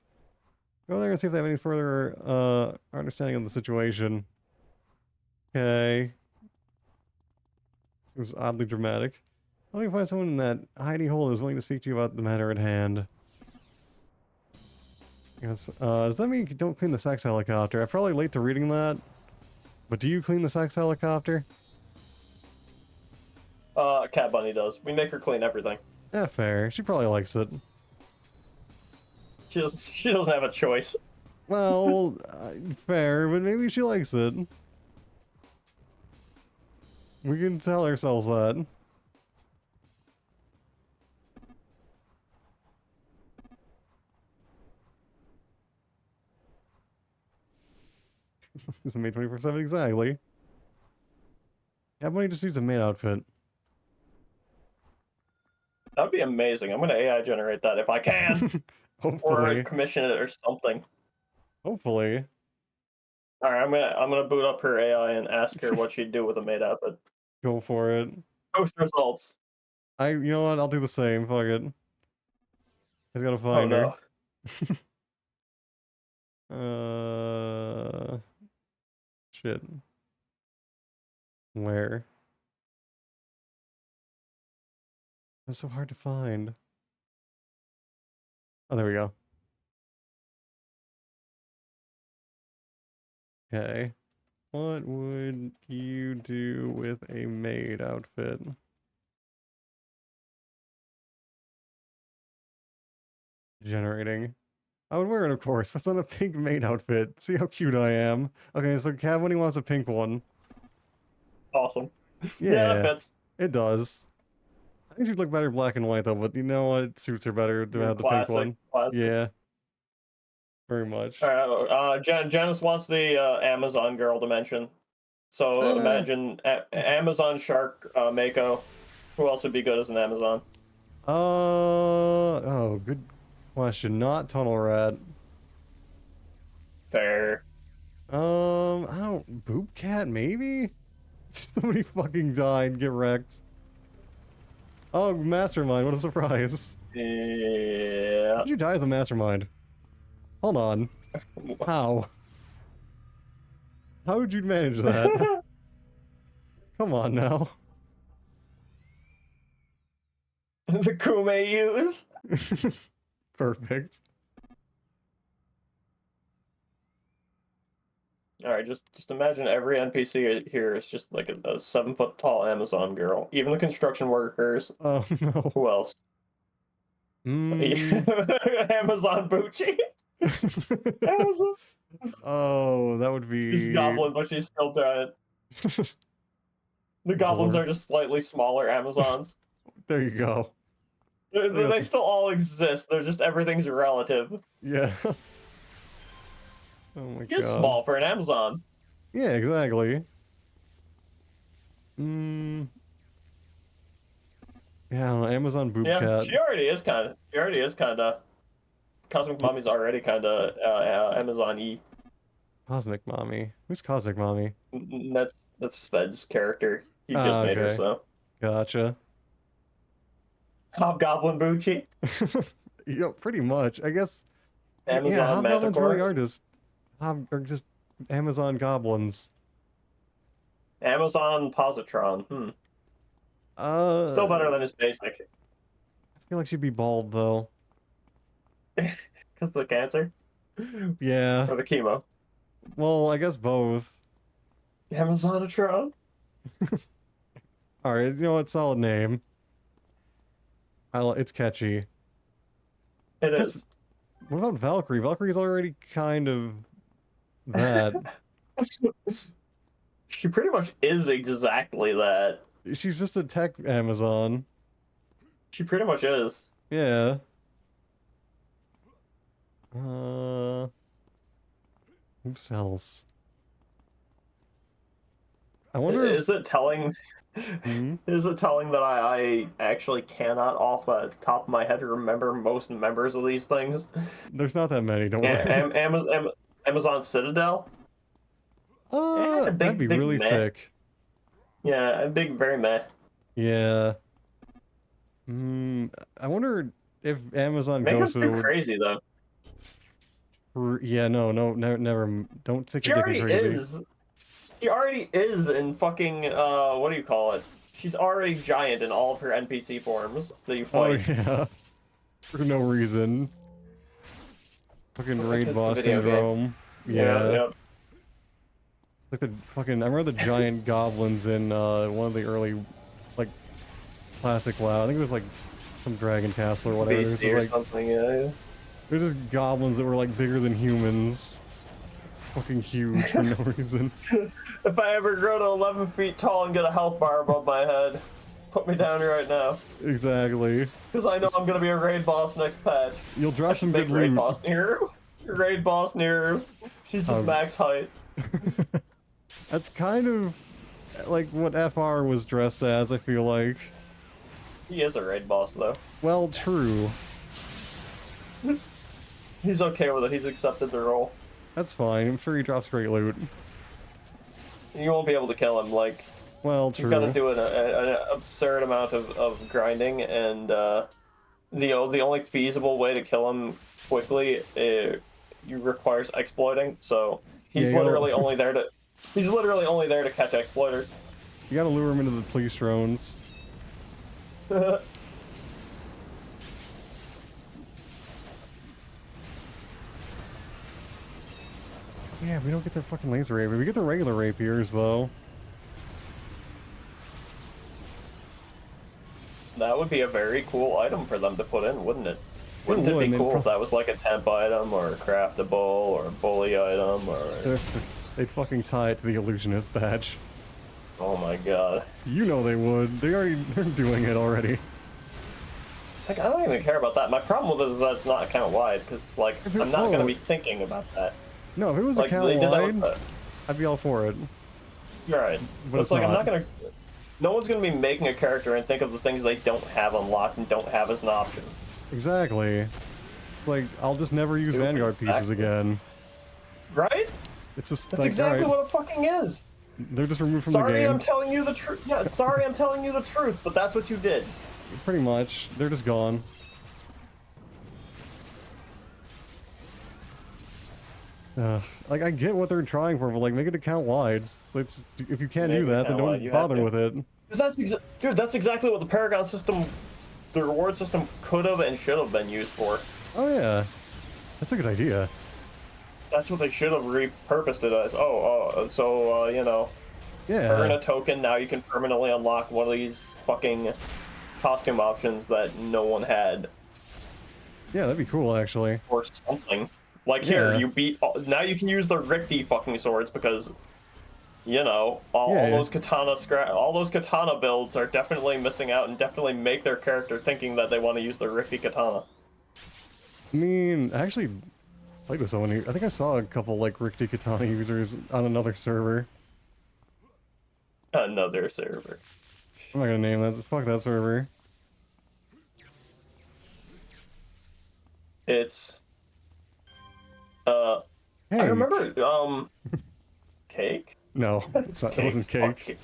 S1: Go there and see if they have any further understanding of the situation. Okay. Seems oddly dramatic. Let me find someone in that hidey hole is willing to speak to you about the matter at hand. Yes, does that mean you don't clean the sex helicopter? I'm probably late to reading that. But do you clean the sex helicopter?
S2: Cat Bunny does. We make her clean everything.
S1: Yeah, fair. She probably likes it.
S2: She doesn't have a choice.
S1: Well, fair, but maybe she likes it. We can tell ourselves that. This is made 24/7 exactly. Yeah, Bunny just needs a maid outfit.
S2: That'd be amazing. I'm gonna AI generate that if I can. Or
S1: Hopefully.
S2: commission it or something.
S1: Hopefully.
S2: Alright, I'm gonna boot up her AI and ask her what she'd do with a maid outfit.
S1: Go for it.
S2: Post results.
S1: You know what? I'll do the same. Fuck it. I just gotta
S2: Oh
S1: find
S2: no.
S1: her. Shit. Where? That's so hard to find. Oh, there we go. Okay. What would you do with a maid outfit? Generating. I would wear it, of course, but it's not a pink maid outfit. See how cute I am. Okay, so Cav when he wants a pink one.
S2: Awesome.
S1: Yeah,
S2: that fits.
S1: it does. I think she'd look better black and white though, but you know what? It suits her better to have the pink one.
S2: Classic.
S1: Yeah. Very much.
S2: All right, Janice wants the Amazon girl to mention. So imagine Amazon Shark Mako. Who else would be good as an Amazon?
S1: Oh, good question. Not Tunnel Rat.
S2: Fair.
S1: I don't. Boop Cat, maybe? Somebody fucking died. Get wrecked. Oh, Mastermind. What a surprise.
S2: Yeah.
S1: How'd you die as a Mastermind? Hold on. How? How would you manage that? Come on now.
S2: The Kume use.
S1: Perfect.
S2: All right, just imagine every NPC here is just like a 7-foot tall Amazon girl. Even the construction workers.
S1: Oh no.
S2: Who else? Amazon Bucci. Amazon.
S1: Oh, that would be.
S2: She's goblin, but she's still giant. The goblins are just slightly smaller Amazons.
S1: There you go.
S2: They still all exist. They're just everything's relative.
S1: Yeah. Oh my god.
S2: She's small for an Amazon.
S1: Yeah, exactly. Yeah, I don't know, Amazon Boob Cat.
S2: She already is kind of. Cosmic Mommy's already kind of Amazon-y.
S1: Cosmic Mommy. Who's Cosmic Mommy?
S2: That's Sved's character. He just made her,
S1: okay.
S2: so.
S1: Gotcha.
S2: Hobgoblin Bucci.
S1: Yeah, pretty much. I guess.
S2: Amazon
S1: yeah, hobgoblins
S2: Manticore.
S1: really are just Amazon goblins.
S2: Amazon Positron. Still better than his basic.
S1: I feel like she'd be bald though.
S2: Because the cancer?
S1: Yeah.
S2: Or the chemo?
S1: Well, I guess both.
S2: Amazonatron?
S1: Alright, you know what? Solid name. It's catchy.
S2: It is.
S1: What about Valkyrie? Valkyrie's already kind of that.
S2: She pretty much is exactly that.
S1: She's just a tech Amazon.
S2: She pretty much is.
S1: Yeah. Who else? I wonder
S2: Is it telling...
S1: Hmm?
S2: Is it telling that I actually cannot, off the top of my head, remember most members of these things?
S1: There's not that many, don't worry.
S2: Amazon Citadel?
S1: That'd be really
S2: meh.
S1: thick.
S2: Yeah, a big, very meh.
S1: Yeah. I wonder if Amazon
S2: Megan's
S1: goes
S2: too
S1: to...
S2: crazy, though.
S1: Yeah, no, never. Don't stick your dick in crazy.
S2: She already is in fucking, what do you call it? She's already giant in all of her NPC forms that you
S1: Oh,
S2: fight.
S1: yeah. For no reason. Fucking raid
S2: It's a
S1: boss
S2: video game.
S1: syndrome. Yeah.
S2: Yeah.
S1: Like the fucking... I remember the giant goblins in one of the early, like, classic WoW. I think it was like some Dragon Castle or whatever.
S2: Beastie or something, yeah.
S1: There's just goblins that were like bigger than humans. Fucking huge for no reason.
S2: If I ever grow to 11 feet tall and get a health bar above my head, put me down right now.
S1: Exactly.
S2: Because I know I'm gonna be a raid boss next patch.
S1: You'll drop some
S2: Big
S1: good
S2: raid
S1: loot.
S2: boss near her. Raid boss near her. She's just max height.
S1: That's kind of like what FR was dressed as, I feel like.
S2: He is a raid boss though.
S1: Well, true.
S2: He's okay with it. He's accepted the role.
S1: That's fine. I'm sure he drops great loot.
S2: You won't be able to kill him. Like,
S1: Well, true.
S2: you've got to do an absurd amount of grinding, and the only feasible way to kill him quickly requires exploiting. So he's
S1: Yeah,
S2: literally only there to catch exploiters.
S1: You gotta lure him into the police drones. Yeah, we don't get their fucking laser rapier. We get the regular rapiers, though.
S2: That would be a very cool item for them to put in, wouldn't it? Wouldn't it
S1: would,
S2: be
S1: and
S2: cool if that was like a temp item or a craftable or a bully item or...
S1: They'd fucking tie it to the illusionist badge.
S2: Oh my god.
S1: You know they would. They're doing it already.
S2: Like, I don't even care about that. My problem with it is that it's not account wide, because, like, I'm not going to be thinking about that.
S1: No, if it was
S2: Like,
S1: account
S2: they did that
S1: wide,
S2: with the...
S1: I'd be all for it.
S2: You're right.
S1: But
S2: It's like, I'm not going to... No one's going to be making a character and think of the things they don't have unlocked and don't have as an option.
S1: Exactly. Like, I'll just never use Vanguard pieces again.
S2: Right?
S1: It's just
S2: That's
S1: like,
S2: exactly
S1: right,
S2: what it fucking is.
S1: they're just removed from the
S2: Sorry,
S1: game.
S2: I'm telling you the truth. Yeah, sorry, I'm telling you the truth, but that's what you did.
S1: Pretty much. They're just gone. Like, I get what they're trying for, but, like, make it account wide. So it's, if you can't do that, then don't bother with it.
S2: Dude, that's exactly what the Paragon system, the reward system, could have and should have been used for.
S1: Oh, yeah. That's a good idea.
S2: That's what they should have repurposed it as. You know,
S1: Yeah.
S2: earn a token, now you can permanently unlock one of these fucking costume options that no one had.
S1: Yeah, that'd be cool, actually.
S2: Or something. Like, here,
S1: Yeah.
S2: you beat... Now you can use the Rikti fucking swords because, you know, all those katana builds are definitely missing out and definitely make their character thinking that they want to use the Rikti katana.
S1: I mean, I actually played with someone who... I think I saw a couple, like, Rikti Katana users on another server.
S2: Another server.
S1: I'm not gonna name that. Fuck that server.
S2: It's...
S1: Hey.
S2: I remember, Cake?
S1: No, it's not, it wasn't Cake.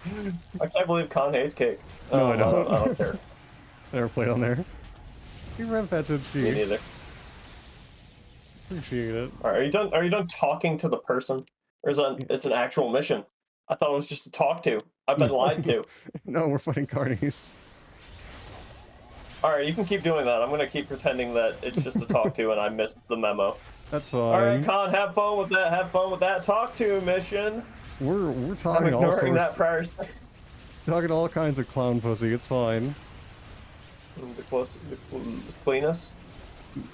S2: I can't believe Khan hates Cake.
S1: No, I don't.
S2: I don't care.
S1: Never played on there. You ran
S2: Me
S1: Fatsinski.
S2: neither.
S1: Appreciate it.
S2: Alright, are you done talking to the person? Or is that it's an actual mission? I thought it was just to talk to. I've been lied to.
S1: No, we're fighting carnies.
S2: Alright, you can keep doing that. I'm gonna keep pretending that it's just to talk to and I missed the memo.
S1: That's fine.
S2: Alright, Khan, have fun with that. Have fun with that. Talk to mission.
S1: We're
S2: I'm
S1: talking all
S2: ignoring that
S1: sorts.
S2: prior state.
S1: Talking all kinds of clown pussy. It's fine.
S2: The cleanest.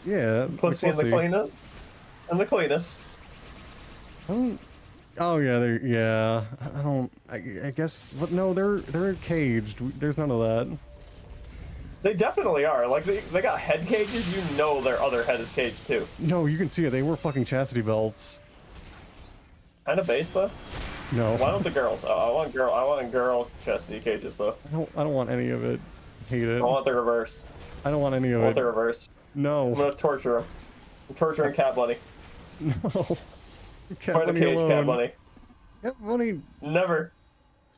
S1: Yeah.
S2: Pussy and the cleanest. And the cleanest.
S1: I don't. Oh yeah, yeah. I don't. I guess. But no, they're caged. There's none of that.
S2: They definitely are. Like, they got head cages, you know their other head is caged too.
S1: No, you can see it. They were fucking chastity belts.
S2: Kind of base though.
S1: No.
S2: Why don't the girls? I want girl chastity cages though.
S1: I don't want any of it. Hate it.
S2: I want the reverse.
S1: I don't want any of
S2: I want
S1: it.
S2: the reverse. I'm
S1: No.
S2: gonna torture him. I'm torturing Cat Bunny.
S1: No. Cat
S2: Or the
S1: Bunny
S2: cage
S1: alone.
S2: Cat Bunny.
S1: Cat Bunny.
S2: Never.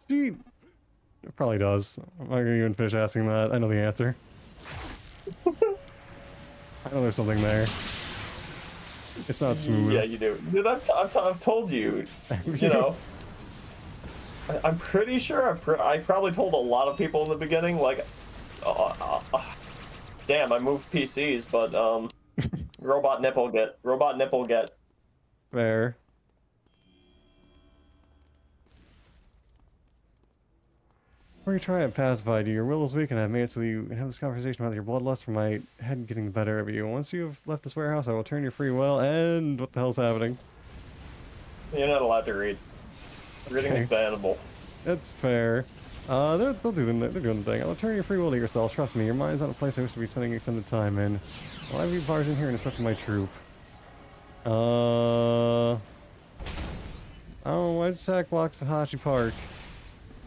S1: See, it probably does. I'm not gonna even finish asking that. I know the answer. I know there's something there. It's not smooth.
S2: Yeah, you do. Dude, I've told you. You know. I'm pretty sure I probably told a lot of people in the beginning, like, damn, I moved PCs, but robot nipple get.
S1: Fair. Before you try and pacify you, your will is weak and I've made it so you can have this conversation about your bloodlust for my head getting the better of you. Once you have left this warehouse, I will turn your free will and... What the hell's happening?
S2: You're not allowed to read. Reading is bannable.
S1: That's fair. They're doing the thing. I'll turn your free will to yourself. Trust me, your mind is not a place I wish to be spending extended time in. Why have you barged in here and disrupted my troop? Oh, why'd Sack block Sahachi Park?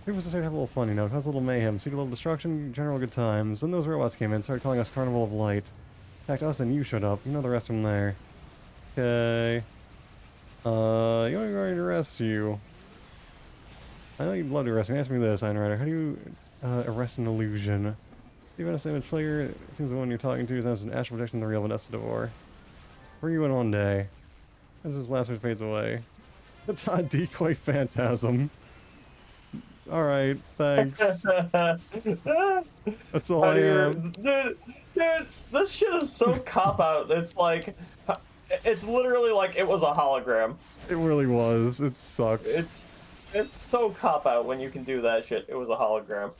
S1: People just decided to have a little fun, you know, cause a little mayhem, seek a little destruction, general good times. Then those robots came in, started calling us Carnival of Light. In fact, us and you showed up. You know the rest of them there. Okay. You want me to arrest you? I know you'd love to arrest me. Ask me this, Einrider. How do you arrest an illusion? Even a image player, it seems the one you're talking to is as an astral projection of the real Vanessa Devore. Were you in one day? As his last word fades away. It's a decoy phantasm. Alright, thanks. That's all I am.
S2: Dude, this shit is so cop-out. It's like, it's literally like it was a hologram.
S1: It really was. It sucks.
S2: It's so cop-out when you can do that shit. It was a hologram.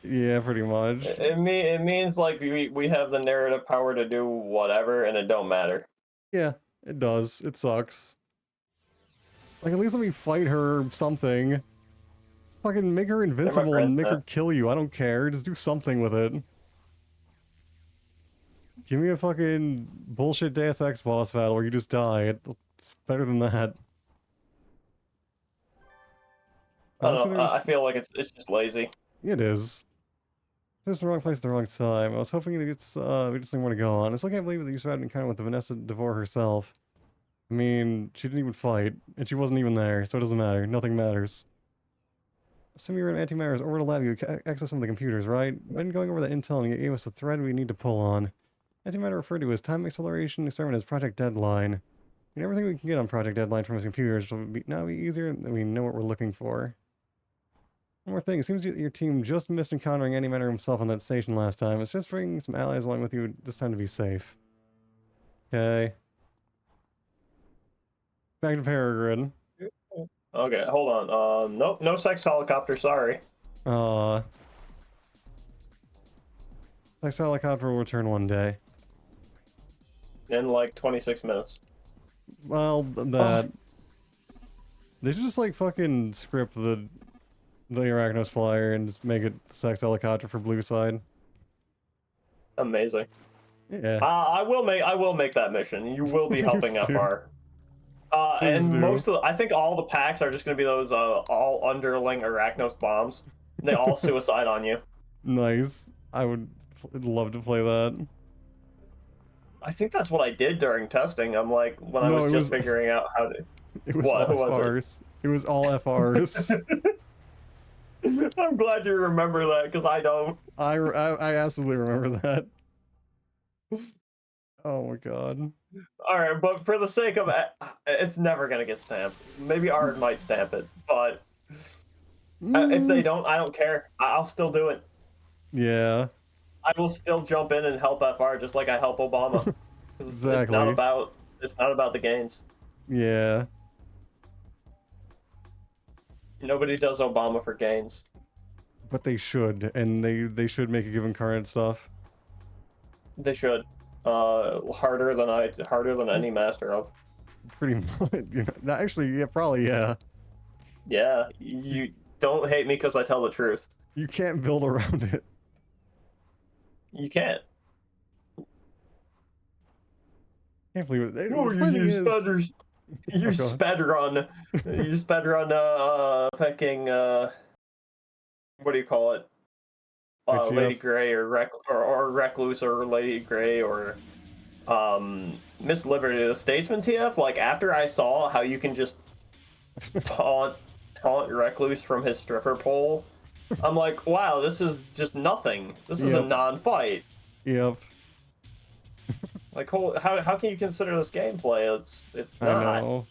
S1: Yeah, pretty much.
S2: It means like we have the narrative power to do whatever and it don't matter.
S1: Yeah, it does. It sucks. Like, at least let me fight her or something. Fucking make her invincible and make her kill you. I don't care. Just do something with it. Give me a fucking bullshit Deus Ex boss battle where you just die. It's better than that.
S2: I don't
S1: Obviously,
S2: know. I feel like it's just lazy.
S1: It is. Just in the wrong place at the wrong time. I was hoping that it's we just didn't want to go on. I still can't believe that you had an encounter with the Vanessa DeVore herself. I mean, she didn't even fight, and she wasn't even there, so it doesn't matter. Nothing matters. Assume you're in antimatter's orbital lab, you access some of the computers, right? Been going over the intel and you gave us a thread we need to pull on. Antimatter referred to as time acceleration, experiment as Project Deadline. And everything we can get on Project Deadline from his computers will now be easier, and we know what we're looking for. One more thing, it seems your team just missed encountering Antimatter himself on that station last time. It's just bringing some allies along with you this time to be safe. Okay. Back to Peregrine.
S2: Okay, hold on. Nope, no sex helicopter, sorry.
S1: Next helicopter will return one day.
S2: In like 26 minutes.
S1: Well, that... They should just, like, fucking script the Arachnos flyer and just make it sex helicopter for Blue Side.
S2: Amazing.
S1: Yeah.
S2: I will make that mission. You will be helping
S1: Please do.
S2: FR.
S1: Please
S2: And
S1: do.
S2: I think all the packs are just gonna be those all underling Arachnos bombs. They all suicide on you.
S1: Nice. I would love to play that.
S2: I think that's what I did during testing. I'm like, when I
S1: No,
S2: was
S1: it
S2: just figuring out how to.
S1: It was
S2: What
S1: all
S2: was it?
S1: FRs. It was all FRs.
S2: I'm glad you remember that, because I don't.
S1: I absolutely remember that. Oh my god.
S2: Alright, but for the sake of it, it's never gonna get stamped. Maybe Ard might stamp it, but if they don't, I don't care. I'll still do it.
S1: Yeah.
S2: I will still jump in and help FR just like I help Obama. 'Cause
S1: Exactly.
S2: it's not about the gains.
S1: Yeah.
S2: Nobody does Obama for gains.
S1: But they should, and they should make a given current stuff.
S2: They should. Harder than any master of.
S1: Pretty much. You know, actually, yeah, probably, yeah.
S2: Yeah, you don't hate me because I tell the truth.
S1: You can't build around it.
S2: You can't.
S1: Can't believe it.
S2: Oh,
S1: What's funny is...
S2: You sped run. You sped run. Fucking. What do you call it? Lady Grey or Recluse or Lady Grey or Miss Liberty, the Statesman TF. Like after I saw how you can just taunt Recluse from his stripper pole, I'm like, wow, this is just nothing. This is a non-fight.
S1: Yep.
S2: Like, how can you consider this gameplay? It's not.
S1: I know.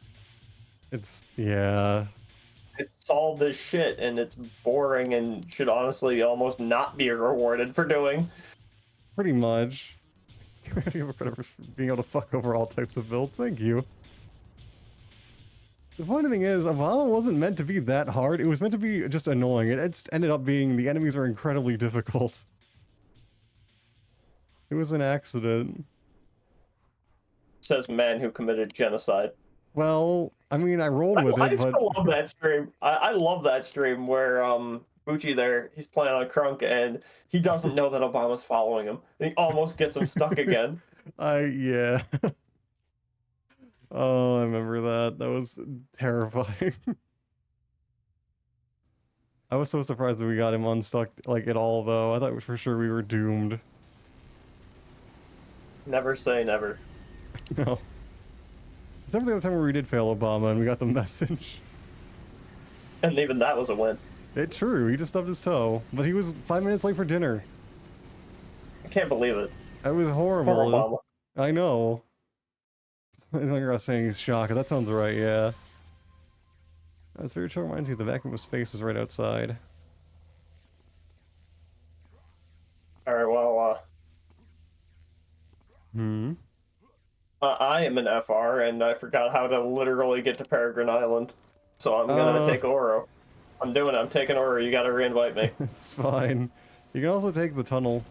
S1: It's, yeah.
S2: It's solved as shit, and it's boring, and should honestly almost not be rewarded for doing.
S1: Pretty much. Being able to fuck over all types of builds. Thank you. The funny thing is, Obama wasn't meant to be that hard. It was meant to be just annoying. It just ended up being the enemies are incredibly difficult. It was an accident.
S2: Says man who committed genocide.
S1: Well, I mean, I rolled with it,
S2: I
S1: but...
S2: still love that stream. I love that stream where Bucci there, he's playing on Crunk, and he doesn't know that Obama's following him. And he almost gets him stuck again.
S1: Yeah. Oh, I remember that. That was terrifying. I was so surprised that we got him unstuck, like, at all, though. I thought for sure we were doomed.
S2: Never say never.
S1: No. Except for the time where we did fail Obama and we got the message.
S2: And even that was a win.
S1: It's true, he just stubbed his toe. But he was 5 minutes late for dinner.
S2: I can't believe it.
S1: That was horrible.
S2: Poor Obama.
S1: I know. I was saying he's shocked. That sounds right, yeah. That's very true. Reminds me the vacuum of space is right outside.
S2: Alright, well, I am an FR, and I forgot how to literally get to Peregrine Island. So I'm gonna take Oro. I'm doing it. I'm taking Oro. You gotta reinvite me.
S1: It's fine. You can also take the tunnel.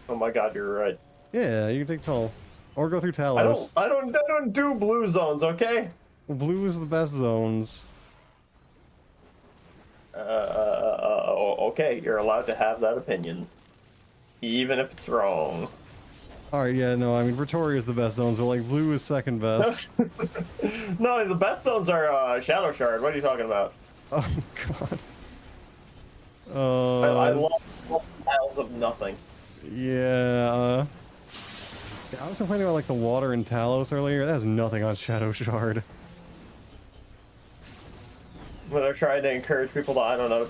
S2: Oh my god, you're right.
S1: Yeah, you can take tunnel. Or go through Talos.
S2: I don't do blue zones, okay?
S1: Well, blue is the best zones.
S2: Okay, you're allowed to have that opinion. even if it's wrong.
S1: Alright, yeah, no, I mean, Pretoria is the best zone, so, like, blue is second best.
S2: No, the best zones are Shadow Shard. What are you talking about?
S1: Oh, God.
S2: I love miles of nothing.
S1: Yeah, I was complaining about, like, the water in Talos earlier. That has nothing on Shadow Shard.
S2: Where they're trying to encourage people to, I don't know,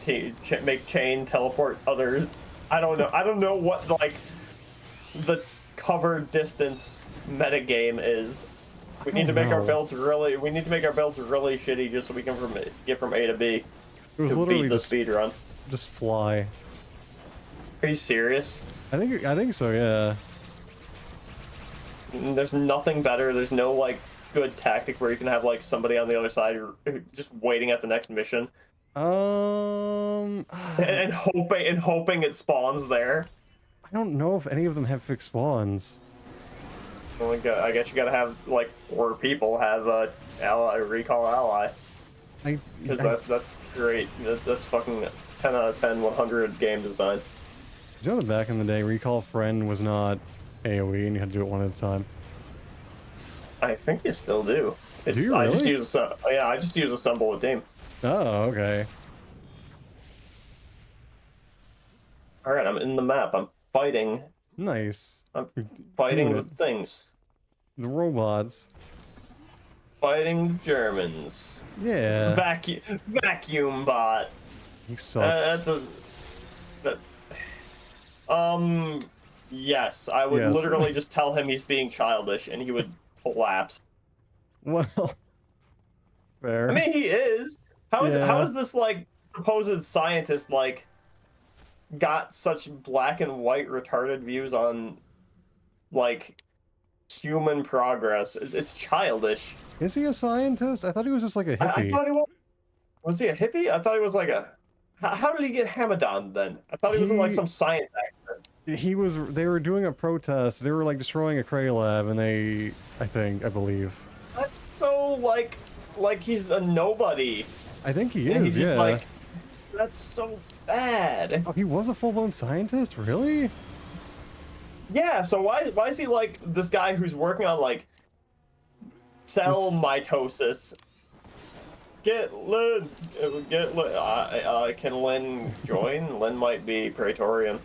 S2: make chain teleport others. I don't know. I don't know what, like, the cover distance metagame is. We need to make our builds really. We need to make our builds really shitty just so we can get from A to B.
S1: It was
S2: to
S1: literally
S2: beat the
S1: just,
S2: speed run.
S1: just fly.
S2: Are you serious?
S1: I think so, yeah.
S2: There's nothing better. There's no like good tactic where you can have like somebody on the other side just waiting at the next mission
S1: Um,
S2: and hoping it spawns there.
S1: I don't know if any of them have fixed spawns.
S2: Oh my god! I guess you gotta have like 4 people have a recall ally. Because that's great. That's fucking 10 out of 10, 100 game design.
S1: You know that back in the day, Recall Friend was not AoE and you had to do it one at a time?
S2: I think you still do.
S1: Do you really?
S2: I just use assemble a team.
S1: Oh, okay.
S2: Alright, I'm in the map. I'm fighting.
S1: Nice.
S2: I'm fighting
S1: Doing
S2: the things.
S1: The robots.
S2: Fighting the Germans.
S1: Yeah.
S2: Vacuum bot.
S1: He sucks.
S2: Yes, I would literally just tell him he's being childish and he would collapse.
S1: Well, fair.
S2: I mean, he is. How is this, like, supposed scientist, like, got such black and white retarded views on, like, human progress? It's childish.
S1: Is he a scientist? I thought he was just like a hippie.
S2: I thought he was. Was he a hippie? I thought he was like a. How did he get Hamadan then? I thought he was in like some science expert.
S1: They were doing a protest. They were like destroying a Cray lab, and I believe.
S2: That's so like he's a nobody.
S1: I think he
S2: And
S1: is.
S2: he's just
S1: yeah.
S2: like, that's so bad.
S1: Oh, he was a full-blown scientist, really?
S2: Yeah. So why is he like this guy who's working on like cell mitosis? Get Lynn. Can Lynn join? Lynn might be Praetorian.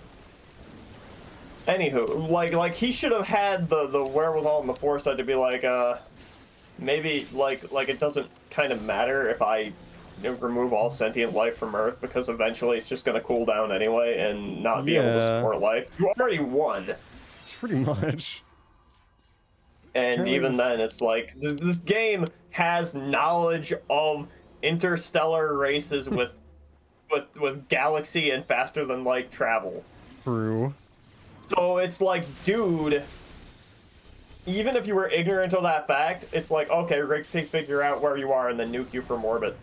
S2: Anywho, like he should have had the wherewithal and the foresight to be like, maybe like it doesn't kind of matter if I remove all sentient life from Earth because eventually it's just gonna cool down anyway and not be able to support life. You already won.
S1: Pretty much.
S2: And even then, it's like this game has knowledge of interstellar races with galaxy and faster than light travel.
S1: True.
S2: So it's like, dude, even if you were ignorant of that fact, it's like, okay, Rick, figure out where you are and then nuke you from orbit.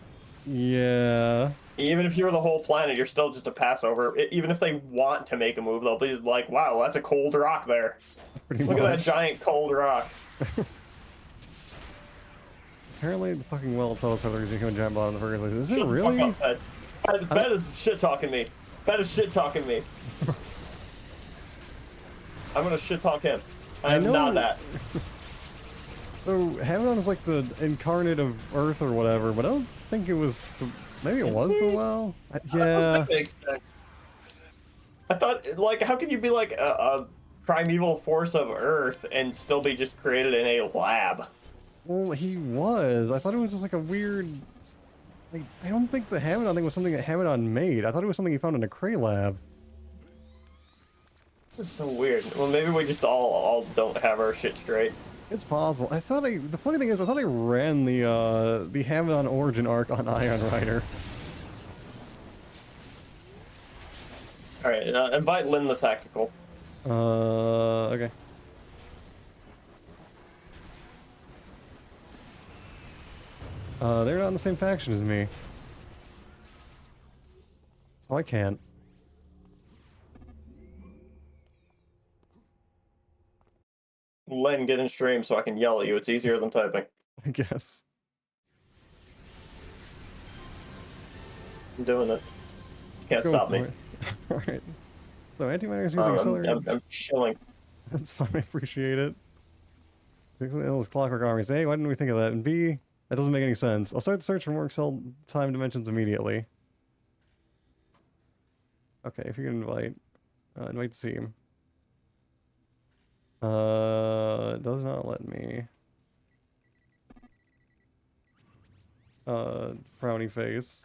S1: Yeah.
S2: Even if you're the whole planet, you're still just a passover. Even if they want to make a move, they'll be like, wow, that's a cold rock there. Look at that giant cold rock.
S1: Apparently the fucking well tells us whether he's becoming a giant bot in the first place. Is it
S2: Shut the
S1: really?
S2: fuck up, Ted. Ted is shit-talking me. Ted is shit-talking me. I'm gonna shit-talk him. I am not that.
S1: So, Hamadon is like the incarnate of Earth or whatever, but I don't think it was maybe it was the well? Yeah.
S2: That makes sense. I thought, like, how can you be like a primeval force of Earth and still be just created in a lab?
S1: Well, he was. I thought it was just like a weird... Like, I don't think the Hamadon thing was something that Hamadon made. I thought it was something he found in a Cray lab.
S2: This is so weird. Well, maybe we just all don't have our shit straight.
S1: It's possible. The funny thing is, I thought I ran the Hamadon origin arc on Ion Rider.
S2: Alright, invite Lynn the Tactical.
S1: Okay. They're not in the same faction as me. So I can't.
S2: Lynn, get in stream so I can yell at you. It's easier than typing.
S1: I guess.
S2: I'm doing it. Can't
S1: Go
S2: stop
S1: for
S2: me.
S1: it. Alright. So antimatter's using accelerated.
S2: I'm chilling.
S1: That's fine, I appreciate it. Those clockwork armies. A, why didn't we think of that? And B, that doesn't make any sense. I'll start the search for more Excel time dimensions immediately. Okay, if you can invite to see him. It does not let me. Frowny face.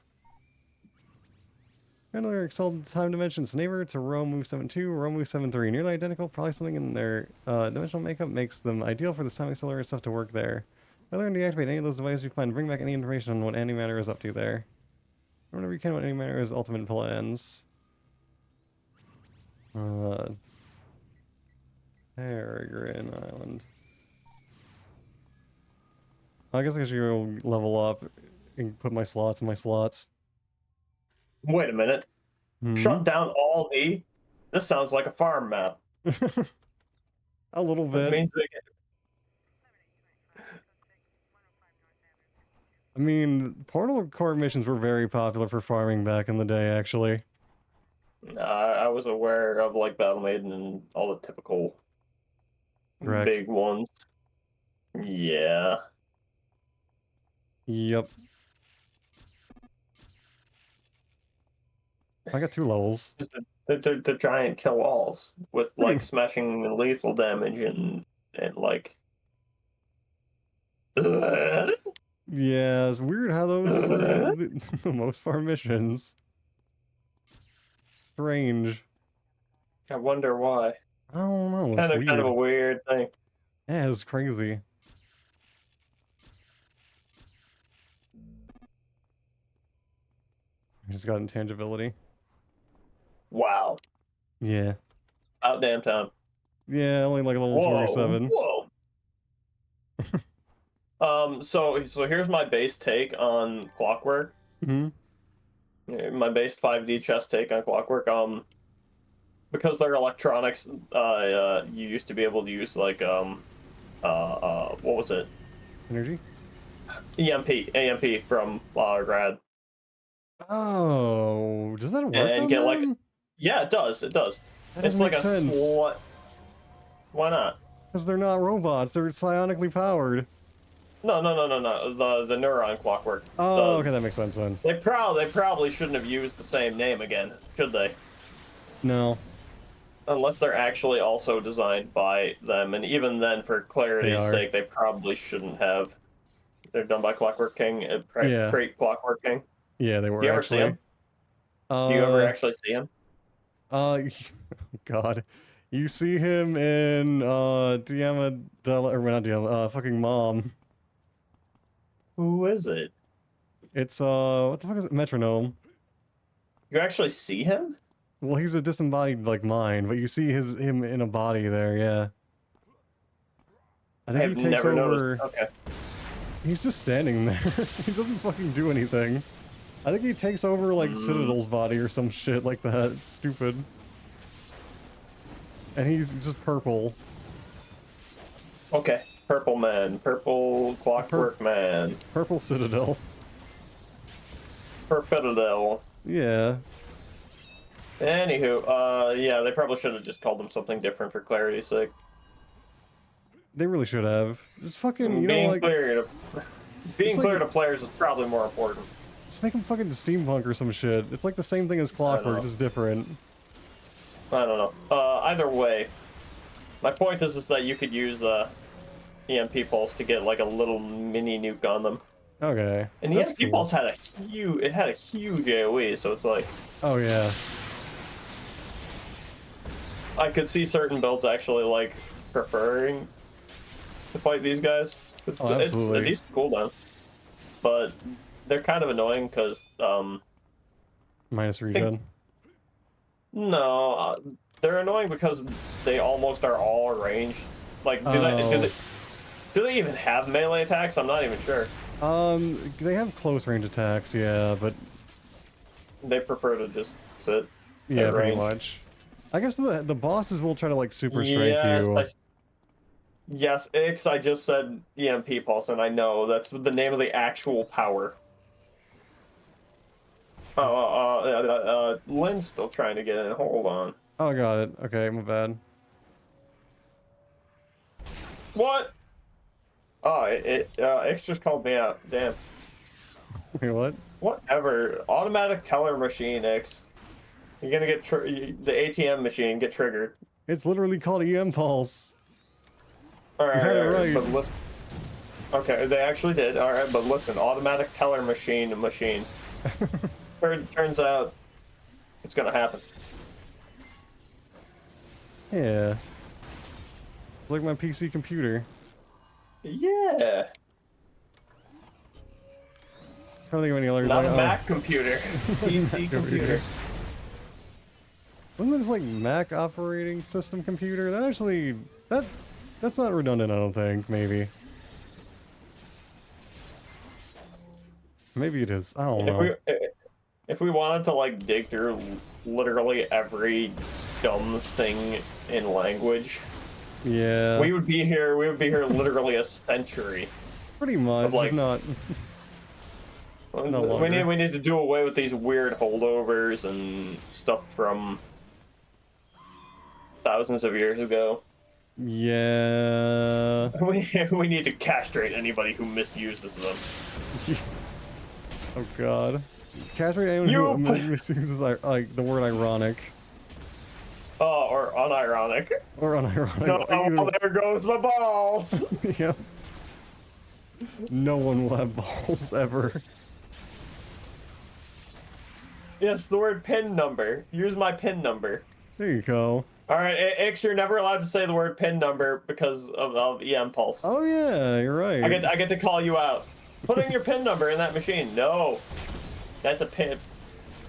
S1: Another Excel time dimensions. Neighbor to row move 7-2, row move 7-3. Nearly identical, probably something in their dimensional makeup makes them ideal for this time accelerator stuff to work there. Whether to deactivate any of those devices you find, bring back any information on what antimatter is up to there. Whenever you can, what antimatter is ultimate plans. Peregrine Island. I guess I should go level up and put my slots in my slots.
S2: Wait a minute. Shut down all the. This sounds like a farm map.
S1: A little
S2: That
S1: bit.
S2: means we can.
S1: I mean, Portal Core missions were very popular for farming back in the day, actually.
S2: I was aware of like Battle Maiden and all the typical
S1: Correct.
S2: big ones. Yeah.
S1: Yep. I got 2 levels.
S2: Just to try and kill alls with like smashing and lethal damage and like.
S1: Yeah, it's weird how those were the most farm missions. Strange.
S2: I wonder why.
S1: I don't know, it's weird.
S2: Kind of a weird thing.
S1: Yeah, it's crazy. I just got intangibility.
S2: Wow.
S1: Yeah.
S2: About damn time.
S1: Yeah, only like level 47.
S2: Whoa. So here's my base take on Clockwork. My base 5D chess take on Clockwork. Because they're electronics, you used to be able to use like what was it?
S1: Energy?
S2: AMP from Grad.
S1: Oh, does that work
S2: And
S1: on
S2: get
S1: them?
S2: like, yeah, it does.
S1: That
S2: It's
S1: doesn't
S2: like
S1: make
S2: a
S1: sense.
S2: Why not?
S1: Because they're not robots, they're psionically powered.
S2: No. The neuron Clockwork.
S1: Oh, okay, that makes sense then.
S2: They probably shouldn't have used the same name again, should they?
S1: No.
S2: Unless they're actually also designed by them, and even then, for clarity's sake, they probably shouldn't have. They're done by Clockwork King.
S1: Yeah.
S2: Great Clockwork King.
S1: Yeah, they were.
S2: Do you ever
S1: actually.
S2: see him? Do you ever actually see him?
S1: God. You see him in Diama or not Diama, fucking Mom.
S2: Who is it?
S1: It's what the fuck is it? Metronome.
S2: You actually see him?
S1: Well, he's a disembodied like mind, but you see him in a body there, yeah. I think he takes over.
S2: Noticed. Okay.
S1: He's just standing there. He doesn't fucking do anything. I think he takes over like Citadel's body or some shit like that. It's stupid. And he's just purple.
S2: Okay. Purple man. Purple Clockwork man.
S1: Purple Citadel.
S2: Purpitadel.
S1: Yeah.
S2: Anywho, yeah, they probably should have just called him something different for clarity's sake.
S1: They really should have. Just fucking, you
S2: being
S1: know, like...
S2: Being clear to players is probably more important.
S1: Just make him fucking steampunk or some shit. It's like the same thing as Clockwork, just different.
S2: I don't know. Either way, my point is that you could use EMP pulse to get like a little mini nuke on them.
S1: Okay.
S2: And the EMP pulse had a huge AoE, so it's like.
S1: Oh yeah.
S2: I could see certain builds actually like preferring to fight these guys. It's a decent cooldown, but they're kind of annoying because
S1: minus regen.
S2: No, they're annoying because they almost are all ranged. Like, do they even have melee attacks? I'm not even sure.
S1: They have close range attacks, yeah, but
S2: they prefer to just sit.
S1: Yeah, pretty
S2: range.
S1: much. I guess the bosses will try to like super strike you.
S2: Yes, Ix, I just said EMP pulse, and I know that's the name of the actual power. Lynn's still trying to get in. Hold on.
S1: Oh, I got it. Okay, my bad.
S2: What? Oh, X just called me out. Damn.
S1: Wait, what?
S2: Whatever. Automatic teller machine, X. You're gonna get the ATM machine get triggered.
S1: It's literally called EM Pulse.
S2: Alright,
S1: You had it right.
S2: but listen. Okay, they actually did. Alright, but listen, automatic teller machine. Turns out it's gonna happen.
S1: Yeah. It's like my PC computer.
S2: Yeah.
S1: I don't think of any other.
S2: Not
S1: like,
S2: a Mac computer. PC computer.
S1: Wasn't this like Mac operating system computer? That actually that's not redundant, I don't think, maybe. Maybe it is. I don't know.
S2: If we wanted to like dig through literally every dumb thing in language,
S1: Yeah.
S2: we would be here literally a century.
S1: Pretty much,
S2: of, like,
S1: if not. No
S2: we
S1: longer.
S2: need to do away with these weird holdovers and stuff from thousands of years ago.
S1: Yeah.
S2: We need to castrate anybody who misuses them.
S1: Oh god. Castrate anyone who misuses like the word ironic.
S2: Oh, or unironic.
S1: Or unironic.
S2: No, oh, there goes my balls.
S1: Yep. No one will have balls ever.
S2: Yes, the word PIN number. Use my PIN number.
S1: There you go.
S2: Alright, Ix, you're never allowed to say the word PIN number because of EM Pulse.
S1: Oh yeah, you're right.
S2: I get to call you out. Put in your PIN number in that machine. No. That's a PIN.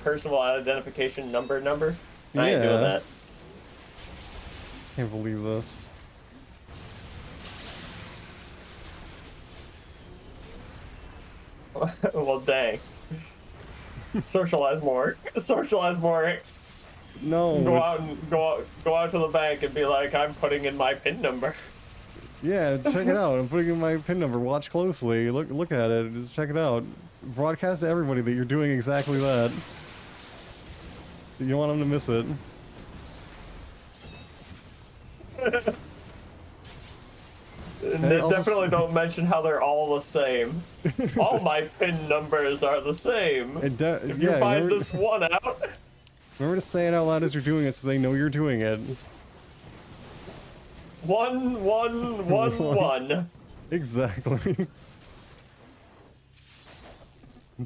S2: Personal identification number. I ain't doing that.
S1: Can't believe this.
S2: Well, dang. Socialize more. Socialize more, Ix.
S1: No.
S2: Go out to the bank and be like, I'm putting in my PIN number.
S1: Yeah, check it out. I'm putting in my PIN number. Watch closely. Look at it. Just check it out. Broadcast to everybody that you're doing exactly that. You don't want them to miss it.
S2: They
S1: also
S2: definitely don't mention how they're all the same. All my PIN numbers are the same. If you find this one out...
S1: Remember to say it out loud as you're doing it so they know you're doing it.
S2: 1111.
S1: Exactly.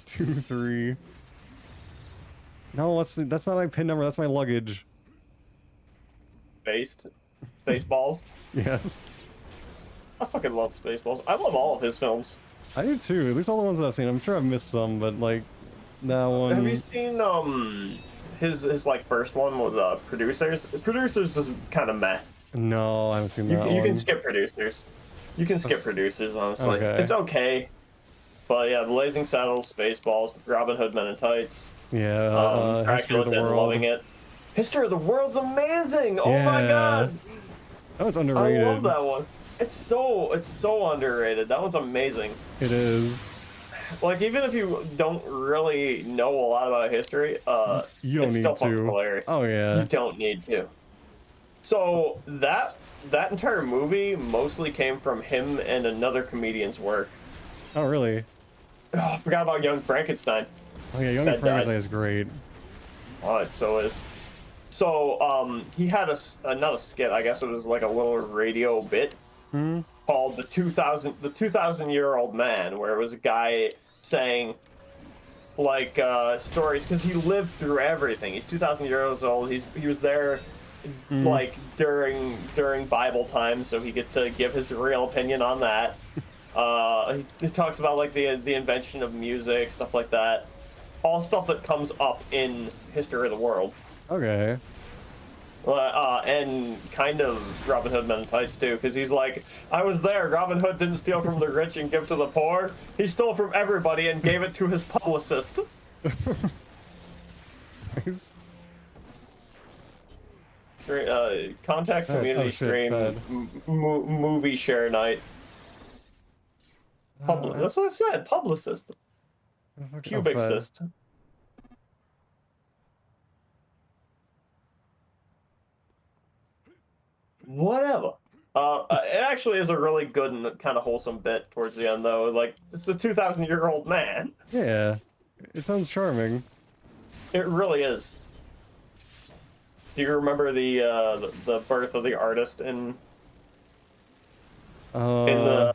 S1: 23. No, that's not my PIN number, that's my luggage.
S2: Spaceballs.
S1: Yes.
S2: I fucking love Spaceballs. I love all of his films.
S1: I do too, at least all the ones that I've seen. I'm sure I've missed some, but like, that one...
S2: Have you seen, his like, first one with, Producers? Producers is kind of meh.
S1: No, I haven't seen that one.
S2: You can skip Producers. You can skip Producers, honestly.
S1: Okay.
S2: It's okay. But yeah, Blazing Saddles, Spaceballs, Robin Hood Men in Tights.
S1: Yeah, History
S2: Dracula
S1: of the
S2: Dead,
S1: World.
S2: loving it. History of the World's amazing! Oh my god!
S1: That one's underrated.
S2: I love that one. It's so underrated. That one's amazing.
S1: It is.
S2: Like, even if you don't really know a lot about history,
S1: You don't
S2: it's
S1: need
S2: still
S1: to.
S2: fucking hilarious.
S1: Oh yeah.
S2: You don't need to. So that entire movie mostly came from him and another comedian's work.
S1: Oh really?
S2: Oh, I forgot about Young Frankenstein.
S1: Oh yeah, Young
S2: That
S1: Frankenstein
S2: died.
S1: is great.
S2: Oh, it so is. So, he had not a skit, I guess it was like a little radio bit called the 2000-year-old man, where it was a guy saying, like, stories, because he lived through everything. He's 2,000 years old. He was there, like, during Bible times, so he gets to give his real opinion on that. He talks about, like, the invention of music, stuff like that. All stuff that comes up in History of the World.
S1: Okay.
S2: And kind of Robin Hood Men in Tights too, because he's like, I was there. Robin Hood didn't steal from the rich and give to the poor. He stole from everybody and gave it to his publicist.
S1: Nice.
S2: Contact community stream movie share night. That's what I said. Publicist. Pubic cyst. Whatever. It actually is a really good and kind of wholesome bit towards the end, though. Like, it's a 2,000-year-old man.
S1: Yeah, it sounds charming.
S2: It really is. Do you remember the birth of the artist in the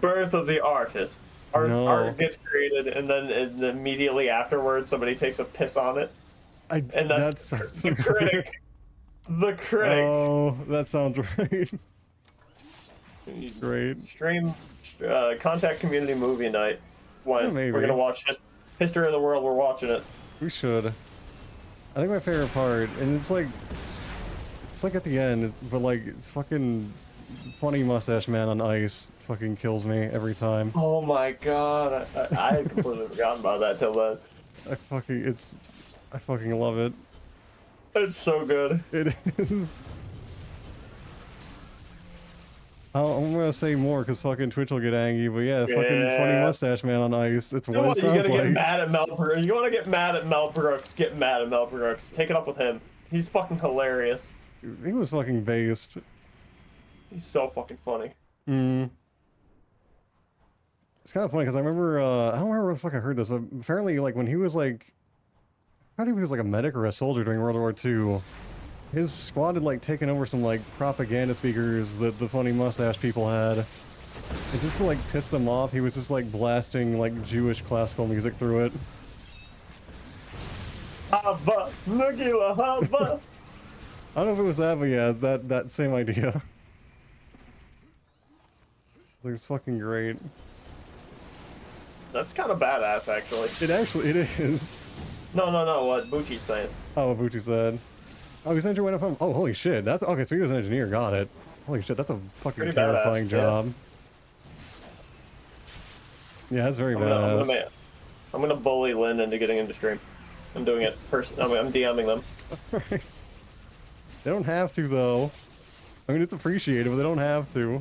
S2: birth of the artist?
S1: No.
S2: Art gets created, and then immediately afterwards, somebody takes a piss on it, and that's the critic. The critic.
S1: Oh, that sounds right. Great.
S2: Stream, contact community movie night. When
S1: Yeah, maybe.
S2: we're gonna watch History of the World, we're watching it.
S1: We should. I think my favorite part, and it's like at the end, but like it's fucking funny mustache man on ice fucking kills me every time.
S2: Oh my god, I had completely forgotten about that till then.
S1: I fucking love it.
S2: It's so good.
S1: It is. I'm gonna say more because fucking Twitch will get angry, but yeah, fucking funny mustache man on ice. It's what it sounds like.
S2: Get mad at Mel Brooks. You want to get mad at Mel Brooks? Get mad at Mel Brooks. Take it up with him. He's fucking hilarious.
S1: He was fucking based.
S2: He's so fucking funny.
S1: It's kind of funny because I remember, I don't remember where the fuck I heard this, but apparently, like, when he was like, I don't know if he was like a medic or a soldier during World War II, his squad had like taken over some like propaganda speakers that the funny mustache people had. And just to like piss them off, he was just like blasting like Jewish classical music through it.
S2: Hava, Nagila, Hava.
S1: I don't know if it was that, but yeah, that same idea. Like, it's fucking great.
S2: That's kind of badass, actually.
S1: It is.
S2: No, what Bucci's saying.
S1: Oh, what Bucci said. Oh, he's engineer went up from. Oh, holy shit! That's okay. So he was an engineer. Got it. Holy shit! That's a fucking
S2: Pretty
S1: terrifying
S2: badass,
S1: job. Yeah, that's very badass.
S2: I'm gonna bully Lynn into getting into stream. I'm doing it. I'm DMing them.
S1: They don't have to though. I mean, it's appreciated, but they don't have to.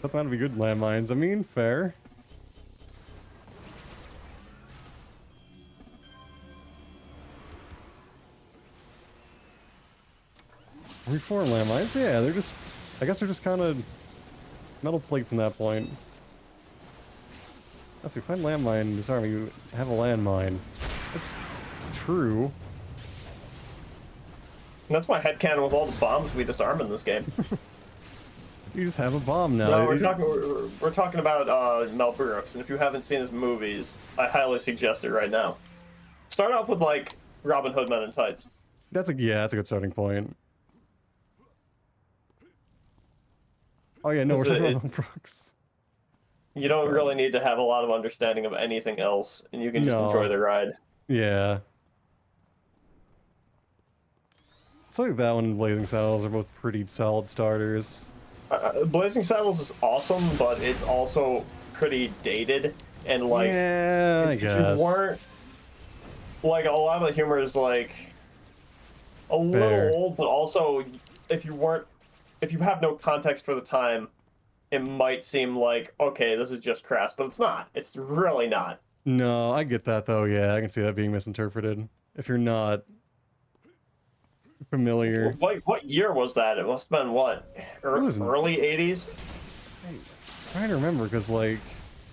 S1: That might be good landmines. I mean, fair. Reform landmines? Yeah, they're just... I guess they're just kind of metal plates in that point. As we find landmine, disarm, you have a landmine. That's true.
S2: And that's my headcanon with all the bombs we disarm in this game.
S1: You just have a bomb now.
S2: No, we're talking about Mel Brooks, and if you haven't seen his movies, I highly suggest it right now. Start off with like Robin Hood Men in Tights.
S1: That's a good starting point. Oh yeah, no, we're talking about Mel Brooks.
S2: You don't really need to have a lot of understanding of anything else, and you can just enjoy the ride.
S1: Yeah. It's like that one and Blazing Saddles are both pretty solid starters.
S2: Blazing Saddles is awesome, but it's also pretty dated, and like,
S1: yeah, I guess.
S2: If you weren't, like, a lot of the humor is like a little old, but also if you have no context for the time, it might seem like, okay, this is just crass, but it's not. It's really not.
S1: No, I get that though. Yeah, I can see that being misinterpreted if you're not familiar.
S2: What year was that? It must have been what? Early 80s?
S1: I'm trying to remember because, like,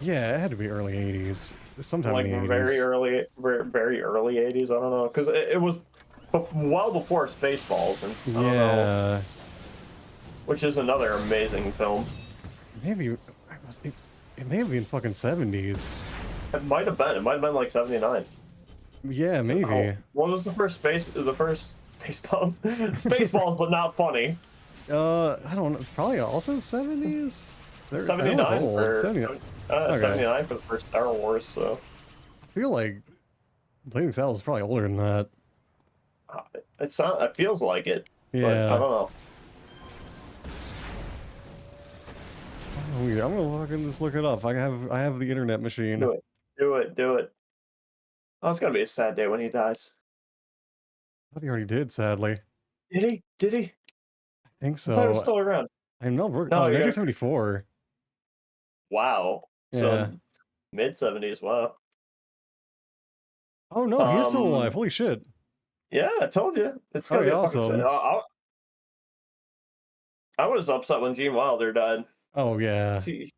S1: yeah, it had to be early 80s. Sometime
S2: like
S1: in the 80s.
S2: very early 80s. I don't know, because it was well before Spaceballs, and I don't know, which is another amazing film.
S1: Maybe it may have been fucking 70s.
S2: It might have been. It might have been like 79.
S1: Yeah, maybe.
S2: Oh, what was the first Spaceballs? Spaceballs, but not funny.
S1: I don't know. Probably also 70s.
S2: 79 for
S1: 79
S2: for the first Star Wars. So
S1: I feel like Blazing Saddles is probably older than that.
S2: It feels like it.
S1: Yeah.
S2: But I don't know.
S1: I'm gonna fucking just look it up. I have the internet machine.
S2: Do it. Oh, it's gonna be a sad day when he dies.
S1: I thought he already did, sadly.
S2: Did he?
S1: I think so.
S2: I thought he was still around.
S1: And Mel Brooks.
S2: No,
S1: 1974.
S2: Wow.
S1: Yeah.
S2: So mid 70s. Wow.
S1: Oh no, he's still alive. Holy shit.
S2: Yeah, I told you. It's gonna
S1: Okay,
S2: be a fucking.
S1: awesome.
S2: I was upset when Gene Wilder died.
S1: Oh yeah.
S2: See,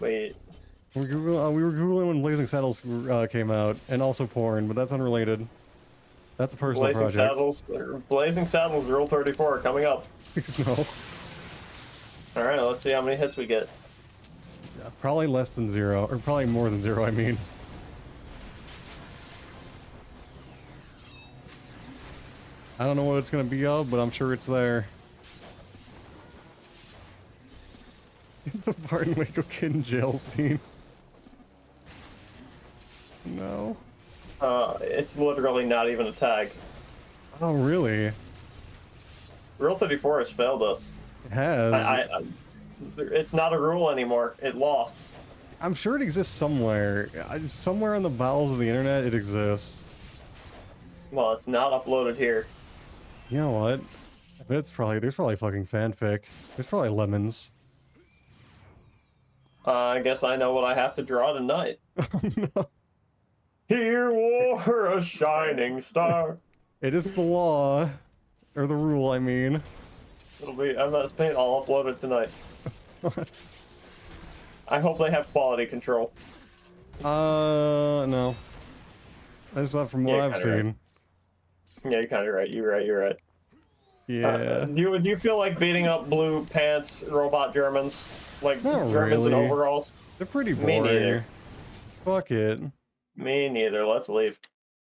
S2: wait.
S1: We were Googling when Blazing Saddles came out, and also porn, but that's unrelated. That's a personal project.
S2: Blazing Saddles Rule 34 coming up.
S1: No.
S2: All right, let's see how many hits we get.
S1: Yeah, probably less than 0, or probably more than 0, I mean. I don't know what it's gonna be of, but I'm sure it's there. The Barton Waco Kid in jail scene. No.
S2: It's literally not even a tag.
S1: Oh, really?
S2: Rule 34 has failed us.
S1: It has.
S2: It's not a rule anymore. It lost.
S1: I'm sure it exists somewhere. Somewhere on the bowels of the internet, it exists.
S2: Well, it's not uploaded here.
S1: You know what? I bet there's probably fucking fanfic. There's probably lemons.
S2: I guess I know what I have to draw tonight.
S1: Oh no.
S2: Here wore a shining star.
S1: It is the law. Or the rule, I mean.
S2: It'll be MS Paint. I'll upload it tonight. I hope they have quality control.
S1: No. That's not from what
S2: Yeah,
S1: I've
S2: kinda
S1: seen.
S2: right. Yeah, you're kind of right. You're right.
S1: Yeah.
S2: Do you feel like beating up blue pants robot Germans? Like
S1: Not
S2: Germans in
S1: really.
S2: overalls?
S1: They're pretty
S2: Me
S1: boring.
S2: neither.
S1: Fuck it.
S2: Me neither. Let's leave.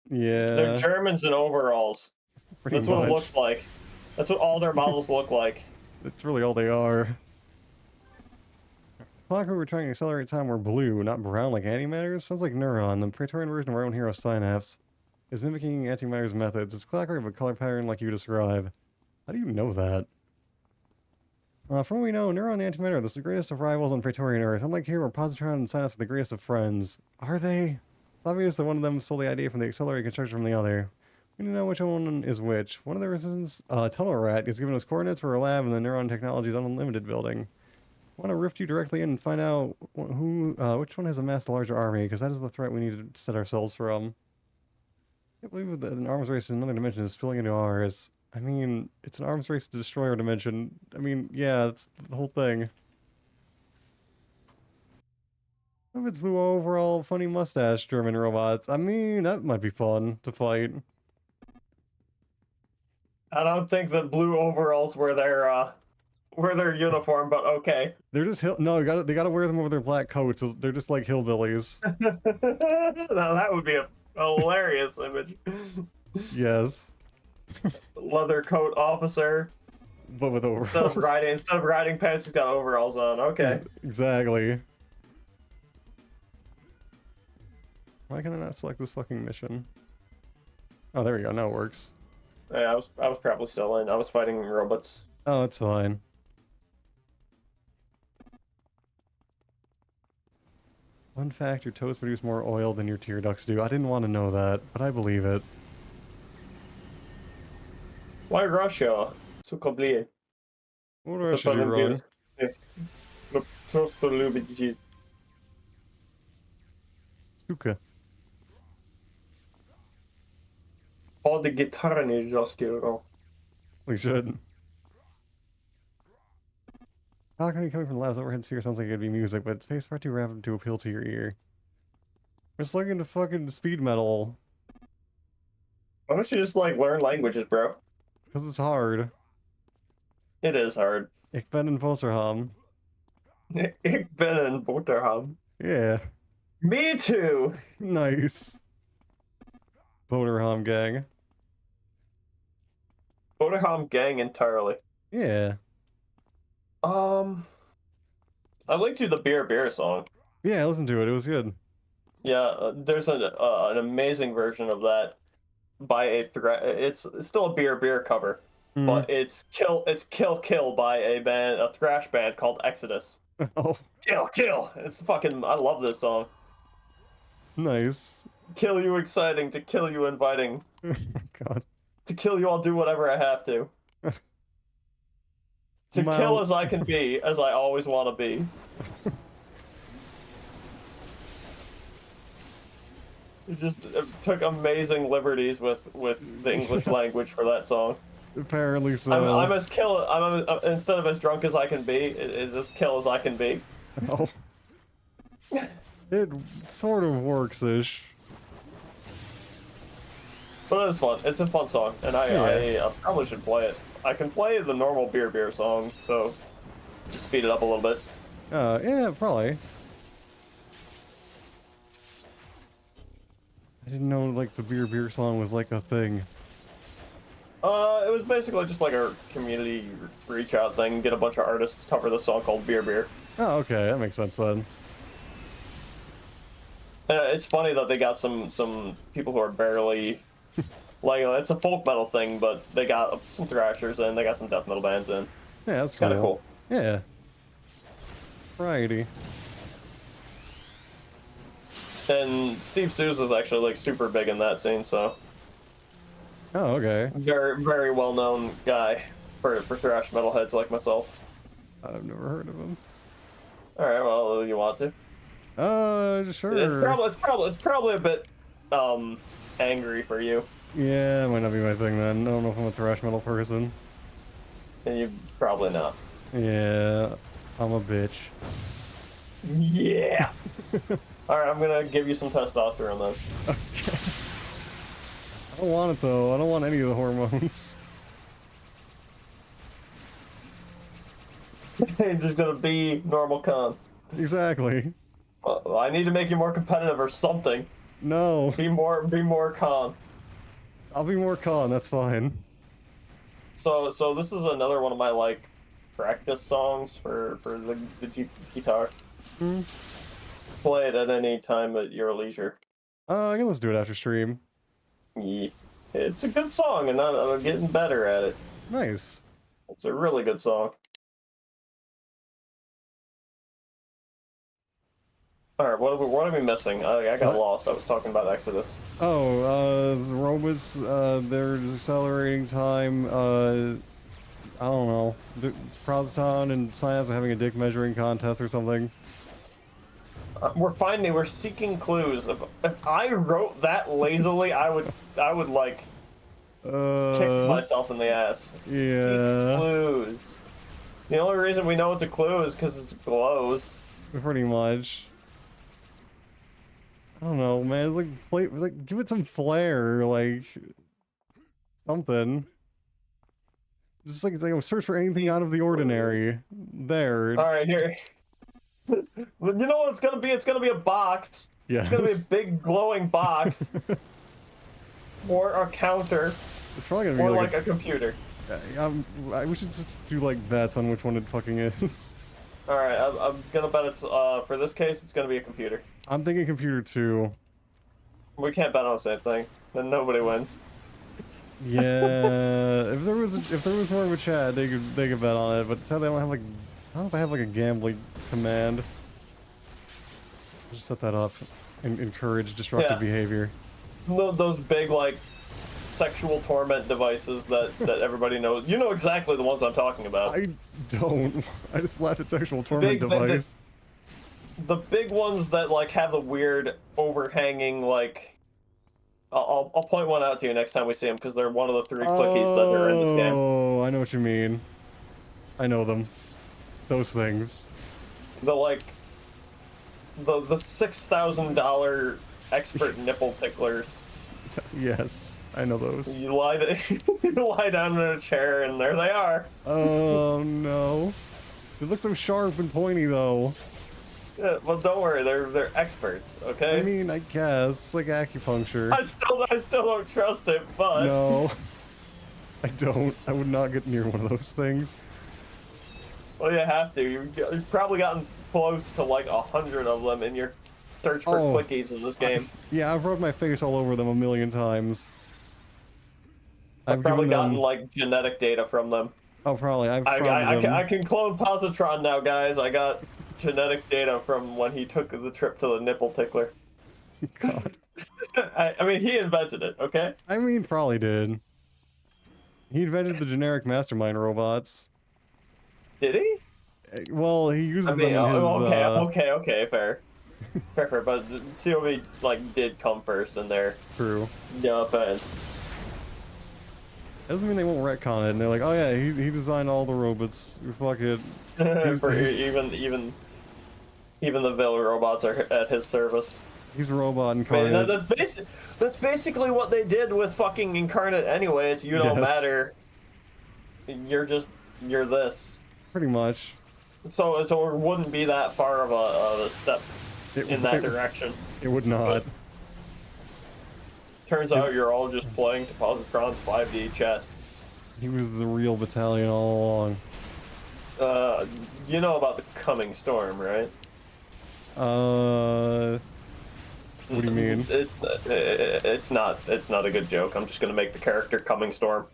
S1: Yeah.
S2: They're Germans in overalls.
S1: Pretty
S2: That's what
S1: much.
S2: it looks like. That's what all their models look like.
S1: That's really all they are. Clock we were trying to accelerate time were blue, not brown like antimatters. Sounds like Neuron, the Praetorian version of our own hero Synapse, is mimicking antimatter's methods. It's clockwork of a color pattern like you describe. How do you know that? From what we know, Neuron and Antimatter are the greatest of rivals on Praetorian Earth. Unlike here, where Positron and Synapse are the greatest of friends. Are they? It's obvious that one of them stole the idea from the accelerated construction from the other. We don't know which one is which. One of the resistance, Tunnel Rat, is giving us coordinates for a lab in the Neuron Technologies Unlimited building. I want to rift you directly in and find out which one has amassed the larger army, because that is the threat we need to set ourselves from. I can't believe that an arms race in another dimension is spilling into ours. I mean, it's an arms race to destroy our dimension. I mean, yeah, that's the whole thing. What if it's blue overall, funny mustache German robots? I mean, that might be fun to fight.
S2: I don't think the blue overalls were their uniform, but okay.
S1: They're just no, they gotta wear them over their black coats. So they're just like hillbillies.
S2: Now that would be a hilarious image.
S1: Yes,
S2: Leather coat officer.
S1: but with overalls.
S2: Instead of riding pants, he's got overalls on. Okay.
S1: Exactly. Why can I not select this fucking mission? Oh, there we go. Now it works.
S2: Yeah, I was probably still in. I was fighting robots.
S1: Oh, it's fine. Fun fact, your toes produce more oil than your tear ducts do. I didn't want to know that, but I believe it.
S2: Why Russia? So complicated.
S1: What do I should do wrong?
S2: Просто любите.
S1: Suka.
S2: All the guitar is just you.
S1: We should. Balcony coming from the lab's overhead sphere sounds like it'd be music, but it's paced far too rapid to appeal to your ear. We're just looking to fucking speed metal.
S2: Why don't you just like learn languages, bro?
S1: Because it's hard.
S2: It is hard.
S1: Ich bin in Volterham.
S2: Ik ben een boterham.
S1: Yeah.
S2: Me too.
S1: Nice. Volterham gang.
S2: Boterham gang entirely.
S1: Yeah.
S2: I linked you the Beer song.
S1: Yeah, I listened to it. It was good.
S2: Yeah, there's an amazing version of that by it's still a Beer cover, but it's Kill by a thrash band called Exodus.
S1: Oh,
S2: Kill. It's fucking, I love this song.
S1: nice.
S2: Kill you exciting, to kill you inviting,
S1: Oh my god.
S2: to kill you I'll do whatever I have to. To kill as I can be, as I always want to be. It just took amazing liberties with the English language for that song.
S1: Apparently so.
S2: I'm as kill. Instead of as drunk as I can be, is as kill as I can be.
S1: Oh. It sort of works-ish.
S2: But it is fun. It's a fun song, and I probably should play it. I can play the normal beer song, so just speed it up a little bit.
S1: Yeah, probably. I didn't know like the beer song was like a thing.
S2: It was basically just like a community reach out thing. Get a bunch of artists cover the song called Beer.
S1: Oh, okay, that makes sense then.
S2: It's funny that they got some people who are barely like it's a folk metal thing, but they got some thrashers in, they got some death metal bands in.
S1: Yeah, that's
S2: kind of cool.
S1: Yeah. Variety.
S2: And Steve Souza is actually like super big in that scene, so.
S1: Oh, okay.
S2: Very well known guy for thrash metal heads like myself.
S1: I've never heard of him.
S2: All right, well, you want to?
S1: Sure.
S2: It's probably a bit angry for you.
S1: Yeah, it might not be my thing then. I don't know if I'm a thrash metal person.
S2: And you probably not.
S1: Yeah, I'm a bitch.
S2: Yeah. All right, I'm gonna give you some testosterone then.
S1: Okay. I don't want it though. I don't want any of the hormones.
S2: You're just gonna be normal con.
S1: Exactly.
S2: Well, I need to make you more competitive or something.
S1: No.
S2: Be more con.
S1: I'll be more con, that's fine.
S2: So this is another one of my like practice songs for the guitar.
S1: Hmm.
S2: Play it at any time at your leisure.
S1: I can let's do it after stream.
S2: Yeah. It's a good song, and I'm getting better at it.
S1: Nice.
S2: It's a really good song. Alright, what are we missing? I got lost. I was talking about Exodus.
S1: Oh, the robots, their accelerating time, I don't know. Proton and Science are having a dick measuring contest or something.
S2: We're seeking clues. If I wrote that lazily, I would like kick myself in the ass.
S1: Yeah.
S2: Seeking clues. The only reason we know it's a clue is because it glows.
S1: Pretty much. I don't know, man. Like, give it some flair, like something. Just like it's like search for anything out of the ordinary. There.
S2: All right, here. You know what it's gonna be? It's gonna be a box.
S1: Yes.
S2: It's gonna be a big glowing box. Or a counter.
S1: It's probably gonna be
S2: or
S1: like
S2: a computer.
S1: we should just do like bets on which one it fucking is.
S2: All right, I'm gonna bet it's for this case it's gonna be a computer.
S1: I'm thinking computer too.
S2: We can't bet on the same thing. Then nobody wins.
S1: Yeah, if there was more of a chat, they could bet on it. But sadly, I don't know if I have like a gambling command. Just set that up and encourage destructive behavior.
S2: Those big like sexual torment devices that everybody knows. You know exactly the ones I'm talking about.
S1: I don't. I just laughed at sexual torment device.
S2: The big ones that like have the weird overhanging like. I'll point one out to you next time we see them because they're one of the 3 clickies that are in this game.
S1: Oh, I know what you mean. I know them. Those things.
S2: The like. The $6,000 expert nipple ticklers.
S1: Yes, I know those.
S2: You lie down in a chair and there they are.
S1: Oh no. They look so sharp and pointy though.
S2: Yeah, well, don't worry, they're experts, okay?
S1: I mean, I guess like acupuncture.
S2: I still don't trust it, but
S1: No, I don't. I would not get near one of those things.
S2: Well, you have to. You've probably gotten close to like 100 of them in your search for clickies in this game.
S1: Yeah, I've rubbed my face all over them a million times.
S2: I've probably gotten like genetic data from them.
S1: Oh, probably.
S2: I can clone positron now, guys. I got genetic data from when he took the trip to the nipple tickler.
S1: God.
S2: I mean, he invented it, okay?
S1: I mean, probably did. He invented the generic mastermind robots.
S2: Did he?
S1: Well, he used them in his,
S2: okay, fair. Fair, but COV like did come first in there.
S1: True.
S2: No offense.
S1: Doesn't mean they won't retcon it, and they're like, oh yeah, he designed all the robots. Fuck it.
S2: For even the villain robots are at his service.
S1: He's robot
S2: I mean,
S1: incarnate.
S2: that's basically what they did with fucking Incarnate anyway. It's you don't
S1: Yes.
S2: matter. You're this.
S1: Pretty much.
S2: So it wouldn't be that far of a step in that direction.
S1: It would not.
S2: Turns out you're all just playing to Positron's 5D chess.
S1: He was the real battalion all along.
S2: You know about the coming storm, right?
S1: What do you mean?
S2: It's not a good joke. I'm just gonna make the character coming storm.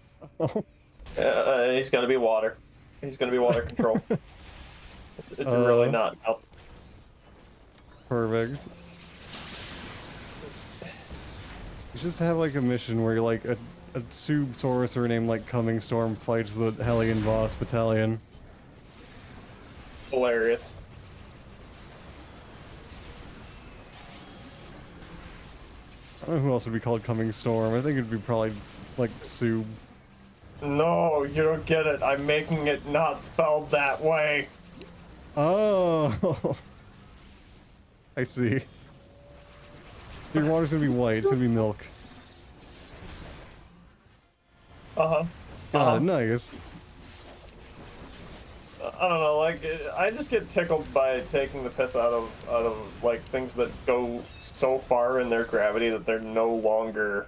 S2: He's gonna be water. He's gonna be water control. It's really not.
S1: Perfect. You just have like a mission where you're like a Sub sorcerer named like Coming Storm fights the Hellion boss battalion.
S2: Hilarious.
S1: I don't know who else would be called Coming Storm. I think it'd be probably like Sub.
S2: No, you don't get it. I'm making it not spelled that way.
S1: Oh, I see. Your water's gonna be white. It's gonna be milk. Nice.
S2: I don't know, like I just get tickled by taking the piss out of like things that go so far in their gravity that they're no longer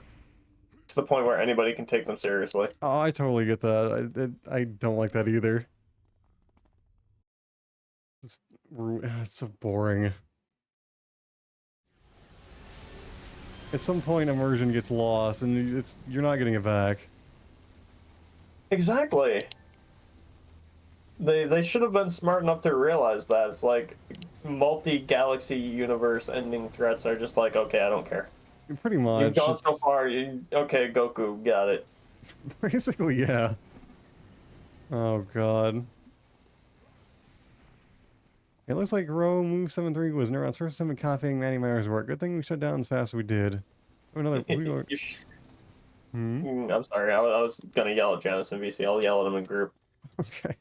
S2: to the point where anybody can take them seriously.
S1: Oh, I totally get that. I don't like that either. It's so boring. At some point, immersion gets lost, and you're not getting it back.
S2: Exactly. They should have been smart enough to realize that. It's like multi-galaxy universe ending threats are just like, okay, I don't care.
S1: Pretty much.
S2: You've gone so far, okay, Goku, got it.
S1: Basically, yeah. Oh god. It looks like Row Move 73 was Neuron's first time copying Manny Meyer's work. Good thing we shut down as fast as we did. Another.
S2: I'm sorry, I was gonna yell at Janice and VC. I'll yell at them in group.
S1: Okay.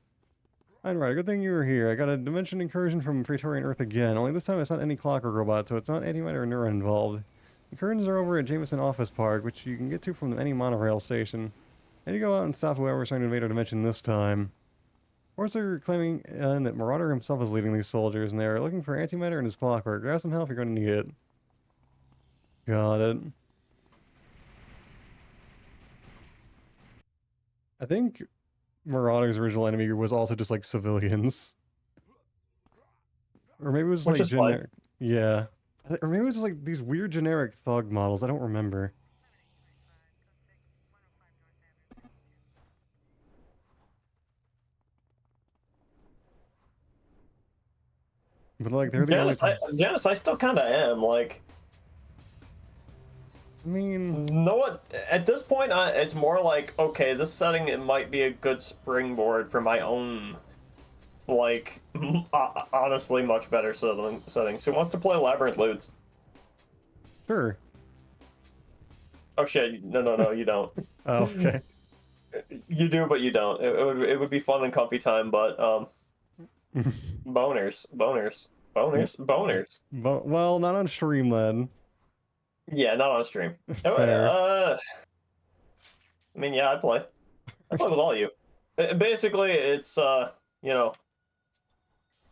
S1: Alright, good thing you were here. I got a dimension incursion from Praetorian Earth again. Only this time it's not any clockwork robot, so it's not antimatter or neuron involved. Incursions are over at Jameson Office Park, which you can get to from any monorail station. And you go out and stop whoever's trying to invade our dimension this time. Reports are claiming that Marauder himself is leading these soldiers, and they're looking for antimatter and his clockwork. Grab some help if you're going to need it. Got it. I think Marauder's original enemy was also just like civilians. Or maybe it was
S2: Which
S1: like
S2: is fine.
S1: generic. Yeah. Or maybe it was just like these weird generic thug models. I don't remember. But like they're the only
S2: Janice, I still kind of am. Like,
S1: I mean,
S2: know what? At this point, it's more like, okay, this setting it might be a good springboard for my own, like, honestly, much better settings. Who wants to play Labyrinth Loots?
S1: sure.
S2: Oh shit! No, you don't.
S1: Oh, okay.
S2: You do, but you don't. It would be fun and comfy time, but boners.
S1: But, well, not on stream then.
S2: Yeah, not on stream.
S1: Fair.
S2: I mean, yeah, I'd play with all of you. Basically, it's you know,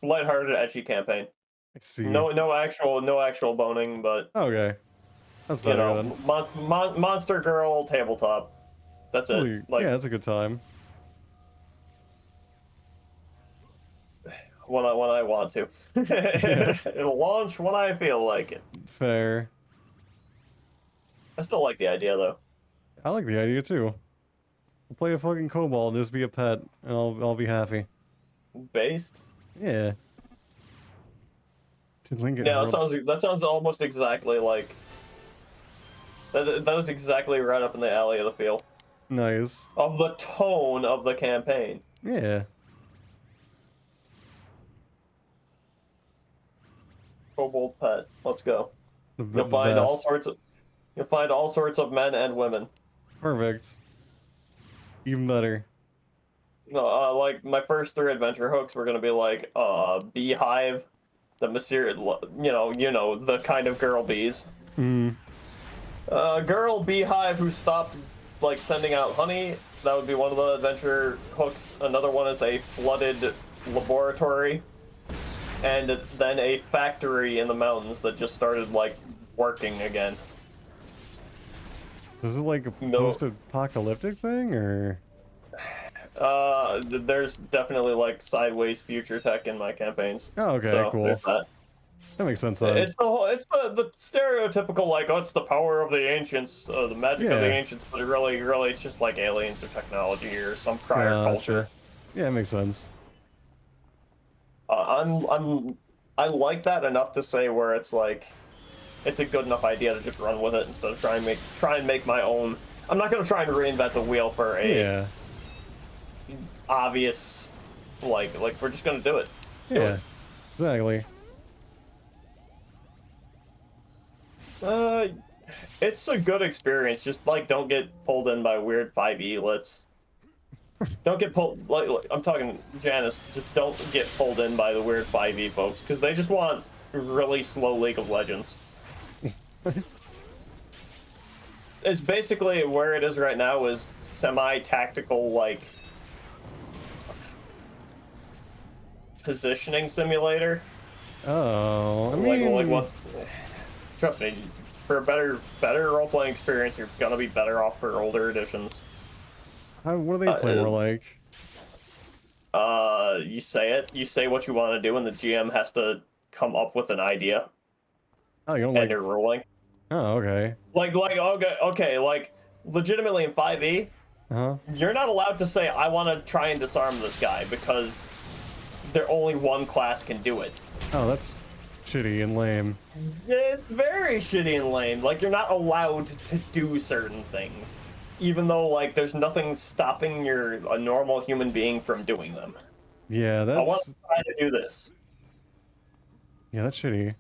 S2: lighthearted, edgy campaign.
S1: I see.
S2: No actual boning, but
S1: Okay. That's
S2: you
S1: better
S2: know,
S1: then.
S2: Monster Girl tabletop. That's it.
S1: Holy-
S2: Like
S1: yeah, that's a good time.
S2: when I want to. It'll launch when I feel like it.
S1: Fair.
S2: I still like the idea though.
S1: I like the idea too. I'll play a fucking kobold and just be a pet, and I'll be happy.
S2: Based.
S1: Yeah. Did Lincoln
S2: Yeah, that sounds almost exactly like. That is exactly right up in the alley of the feel.
S1: Nice.
S2: Of the tone of the campaign.
S1: Yeah.
S2: kobold pet. Let's go.
S1: The
S2: You'll find all
S1: best.
S2: sorts of. You'll find all sorts of men and women.
S1: Perfect. Even better.
S2: No, like my first 3 adventure hooks were gonna be like beehive, the mysterious, you know the kind of girl bees. Girl beehive who stopped like sending out honey. That would be one of the adventure hooks. Another one is a flooded laboratory, and then a factory in the mountains that just started like working again.
S1: So is it like a
S2: No.
S1: post-apocalyptic thing, or?
S2: There's definitely like sideways future tech in my campaigns.
S1: Oh, okay,
S2: So,
S1: cool.
S2: there's that.
S1: That makes sense then.
S2: It's the stereotypical like, oh, it's the power of the ancients, the magic of the
S1: Yeah.
S2: ancients, but really it's just like aliens or technology or some prior culture.
S1: Yeah, it makes sense.
S2: I like that enough to say where it's like, it's a good enough idea to just run with it instead of try and make my own. I'm not gonna try and reinvent the wheel for a
S1: Yeah.
S2: obvious, like we're just gonna do it. Do
S1: Yeah.
S2: it.
S1: Exactly.
S2: It's a good experience. Just like don't get pulled in by weird 5e lits. Don't get pulled like I'm talking Janice. Just don't get pulled in by the weird 5e folks because they just want really slow League of Legends. It's basically where it is right now is semi-tactical like positioning simulator.
S1: Oh, I mean,
S2: Like what? Trust me, for a better role-playing experience, you're gonna be better off for older editions.
S1: what do they play more like?
S2: You say what you want to do, and the GM has to come up with an idea,
S1: Oh, you don't
S2: and
S1: like?
S2: you're rolling.
S1: Oh, okay.
S2: Like okay, like legitimately in 5e,
S1: Uh-huh.
S2: you're not allowed to say I want to try and disarm this guy because there only one class can do it.
S1: Oh, that's shitty and lame.
S2: It's very shitty and lame. Like, you're not allowed to do certain things, even though like there's nothing stopping a normal human being from doing them.
S1: Yeah,
S2: I want
S1: that's
S2: to try to do this.
S1: yeah, that's shitty.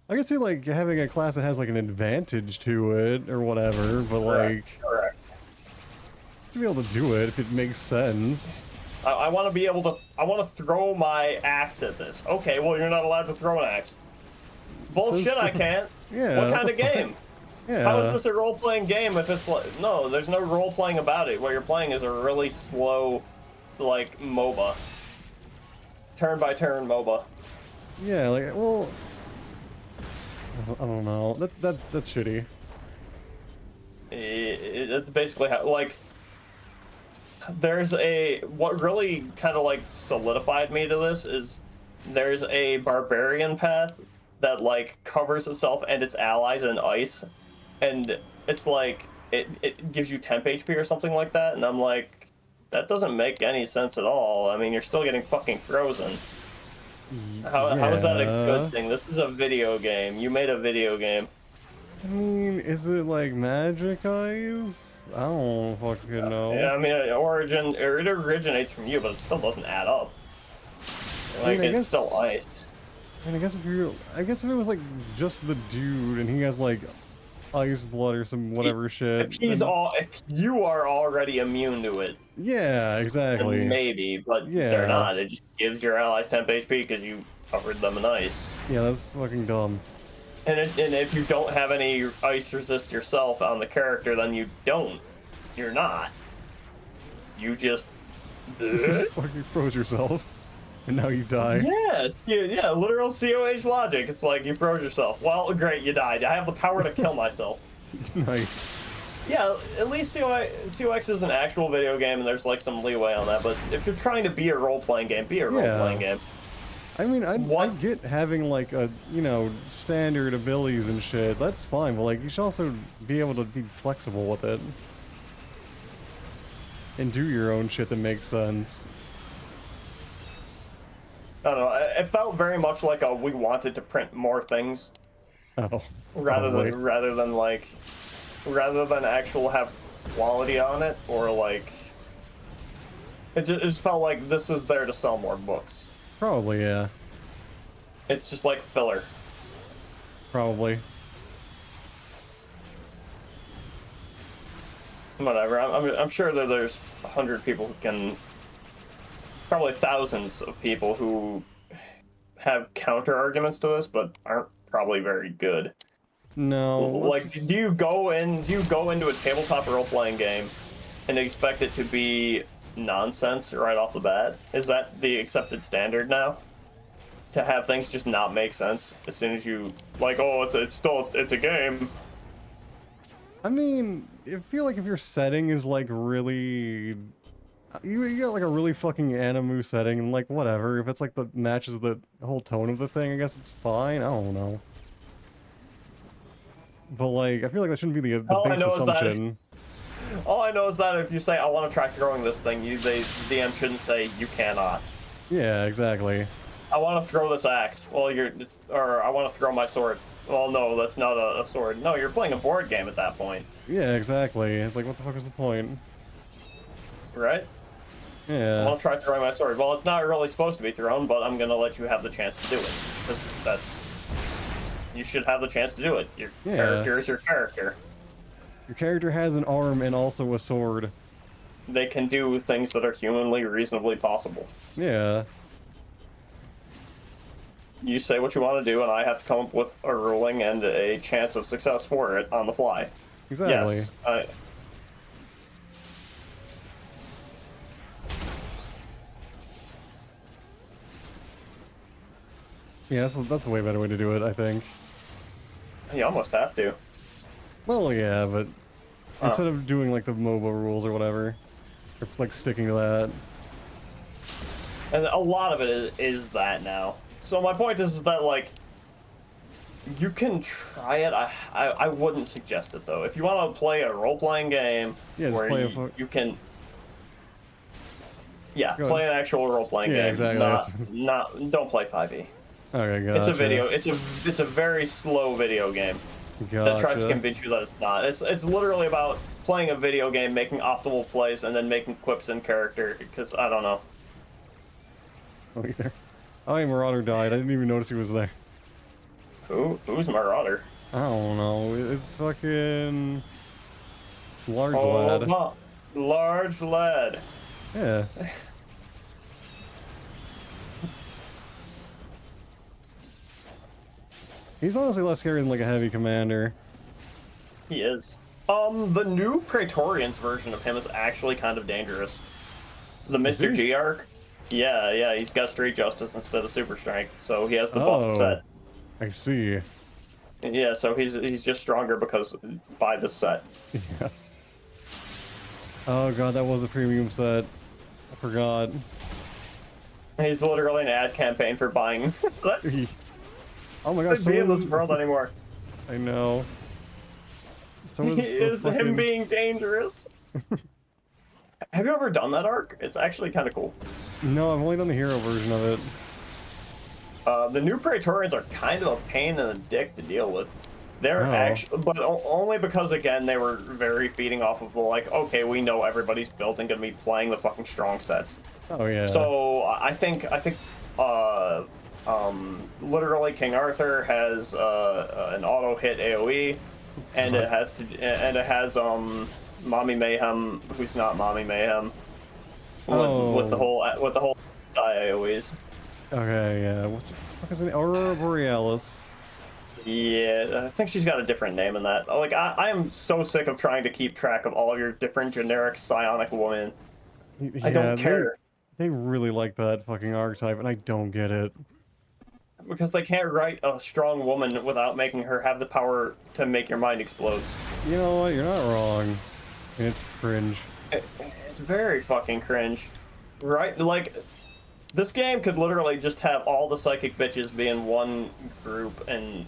S1: I can see like having a class that has like an advantage to it or whatever, but like
S2: Correct.
S1: to be able to do it if it makes sense.
S2: I want to be able to. I want to throw my axe at this. Okay, well you're not allowed to throw an axe. Bullshit! I can't.
S1: Yeah.
S2: What kind of game?
S1: Yeah.
S2: How is this a role-playing game if it's like no? There's no role-playing about it. What you're playing is a really slow, like MOBA. Turn-by-turn MOBA.
S1: Yeah, like well, I don't know. That's shitty.
S2: It's basically how like. There's what really kind of like solidified me to this is there's a barbarian path that like covers itself and its allies in ice, and it's like it gives you temp HP or something like that, and I'm like, that doesn't make any sense at all. I mean, you're still getting fucking frozen. How is that a good thing? This is a video game. You made a video game.
S1: I mean, is it like magic eyes? I don't fucking know.
S2: Yeah, I mean, it originates from you, but it still doesn't add up. Like,
S1: I
S2: it's
S1: guess-
S2: still ice.
S1: I mean, I guess if it was like just the dude and he has like ice blood or some whatever shit.
S2: If you are already immune to it,
S1: Yeah, exactly.
S2: then maybe, but
S1: Yeah.
S2: they're not. It just gives your allies temp HP because you covered them in ice.
S1: Yeah, that's fucking dumb.
S2: And if you don't have any ice resist yourself on the character, then you don't. You're not. You just.
S1: Just fucking froze yourself, and now you die.
S2: Yes, yeah, literal COH logic. It's like you froze yourself. Well, great, you died. I have the power to kill myself.
S1: Nice.
S2: Yeah, at least COX is an actual video game, and there's like some leeway on that. But if you're trying to be a role-playing game, be a role-playing game.
S1: I mean, I
S2: What?
S1: get having like a standard abilities and shit. That's fine, but like you should also be able to be flexible with it and do your own shit that makes sense.
S2: I don't know. It felt very much like we wanted to print more things
S1: Oh.
S2: rather
S1: probably.
S2: than actual have quality on it, or like it just felt like this is there to sell more books.
S1: Probably, yeah.
S2: It's just like filler.
S1: Probably.
S2: Whatever. I'm sure that there's 100 people who can, probably thousands of people who have counter arguments to this, but aren't probably very good.
S1: No.
S2: Like, do you go into a tabletop role-playing game and expect it to be nonsense right off the bat? Is that the accepted standard now? To have things just not make sense as soon as you like, oh, it's a game.
S1: I mean, I feel like if your setting is like really, you got like a really fucking anime setting, and like whatever. If it's like the matches the whole tone of the thing, I guess it's fine. I don't know. But like, I feel like that shouldn't be the base assumption.
S2: All I know is that if you say I want to try throwing this thing, the DM shouldn't say you cannot.
S1: Yeah, exactly.
S2: I want to throw this axe. Well, or I want to throw my sword. Well, no, that's not a sword. No, you're playing a board game at that point.
S1: Yeah, exactly. It's like, what the fuck is the point?
S2: Right?
S1: Yeah.
S2: I want to try throwing my sword. Well, it's not really supposed to be thrown, but I'm gonna let you have the chance to do it. Because you should have the chance to do it. Your character is your character.
S1: Your character has an arm and also a sword.
S2: They can do things that are humanly reasonably possible.
S1: Yeah.
S2: You say what you want to do, and I have to come up with a ruling and a chance of success for it on the fly.
S1: Exactly.
S2: Yes.
S1: Yeah, that's a way better way to do it, I think.
S2: You almost have to.
S1: Well, yeah, but
S2: Oh.
S1: instead of doing like the MOBA rules or whatever, or like sticking to that.
S2: And a lot of it is that now. So my point is that, like, you can try it. I wouldn't suggest it, though. If you want to play a role-playing game where you can... Yeah, play an actual role-playing game.
S1: Yeah, exactly.
S2: Don't play 5e.
S1: Okay, gotcha.
S2: It's a video. It's a very slow video game that tries to convince you that it's not. It's literally about playing a video game, making optimal plays, and then making quips in character. Because I don't know.
S1: Oh, either. Oh, yeah, Marauder died. I didn't even notice he was there.
S2: Who's Marauder?
S1: I don't know. It's fucking large lad.
S2: Oh, large lad.
S1: Yeah. He's honestly less scary than like a heavy commander.
S2: He is. The new Praetorians version of him is actually kind of dangerous. The Mr. G arc. Yeah, he's got Street Justice instead of Super Strength, so he has the buff set.
S1: I see.
S2: Yeah, so he's just stronger because by the set.
S1: Yeah. Oh god, that was a premium set. I forgot.
S2: He's literally an ad campaign for buying. That's
S1: oh my god,
S2: so in this world anymore.
S1: I know. So
S2: is him being dangerous. Have you ever done that arc? It's actually kind of cool.
S1: No, I've only done the hero version of it.
S2: The new Praetorians are kind of a pain in the dick to deal with. They're actually, but only because, again, they were very feeding off of the, like, okay, we know everybody's built and gonna be playing the fucking strong sets.
S1: Oh yeah.
S2: So I think literally King Arthur has an auto hit AOE, and it has Mommy Mayhem, who's not Mommy Mayhem, with the whole AOEs.
S1: Okay, yeah. What's the fuck is it? Aurora Borealis.
S2: Yeah, I think she's got a different name in that. Like, I am so sick of trying to keep track of all of your different generic psionic women.
S1: Yeah,
S2: I don't care.
S1: They really like that fucking archetype, and I don't get it.
S2: Because they can't write a strong woman without making her have the power to make your mind explode.
S1: You know what? You're not wrong. It's cringe.
S2: It's very fucking cringe. Right? Like, this game could literally just have all the psychic bitches be in one group, and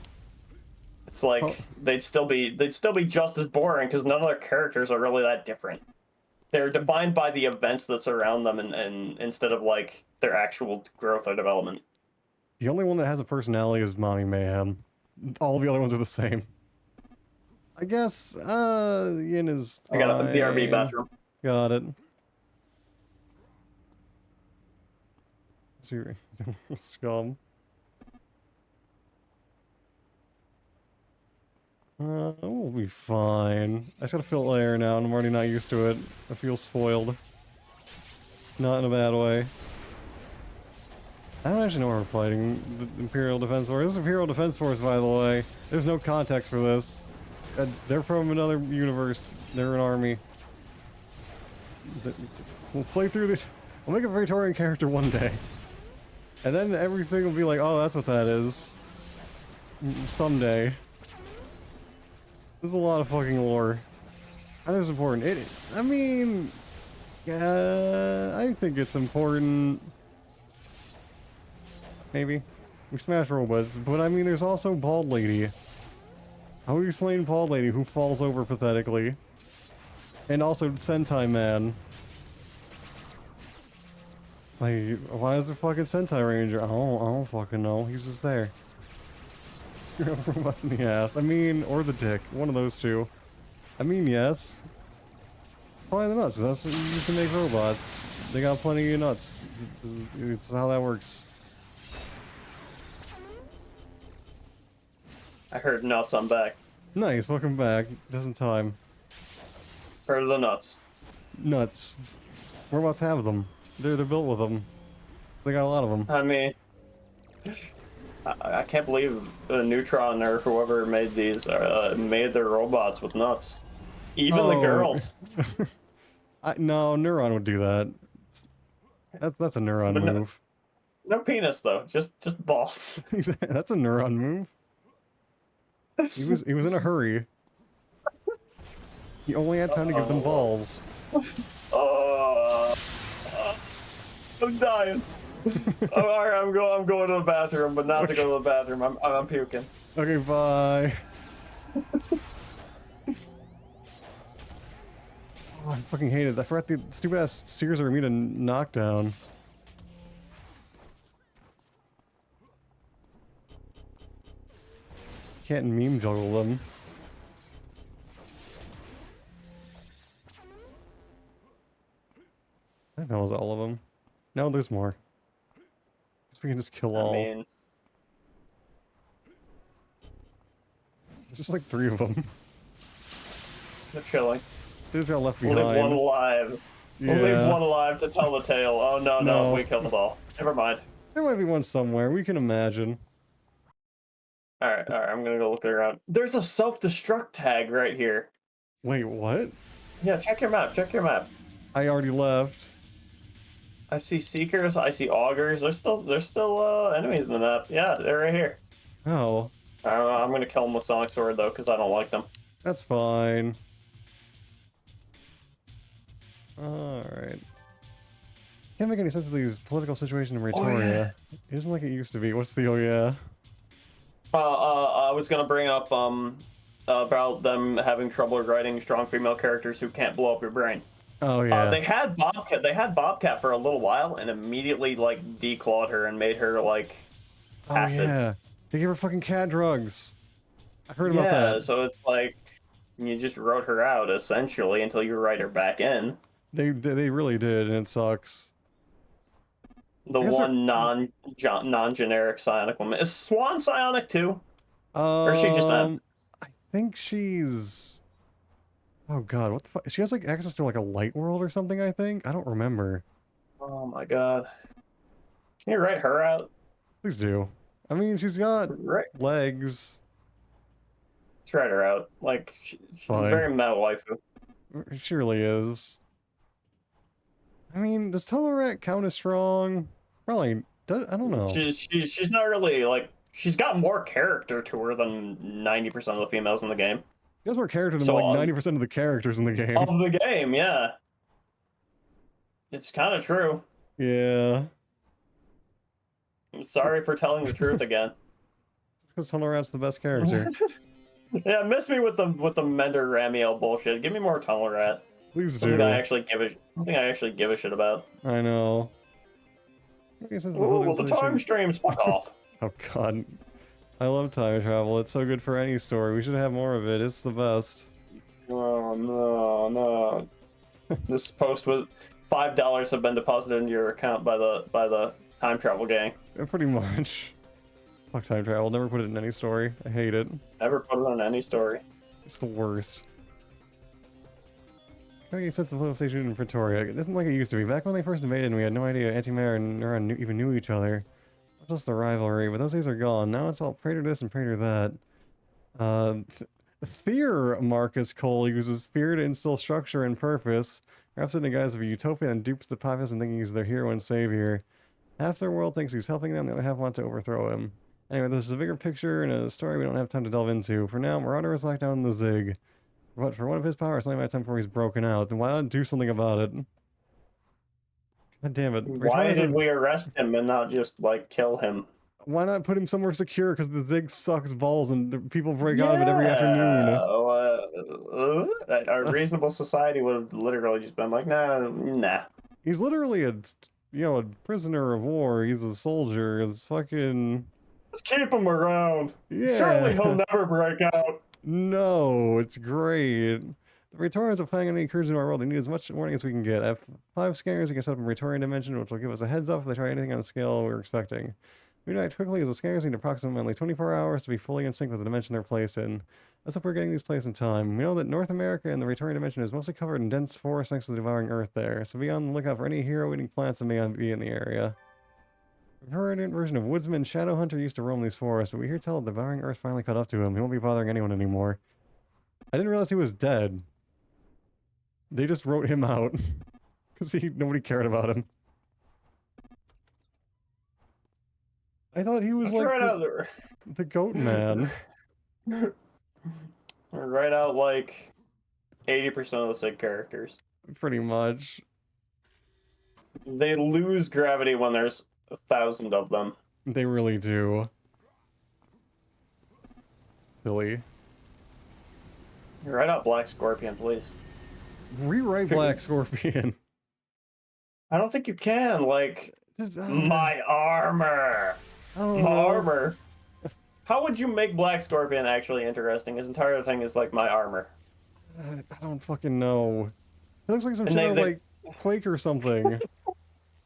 S2: it's like they'd still be just as boring because none of their characters are really that different. They're defined by the events that surround them, and instead of like their actual growth or development.
S1: The only one that has a personality is Mommy Mayhem. All the other ones are the same. I guess, Yin is fine.
S2: I got a BRB bathroom.
S1: Got it. Scum. We'll be fine. I just gotta fill air now, and I'm already not used to it. I feel spoiled. Not in a bad way. I don't actually know where we're fighting. The Imperial Defense Force. This is Imperial Defense Force, by the way. There's no context for this. They're from another universe. They're an army. We'll play through this. We'll make a Praetorian character one day. And then everything will be like, oh, that's what that is. Someday. This is a lot of fucking lore. That is important. I mean... Yeah, I think it's important. Maybe. We smash robots, but I mean, there's also Bald Lady. How do you explain Bald Lady who falls over pathetically? And also Sentai Man. Like, why is there fucking Sentai Ranger? I don't fucking know. He's just there. Robots in the ass. I mean, or the dick. One of those two. I mean, yes. Probably the nuts. That's what you use to make robots. They got plenty of nuts. It's how that works.
S2: I heard nuts, I'm back.
S1: Nice, welcome back. Just in time.
S2: Heard the nuts.
S1: Nuts. Robots have them. They're built with them. So they got a lot of them.
S2: I mean, I can't believe Neutron or whoever made these made their robots with nuts. Even the girls.
S1: No, Neuron would do that. That's a Neuron move.
S2: No penis though, just balls.
S1: That's a Neuron move. He was in a hurry. He only had time to give them balls.
S2: I'm dying. Alright, I'm going to the bathroom, but not to go to the bathroom. I'm puking.
S1: Okay, bye. Oh, I fucking hate it. I forgot the stupid ass Sears are immune to knockdown. Can't meme juggle them. I think that was all of them. No, there's more. Guess we can just kill all.
S2: I mean,
S1: It's just like 3 of them.
S2: they're chilling.
S1: They just got left behind.
S2: We'll leave one alive. We'll leave one alive to tell the tale. Oh no, we killed them all. Never mind.
S1: There might be one somewhere. We can imagine.
S2: Alright, I'm gonna go look around. There's a self-destruct tag right here.
S1: Wait, what?
S2: Yeah, check your map,
S1: I already left.
S2: I see Seekers, I see Augers. There's still enemies in the map. Yeah, they're right here.
S1: Oh.
S2: I'm gonna kill them with Sonic Sword though, because I don't like them.
S1: That's fine. Alright. Can't make any sense of these political situation in Pretoria. It isn't like it used to be. What's the oh yeah?
S2: I was gonna bring up about them having trouble writing strong female characters who can't blow up your brain.
S1: Oh yeah.
S2: They had Bobcat for a little while and immediately like declawed her and made her like passive.
S1: Oh yeah. They gave her fucking cat drugs. I heard about that.
S2: Yeah, so it's like you just wrote her out essentially until you write her back in.
S1: They really did, and it sucks.
S2: The one non-generic psionic woman. Is Swan psionic too? Or is she just that?
S1: I think she's... Oh god, what the fuck? She has like access to like a light world or something, I think? I don't remember.
S2: Oh my god. Can you write her out?
S1: Please do. I mean, she's got legs.
S2: Let's write her out. Like, she's a very meta waifu.
S1: She really is. I mean, does Tomorat count as strong? Probably. I don't know.
S2: She's not really, like... She's got more character to her than 90% of the females in the game.
S1: She has more character than like 90% of the characters in the game.
S2: Of the game, yeah. It's kind of true.
S1: Yeah.
S2: I'm sorry for telling the truth again.
S1: It's because Tomorat's the best character.
S2: Yeah, miss me with the Mender Ramiel bullshit. Give me more Tunnel Rat.
S1: Please do.
S2: Something I actually give a shit about.
S1: I know.
S2: Ooh, the time streams, fuck off.
S1: Oh god. I love time travel. It's so good for any story. We should have more of it. It's the best.
S2: Oh no. This post was $5 have been deposited into your account by the time travel gang.
S1: Pretty much. Fuck time travel. Never put it in any story. I hate it.
S2: Never put it on any story.
S1: It's the worst. Having a sense of flow station in Pretoria. It isn't like it used to be. Back when they first invaded, we had no idea Antimatter and Neuron even knew each other. Not just the rivalry, but those days are gone. Now it's all pray to this and pray to that. Fear, Marcus Cole uses fear to instill structure and purpose. Wraps it in the guise of a utopia and dupes the populace and thinking he's their hero and savior. Half their world thinks he's helping them, the other half want to overthrow him. Anyway, this is a bigger picture and a story we don't have time to delve into. For now, Marauder is locked down in the Zig. But for one of his powers, only by time before he's broken out. Then why not do something about it? God damn it.
S2: Why did we arrest him and not just, like, kill him?
S1: Why not put him somewhere secure? Because the Zig sucks balls and the people break out of it every afternoon.
S2: A reasonable society would have literally just been like, nah.
S1: He's literally a prisoner of war. He's a soldier. It's fucking...
S2: Let's keep him around.
S1: Yeah.
S2: Surely he'll never break out.
S1: No, it's great. The Praetorians are planning on any incursion into our world. They need as much warning as we can get. I have 5 scanners you can set up in Praetorian dimension, which will give us a heads up if they try anything on a scale we're expecting. We know act quickly as the scanners need approximately 24 hours to be fully in sync with the dimension they're placed in. Let's hope we're getting these placed in time. We know that North America and the Praetorian dimension is mostly covered in dense forest thanks to the devouring earth there, so be on the lookout for any hero-eating plants that may be in the area. The Praetorian version of Woodsman Shadowhunter used to roam these forests, but we hear tell the devouring earth finally caught up to him. He won't be bothering anyone anymore. I didn't realize he was dead. They just wrote him out because nobody cared about him. I thought he was like the goat man.
S2: Right out like 80% of the SIG characters.
S1: Pretty much.
S2: They lose gravity when there's 1,000 of them.
S1: They really do. Silly.
S2: Right out Black Scorpion, please.
S1: Rewrite Black Scorpion.
S2: I don't think you can. Like, my armor.
S1: Oh.
S2: My armor. How would you make Black Scorpion actually interesting? His entire thing is like my armor.
S1: I don't fucking know. It looks like some shit of like Quake or something.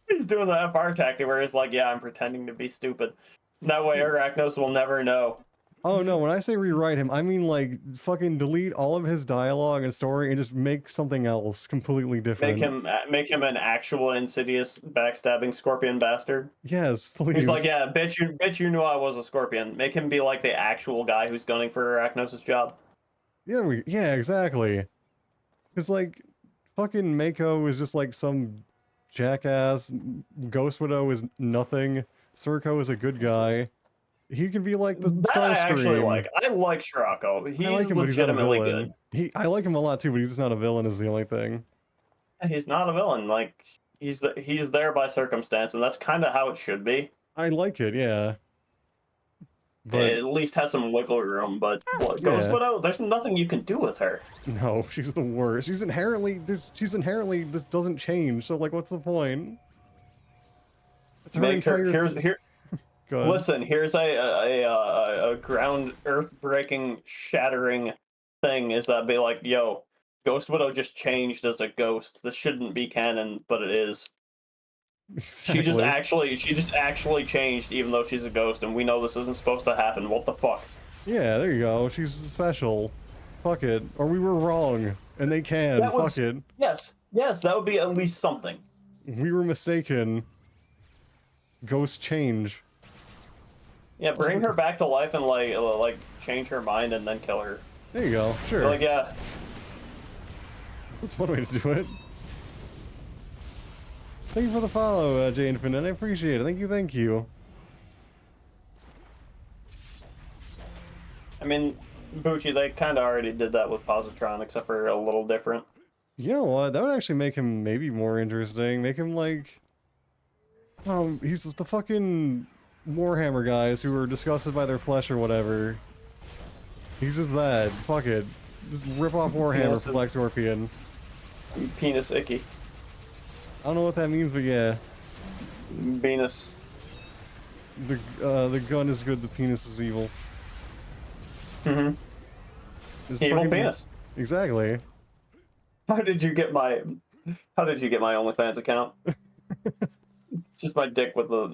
S2: He's doing the FR tactic where he's like, yeah, I'm pretending to be stupid. That way Arachnos will never know.
S1: Oh no, when I say rewrite him, I mean like fucking delete all of his dialogue and story and just make something else completely different.
S2: Make him an actual insidious backstabbing scorpion bastard.
S1: Yes, please.
S2: He's like, yeah, bitch you knew I was a scorpion. Make him be like the actual guy who's gunning for Arachnos' job.
S1: Yeah, exactly. It's like fucking Mako is just like some jackass. Ghost Widow is nothing. Serco is a good guy. He can be like the Starscream.
S2: I actually like. I like Scirocco. He's
S1: like him,
S2: legitimately good.
S1: I like him a lot too, but he's just not a villain is the only thing.
S2: He's not a villain. Like, he's there by circumstance, and that's kind of how it should be.
S1: I like it, yeah. But
S2: it at least has some wiggle room, but Ghost Widow, there's nothing you can do with her.
S1: No, she's the worst. She's inherently this doesn't change, so like what's the point? It's
S2: Listen, here's a ground earth-breaking, shattering thing is that be like, yo, Ghost Widow just changed as a ghost. This shouldn't be canon, but it is. Exactly. She just actually changed, even though she's a ghost, and we know this isn't supposed to happen. What the fuck?
S1: Yeah, there you go. She's special. Fuck it. Or we were wrong, and they can. Fuck it.
S2: Yes, that would be at least something.
S1: We were mistaken. Ghosts change.
S2: Yeah, bring her back to life and like change her mind and then kill her.
S1: There you go. Sure.
S2: Like, yeah.
S1: That's one way to do it. Thank you for the follow, Jay Infinite. I appreciate it. Thank you.
S2: I mean, Bucci, they kind of already did that with Positron, except for a little different.
S1: You know what? That would actually make him maybe more interesting. Make him like... he's the fucking Warhammer guys who are disgusted by their flesh or whatever. He's just that. Fuck it. Just rip off Warhammer for Black Scorpion.
S2: Penis icky.
S1: I don't know what that means, but yeah.
S2: Venus.
S1: The gun is good, the penis is evil.
S2: Mm-hmm. Evil penis.
S1: Exactly.
S2: How did you get my OnlyFans account? It's just my dick with the,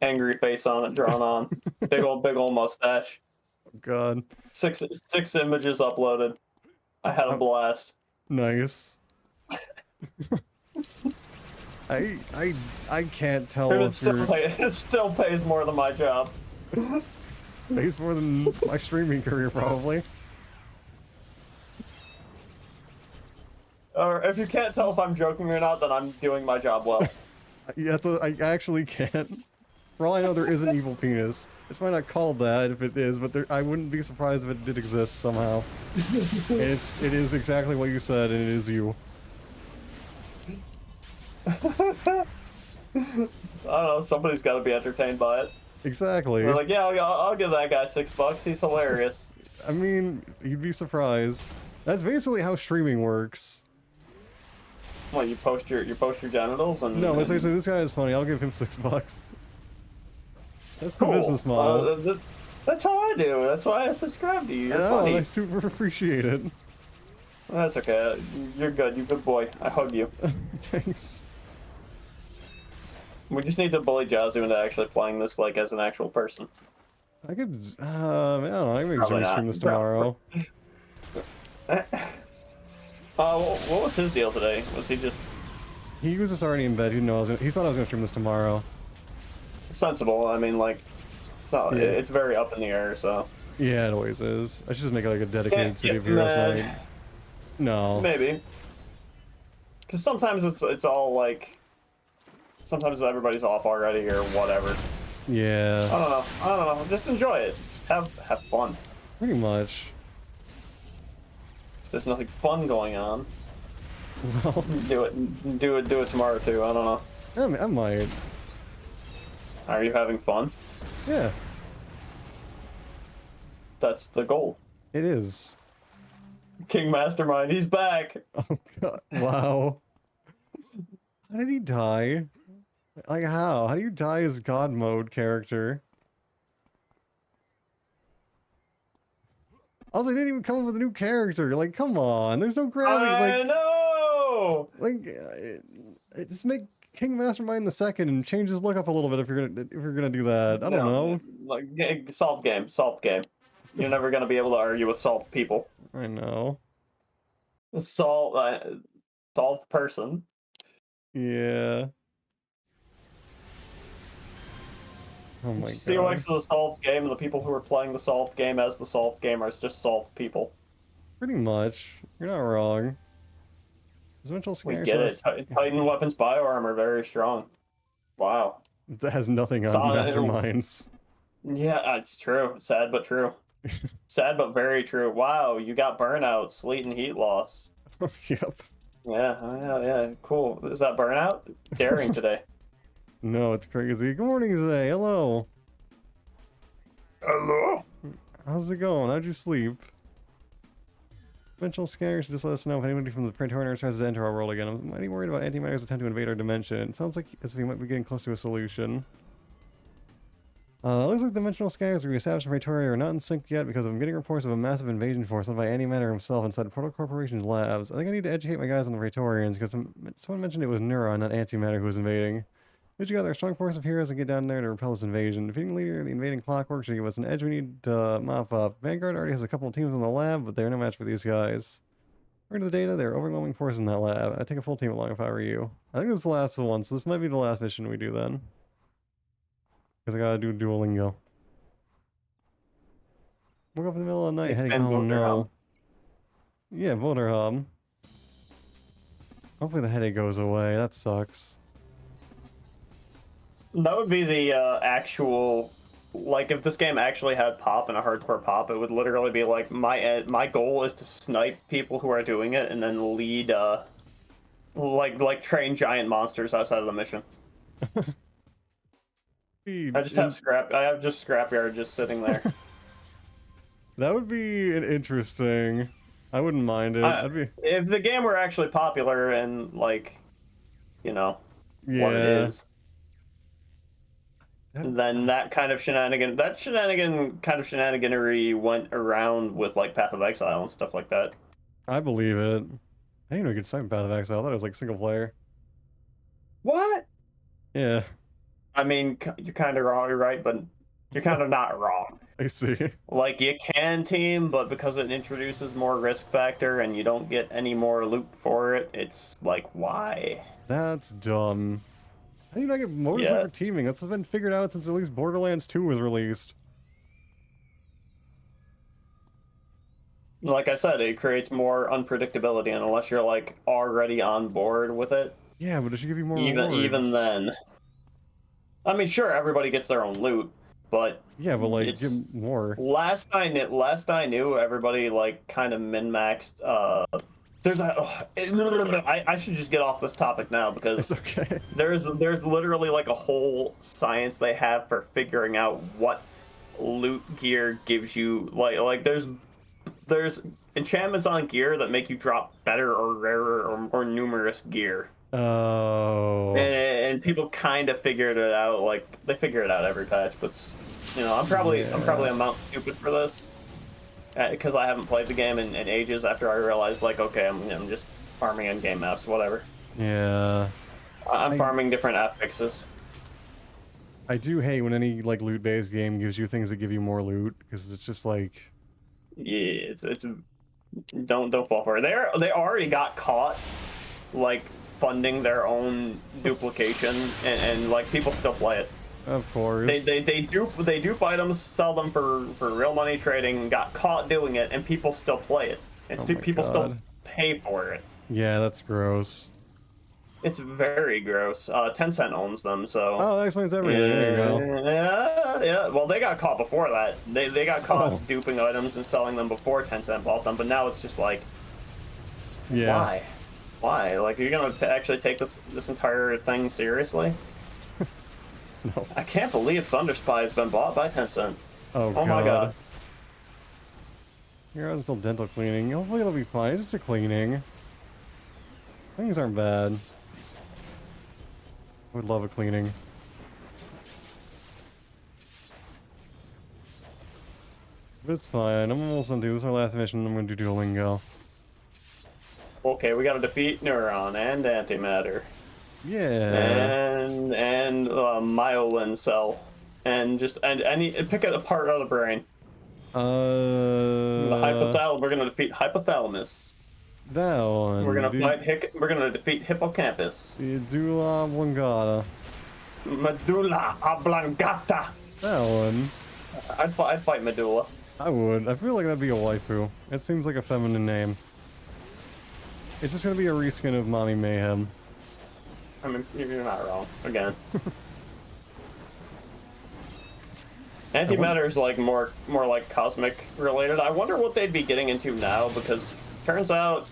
S2: angry face on it, drawn on. Big old mustache.
S1: Oh, God.
S2: Six images uploaded. I had a blast.
S1: Nice. I can't tell
S2: And
S1: if you're...
S2: it still pays more than my job.
S1: Pays more than my streaming career, probably.
S2: Or if you can't tell if I'm joking or not, then I'm doing my job well.
S1: Yeah, I actually can't. For all I know, there is an evil penis. It's probably not called that if it is, but I wouldn't be surprised if it did exist somehow. And it is exactly what you said, and it is you.
S2: I don't know, somebody's got to be entertained by it.
S1: Exactly.
S2: We're like, yeah, I'll give that guy $6. He's hilarious.
S1: I mean, you'd be surprised. That's basically how streaming works.
S2: What, you post your genitals and
S1: No, let's say this guy is funny. I'll give him $6. That's the
S2: cool.
S1: business model.
S2: That's how I do. That's why I subscribe to you. You're funny.
S1: I super appreciate it.
S2: That's okay. You're good. You're a good boy. I hug you.
S1: Thanks.
S2: We just need to bully Jazzu into actually playing this like as an actual person.
S1: I could, I don't know. I can make
S2: Probably
S1: Jimmy stream
S2: not.
S1: this tomorrow.
S2: What was his deal today? Was he just
S1: He was just already in bed. He didn't know he thought I was gonna stream this tomorrow.
S2: sensible? I mean, like, it's not.
S1: Yeah.
S2: It's very up in the air. So
S1: Yeah, it always is. I should just make like a dedicated
S2: Can't
S1: city
S2: get
S1: viewer
S2: mad.
S1: night. No.
S2: maybe, because sometimes it's all like, sometimes everybody's off already or whatever.
S1: Yeah.
S2: I don't know. Just enjoy it. Just have fun.
S1: Pretty much.
S2: There's nothing fun going on.
S1: Well,
S2: Do it tomorrow too. I don't know.
S1: I might.
S2: Are you having fun?
S1: Yeah,
S2: That's the goal.
S1: it is.
S2: King Mastermind, he's back.
S1: Oh God! Wow. How did he die? Like how? How do you die as God mode character? Also, they didn't even come up with a new character. Like, come on. There's no gravity.
S2: I know.
S1: Just make King Mastermind the second and change his look up a little bit if you're gonna do that. I don't know.
S2: Like solved game. You're never gonna be able to argue with solved people.
S1: I know.
S2: Solved person.
S1: Yeah. Oh my
S2: COX
S1: God.
S2: is a solved game, and the people who are playing the solved game as the solved game are just solved people.
S1: Pretty much. You're not wrong. Eventual
S2: We
S1: Scares
S2: get
S1: list-
S2: it. Titan weapons bioarmor very strong. Wow.
S1: That has nothing on Masterminds.
S2: Yeah, it's true. Sad but true. Sad but very true. Wow, you got burnout, sleet, and heat loss.
S1: Yep.
S2: Yeah. Cool. Is that burnout? Daring today.
S1: No, it's crazy. Good morning, Zay. Hello.
S2: Hello.
S1: How's it going? How'd you sleep? Eventual Scanners, just let us know if anybody from the Praetorian tries to enter our world again. I'm mighty worried about antimatter's attempt to invade our dimension. It sounds like as if we might be getting close to a solution. Looks like the dimensional scanners we established in Praetoria are not in sync yet because I'm getting reports of a massive invasion force led by Antimatter himself inside Proto Corporation's labs. I think I need to educate my guys on the Praetorians because someone mentioned it was Neuron, not Antimatter, who was invading. Put together a strong force of heroes and get down there to repel this invasion. Defeating the leader of the invading clockwork should give us an edge we need to mop up. Vanguard already has a couple of teams in the lab, but they're no match for these guys. According to the data, they're overwhelming force in that lab. I'd take a full team along if I were you. I think this is the last one, so this might be the last mission we do then. Because I gotta do Duolingo. Woke up in the middle of the night heading home. No. Yeah, Voter Hub. Hopefully the headache goes away. That sucks.
S2: That would be the actual, like, if this game actually had pop and a hardcore pop, it would literally be like, my goal is to snipe people who are doing it and then lead, like train giant monsters outside of the mission. I just have scrapyard just sitting there.
S1: That would be an interesting. I wouldn't mind it.
S2: If the game were actually popular and, like, you know, what it
S1: Yeah.
S2: is. Then that kind of shenaniganery went around with, like, Path of Exile and stuff like that.
S1: I believe it. I didn't know you could snipe Path of Exile. I thought it was like single player.
S2: What?
S1: Yeah.
S2: I mean, you're kind of wrong, right? But you're kind of not wrong.
S1: I see.
S2: Like, you can team, but because it introduces more risk factor and you don't get any more loot for it, it's like, why?
S1: That's dumb. How do you not get motorcycle
S2: Yes.
S1: teaming? That's been figured out since at least Borderlands 2 was released.
S2: Like I said, it creates more unpredictability, and unless you're like already on board with it,
S1: Yeah, but it should give you more
S2: even
S1: rewards.
S2: then, I mean, sure, everybody gets their own loot, but
S1: Yeah, but like,
S2: it's
S1: give more.
S2: last I knew, everybody like kind of min-maxed. There's a I should just get off this topic now because
S1: It's okay.
S2: there's literally like a whole science they have for figuring out what loot gear gives you. Like there's enchantments on gear that make you drop better or rarer or more numerous gear.
S1: Oh.
S2: And people kind of figured it out. Like they figure it out every patch, but you know, I'm probably a mount stupid for this because I haven't played the game in ages. After I realized, like, okay, I'm just farming in game maps, whatever.
S1: Yeah.
S2: I'm farming different app fixes.
S1: I do hate when any like loot-based game gives you things that give you more loot because it's just like.
S2: Yeah, it's don't fall for it. They already got caught, like funding their own duplication, and like people still play it.
S1: Of course.
S2: They dupe items, sell them for real money trading, got caught doing it, and people still play it. And
S1: Oh my
S2: people still
S1: God.
S2: pay for it.
S1: Yeah, that's gross.
S2: It's very gross. Tencent owns them, so.
S1: Oh, that explains everything. There you go.
S2: Yeah. Well, they got caught before that. They got caught
S1: Oh.
S2: duping items and selling them before Tencent bought them, but now it's just like,
S1: Yeah.
S2: why? Like, you're gonna actually take this entire thing seriously?
S1: No.
S2: I can't believe Thunder Spy has been bought by Tencent.
S1: Oh,
S2: Oh my god.
S1: Here, I was still dental cleaning. Hopefully it'll be fine. It's just a cleaning. Things aren't bad. I would love a cleaning. But it's fine. I'm almost done. This is our last mission. I'm going to do Duolingo.
S2: Okay, we gotta defeat Neuron and Antimatter.
S1: Yeah.
S2: And myelin cell. And pick a part of the brain. The hypothalamus. We're gonna defeat hypothalamus.
S1: That one.
S2: We're gonna defeat hippocampus.
S1: Medulla oblongata.
S2: Medulla oblongata.
S1: That one.
S2: I'd fight Medulla.
S1: I would. I feel like that'd be a waifu. It seems like a feminine name. It's just gonna be a reskin of Mommy Mayhem.
S2: I mean, you're not wrong. Again. Antimatter is like more like cosmic related. I wonder what they'd be getting into now because turns out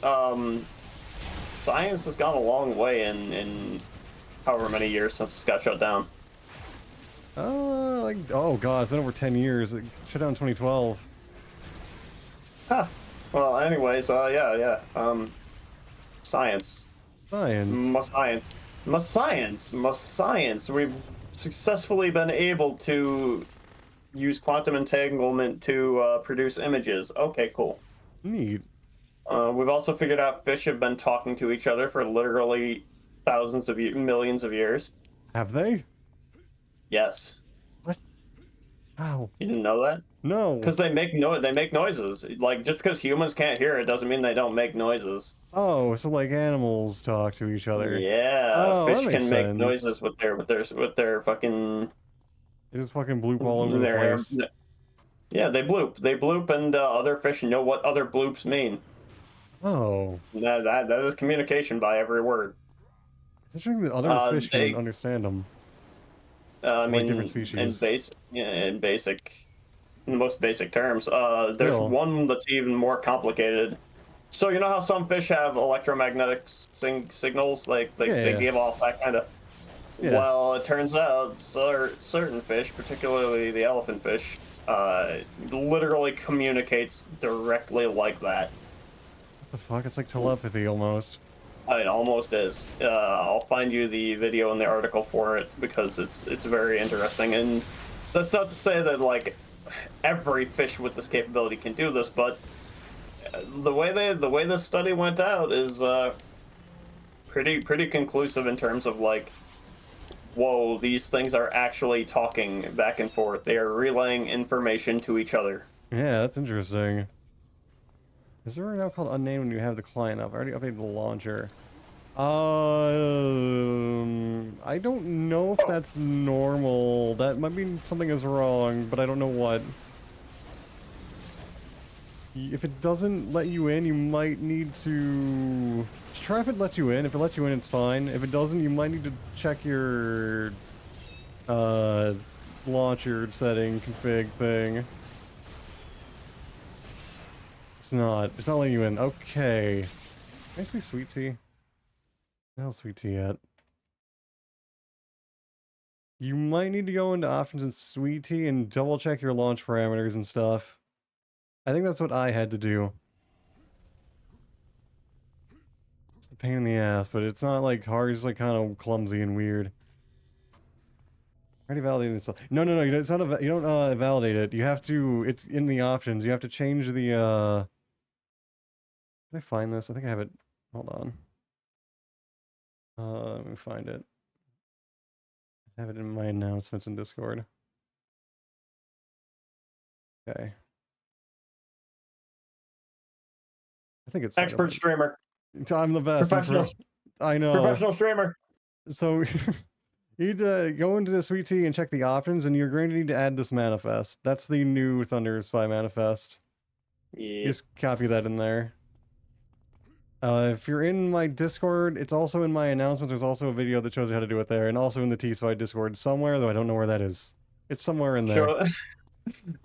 S2: science has gone a long way in however many years since it got shut down.
S1: Oh god, it's been over 10 years. It shut down in 2012.
S2: Huh. Well, anyways, yeah. Science.
S1: Science.
S2: Must science. We've successfully been able to use quantum entanglement to produce images. Okay, cool.
S1: Neat.
S2: We've also figured out fish have been talking to each other for literally millions of years.
S1: Have they?
S2: Yes.
S1: What? How?
S2: You didn't know that?
S1: No.
S2: Because they make noises. Like, just because humans can't hear it doesn't mean they don't make noises.
S1: Oh, so like animals talk to each other.
S2: Yeah,
S1: Oh,
S2: fish
S1: that
S2: can
S1: makes
S2: make
S1: sense.
S2: noises with their fucking.
S1: They just fucking bloop all over the place.
S2: Yeah, they bloop, and other fish know what other bloops mean.
S1: Oh.
S2: That is communication by every word.
S1: It's interesting that other fish
S2: they-
S1: can understand them.
S2: I mean,
S1: different species.
S2: in the most basic terms. There's
S1: Still.
S2: one that's even more complicated. So you know how some fish have electromagnetic signals, like they
S1: Yeah.
S2: give off that kind of.
S1: Yeah.
S2: Well, it turns out certain fish, particularly the elephant fish, literally communicates directly like that.
S1: What the fuck? It's like telepathy almost.
S2: It almost is. I'll find you the video in the article for it because it's very interesting. And that's not to say that like every fish with this capability can do this, but the way this study went out is pretty conclusive in terms of like Whoa, these things are actually talking back and forth. They are relaying information to each other.
S1: Yeah, that's interesting. Is there now called unnamed when you have the client up? I already updated the launcher. I don't know if that's normal. That might mean something is wrong, but I don't know what. If it doesn't let you in, you might need to try if it lets you in. If it lets you in, it's fine. If it doesn't, you might need to check your launcher setting config thing. It's not letting you in. Okay. Can I see sweet tea? No sweet tea yet. You might need to go into options in sweet tea and double check your launch parameters and stuff. I think that's what I had to do. It's a pain in the ass, but it's not like hard, it's like kind of clumsy and weird. Already validated itself. No, it's not you don't validate it. You have to, it's in the options. You have to change the can I find this? I think I have it. Hold on. Let me find it. I have it in my announcements in Discord. Okay. I think it's
S2: Expert streamer.
S1: I'm the best.
S2: Professional.
S1: I know.
S2: Professional streamer.
S1: So you need to go into the sweet tea and check the options, and you're going to need to add this manifest. That's the new Thunder Spy manifest.
S2: Yeah.
S1: Just copy that in there. If you're in my Discord, it's also in my announcements. There's also a video that shows you how to do it there, and also in the T-Spy Discord somewhere, though I don't know where that is. It's somewhere in there.
S2: Sure.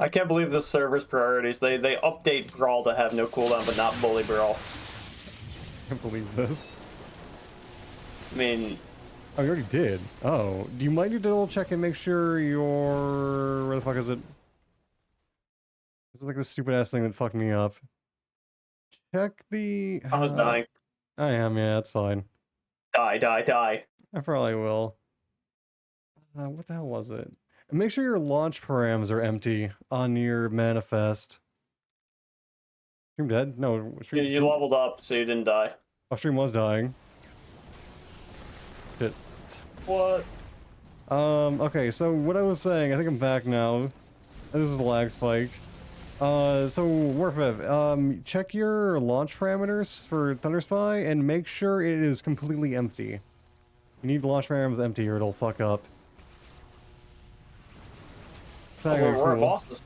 S2: I can't believe this server's priorities. They update Brawl to have no cooldown, but not Bully Brawl.
S1: I can't believe this.
S2: I mean...
S1: Oh, you already did. Oh, you might need to double check and make sure you're... Where the fuck is it? This is like the stupid ass thing that fucked me up. Check the...
S2: I was dying.
S1: I am, yeah, that's fine.
S2: Die.
S1: I probably will. What the hell was it? And make sure your launch params are empty on your manifest. Stream dead? No. Stream,
S2: You leveled up, so you didn't die.
S1: Oh, stream was dying. Shit.
S2: What?
S1: Okay, so what I was saying, I think I'm back now. This is a lag spike. So Warfev, check your launch parameters for Thunder Spy and make sure it is completely empty. You need launch parameters empty or it'll fuck up.
S2: We're bosses.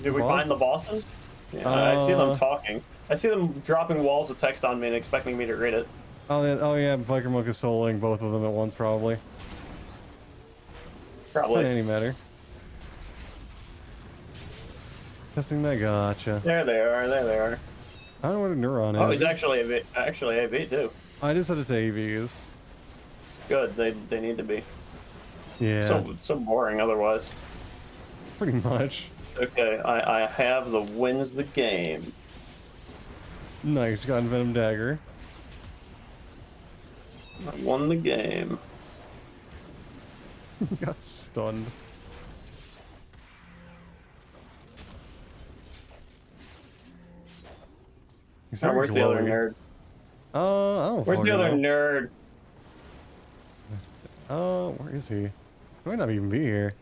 S2: Did we find the bosses? Yeah, I see them talking. I see them dropping walls of text on me and expecting me to read it.
S1: Oh yeah, Viker Monk is soloing both of them at once, probably.
S2: Probably.
S1: Not any matter. Testing that, gotcha.
S2: There they are.
S1: I don't know what a neuron is.
S2: Oh, he's actually AV too.
S1: I just said it's AVs.
S2: Good. They need to be.
S1: Yeah.
S2: So boring otherwise.
S1: Pretty much.
S2: Okay, I have the wins the game.
S1: Nice, got Venom Dagger.
S2: I won the game.
S1: Got stunned.
S2: Now, where's the other nerd?
S1: I don't
S2: Where's the other
S1: know.
S2: nerd?
S1: Where is he? He might not even be here.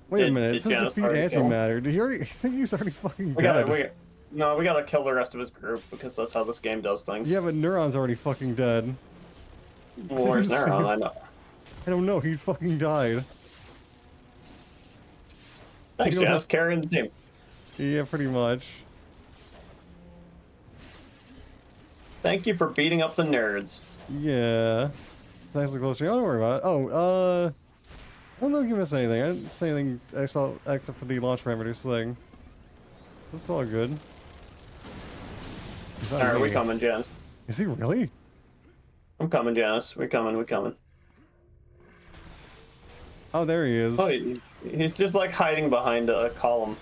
S1: Wait a minute, it says
S2: Janus
S1: defeat
S2: already kill him?
S1: antimatter. Did he already? I think he's already fucking dead.
S2: We gotta kill the rest of his group because that's how this game does things.
S1: Yeah, but Neuron's already fucking dead.
S2: Well, where's Neuron? I know.
S1: I don't know, he fucking died.
S2: Thanks,
S1: You don't
S2: Janus, carrying the team.
S1: Yeah, pretty much.
S2: Thank you for beating up the nerds.
S1: Yeah. Nicely closer. Don't worry about it. Oh, I don't know if you missed anything. I didn't say anything except for the launch parameters thing. This is all good.
S2: Alright, we coming, Janus.
S1: Is he really?
S2: I'm coming, Janus. We coming.
S1: Oh, there he is.
S2: Oh, he's just like hiding behind a column.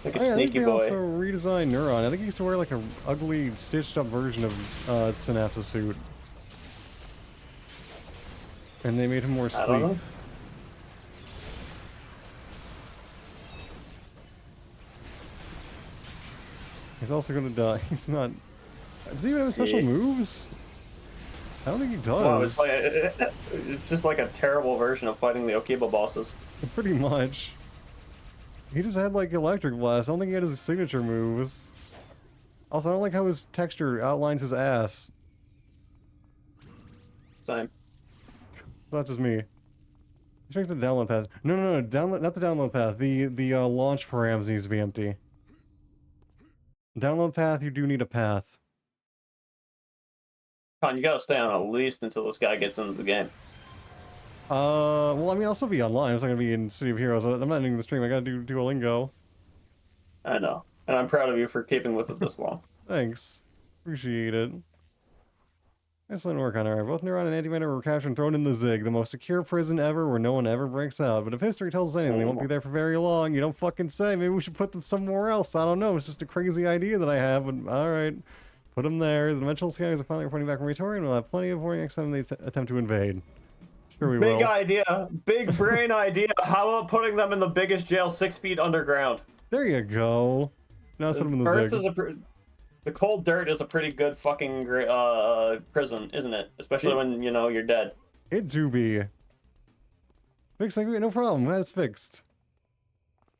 S2: Like a
S1: I think
S2: sneaky
S1: they
S2: boy.
S1: also redesigned Neuron. I think he used to wear like an ugly, stitched up version of Synapse suit. And they made him more
S2: I don't
S1: sleek.
S2: know.
S1: He's also gonna die. He's not... Does he even have special
S2: Yeah.
S1: moves? I don't think he
S2: Wow,
S1: does.
S2: it's just like a terrible version of fighting the Okiba bosses.
S1: Pretty much. He just had like electric blast. I don't think he had his signature moves. Also, I don't like how his texture outlines his ass.
S2: Same.
S1: Not just me. Check the download path. No, download, not the download path. The launch params needs to be empty. Download path, you do need a path.
S2: Con, you gotta stay on at least until this guy gets into the game.
S1: Well, I mean, I'll still be online. I'm not gonna be in City of Heroes. I'm not ending the stream. I gotta do Duolingo.
S2: I know, and I'm proud of you for keeping with it this long.
S1: Thanks. Appreciate it. Excellent work on our both Neuron and Antimatter were captured and thrown in the Zig, the most secure prison ever where no one ever breaks out. But if history tells us anything, they won't be there for very long. You don't fucking say. Maybe we should put them somewhere else. I don't know. It's just a crazy idea that I have. But alright. Put them there. The dimensional scanners are finally reporting back from Retori, and we'll have plenty of warning next time they attempt to invade. Sure we will.
S2: Big idea. Big brain idea. How about putting them in the biggest jail 6 feet underground?
S1: There you go. Now let's put them in the Zig.
S2: The cold dirt is a pretty good fucking prison, isn't it? Especially when, you know, you're dead.
S1: It do be. Fixed, like, no problem. Glad it's fixed.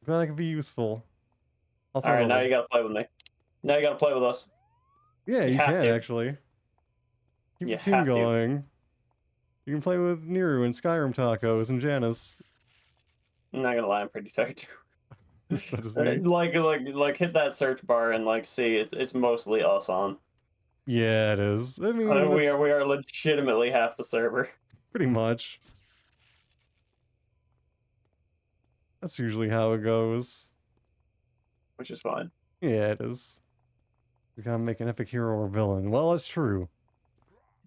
S1: Glad I can be useful. Also,
S2: alright, now you gotta play with me. Now you gotta play with us.
S1: Yeah, you
S2: have
S1: can,
S2: to.
S1: actually. Keep
S2: You
S1: the team
S2: have to.
S1: going. You can play with Niru and Skyrim Tacos and Janice.
S2: I'm not gonna lie, I'm pretty tired too.
S1: That is me.
S2: Like hit that search bar and like see it's mostly us on.
S1: Yeah, it is. I mean,
S2: We
S1: that's
S2: are legitimately half the server.
S1: pretty much. That's usually how it goes.
S2: Which is fine.
S1: Yeah, it is. We gotta make an epic hero or villain. Well, that's true.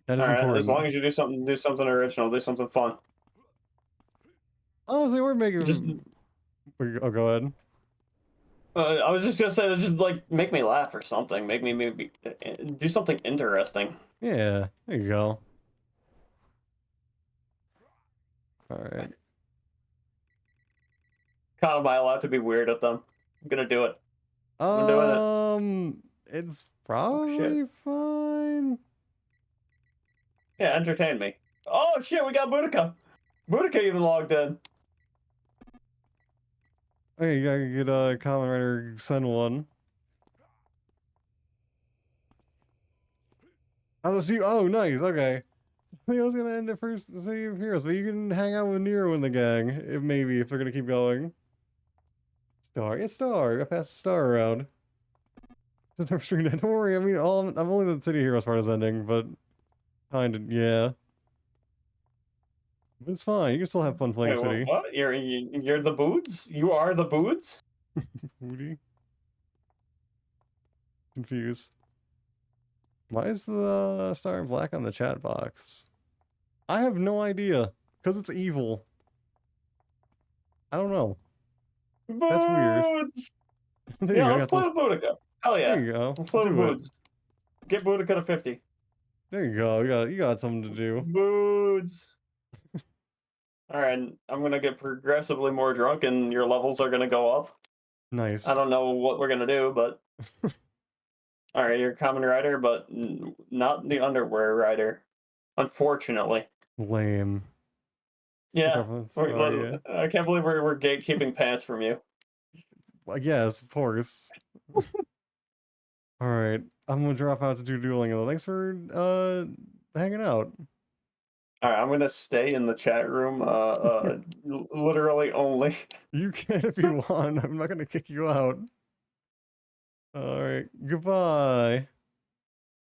S1: That is
S2: Alright,
S1: important.
S2: as long as you do something original, do something fun.
S1: Honestly, we're making.
S2: Just
S1: Oh, go ahead.
S2: I was just gonna say, just like make me laugh or something. Make me maybe do something interesting.
S1: Yeah, there you go. Alright.
S2: Kind of am I allowed to be weird at them? I'm gonna do it. I'm doing
S1: It's probably fine.
S2: Yeah, entertain me. Oh shit, we got Boudica. Boudica even logged in.
S1: Hey, you gotta get a Common Rider send one. Oh, let's see. Oh, nice. Okay. I think I was gonna end it first City of Heroes, but you can hang out with Nero in the gang, if they're gonna keep going. Star, yeah, Star. I passed Star around. Don't worry. I mean, I'm only the City of Heroes part is ending, but kinda, yeah. But it's fine. You can still have fun playing
S2: Wait,
S1: City.
S2: what? You're the Boods? You are the Boods?
S1: Woody? Confused. Why is the star in black on the chat box? I have no idea. Because it's evil. I don't know. That's weird.
S2: Boods!
S1: There
S2: Yeah,
S1: you go,
S2: let's play with Boudica. Hell yeah.
S1: There you go.
S2: Let's play with
S1: Do it.
S2: Boods. Get Boudica to 50.
S1: There you go. You got something to do.
S2: Boods. Alright, I'm gonna get progressively more drunk and your levels are gonna go up.
S1: Nice.
S2: I don't know what we're gonna do, but... Alright, you're a common rider, but not the underwear rider. Unfortunately.
S1: Lame.
S2: Yeah.
S1: Yeah.
S2: I can't believe we're gatekeeping pants from you.
S1: Well, yes, of course. Alright. I'm gonna drop out to do Duolingo. Thanks for hanging out.
S2: Alright, I'm gonna stay in the chat room, literally only.
S1: You can if you want. I'm not gonna kick you out. Alright. Goodbye.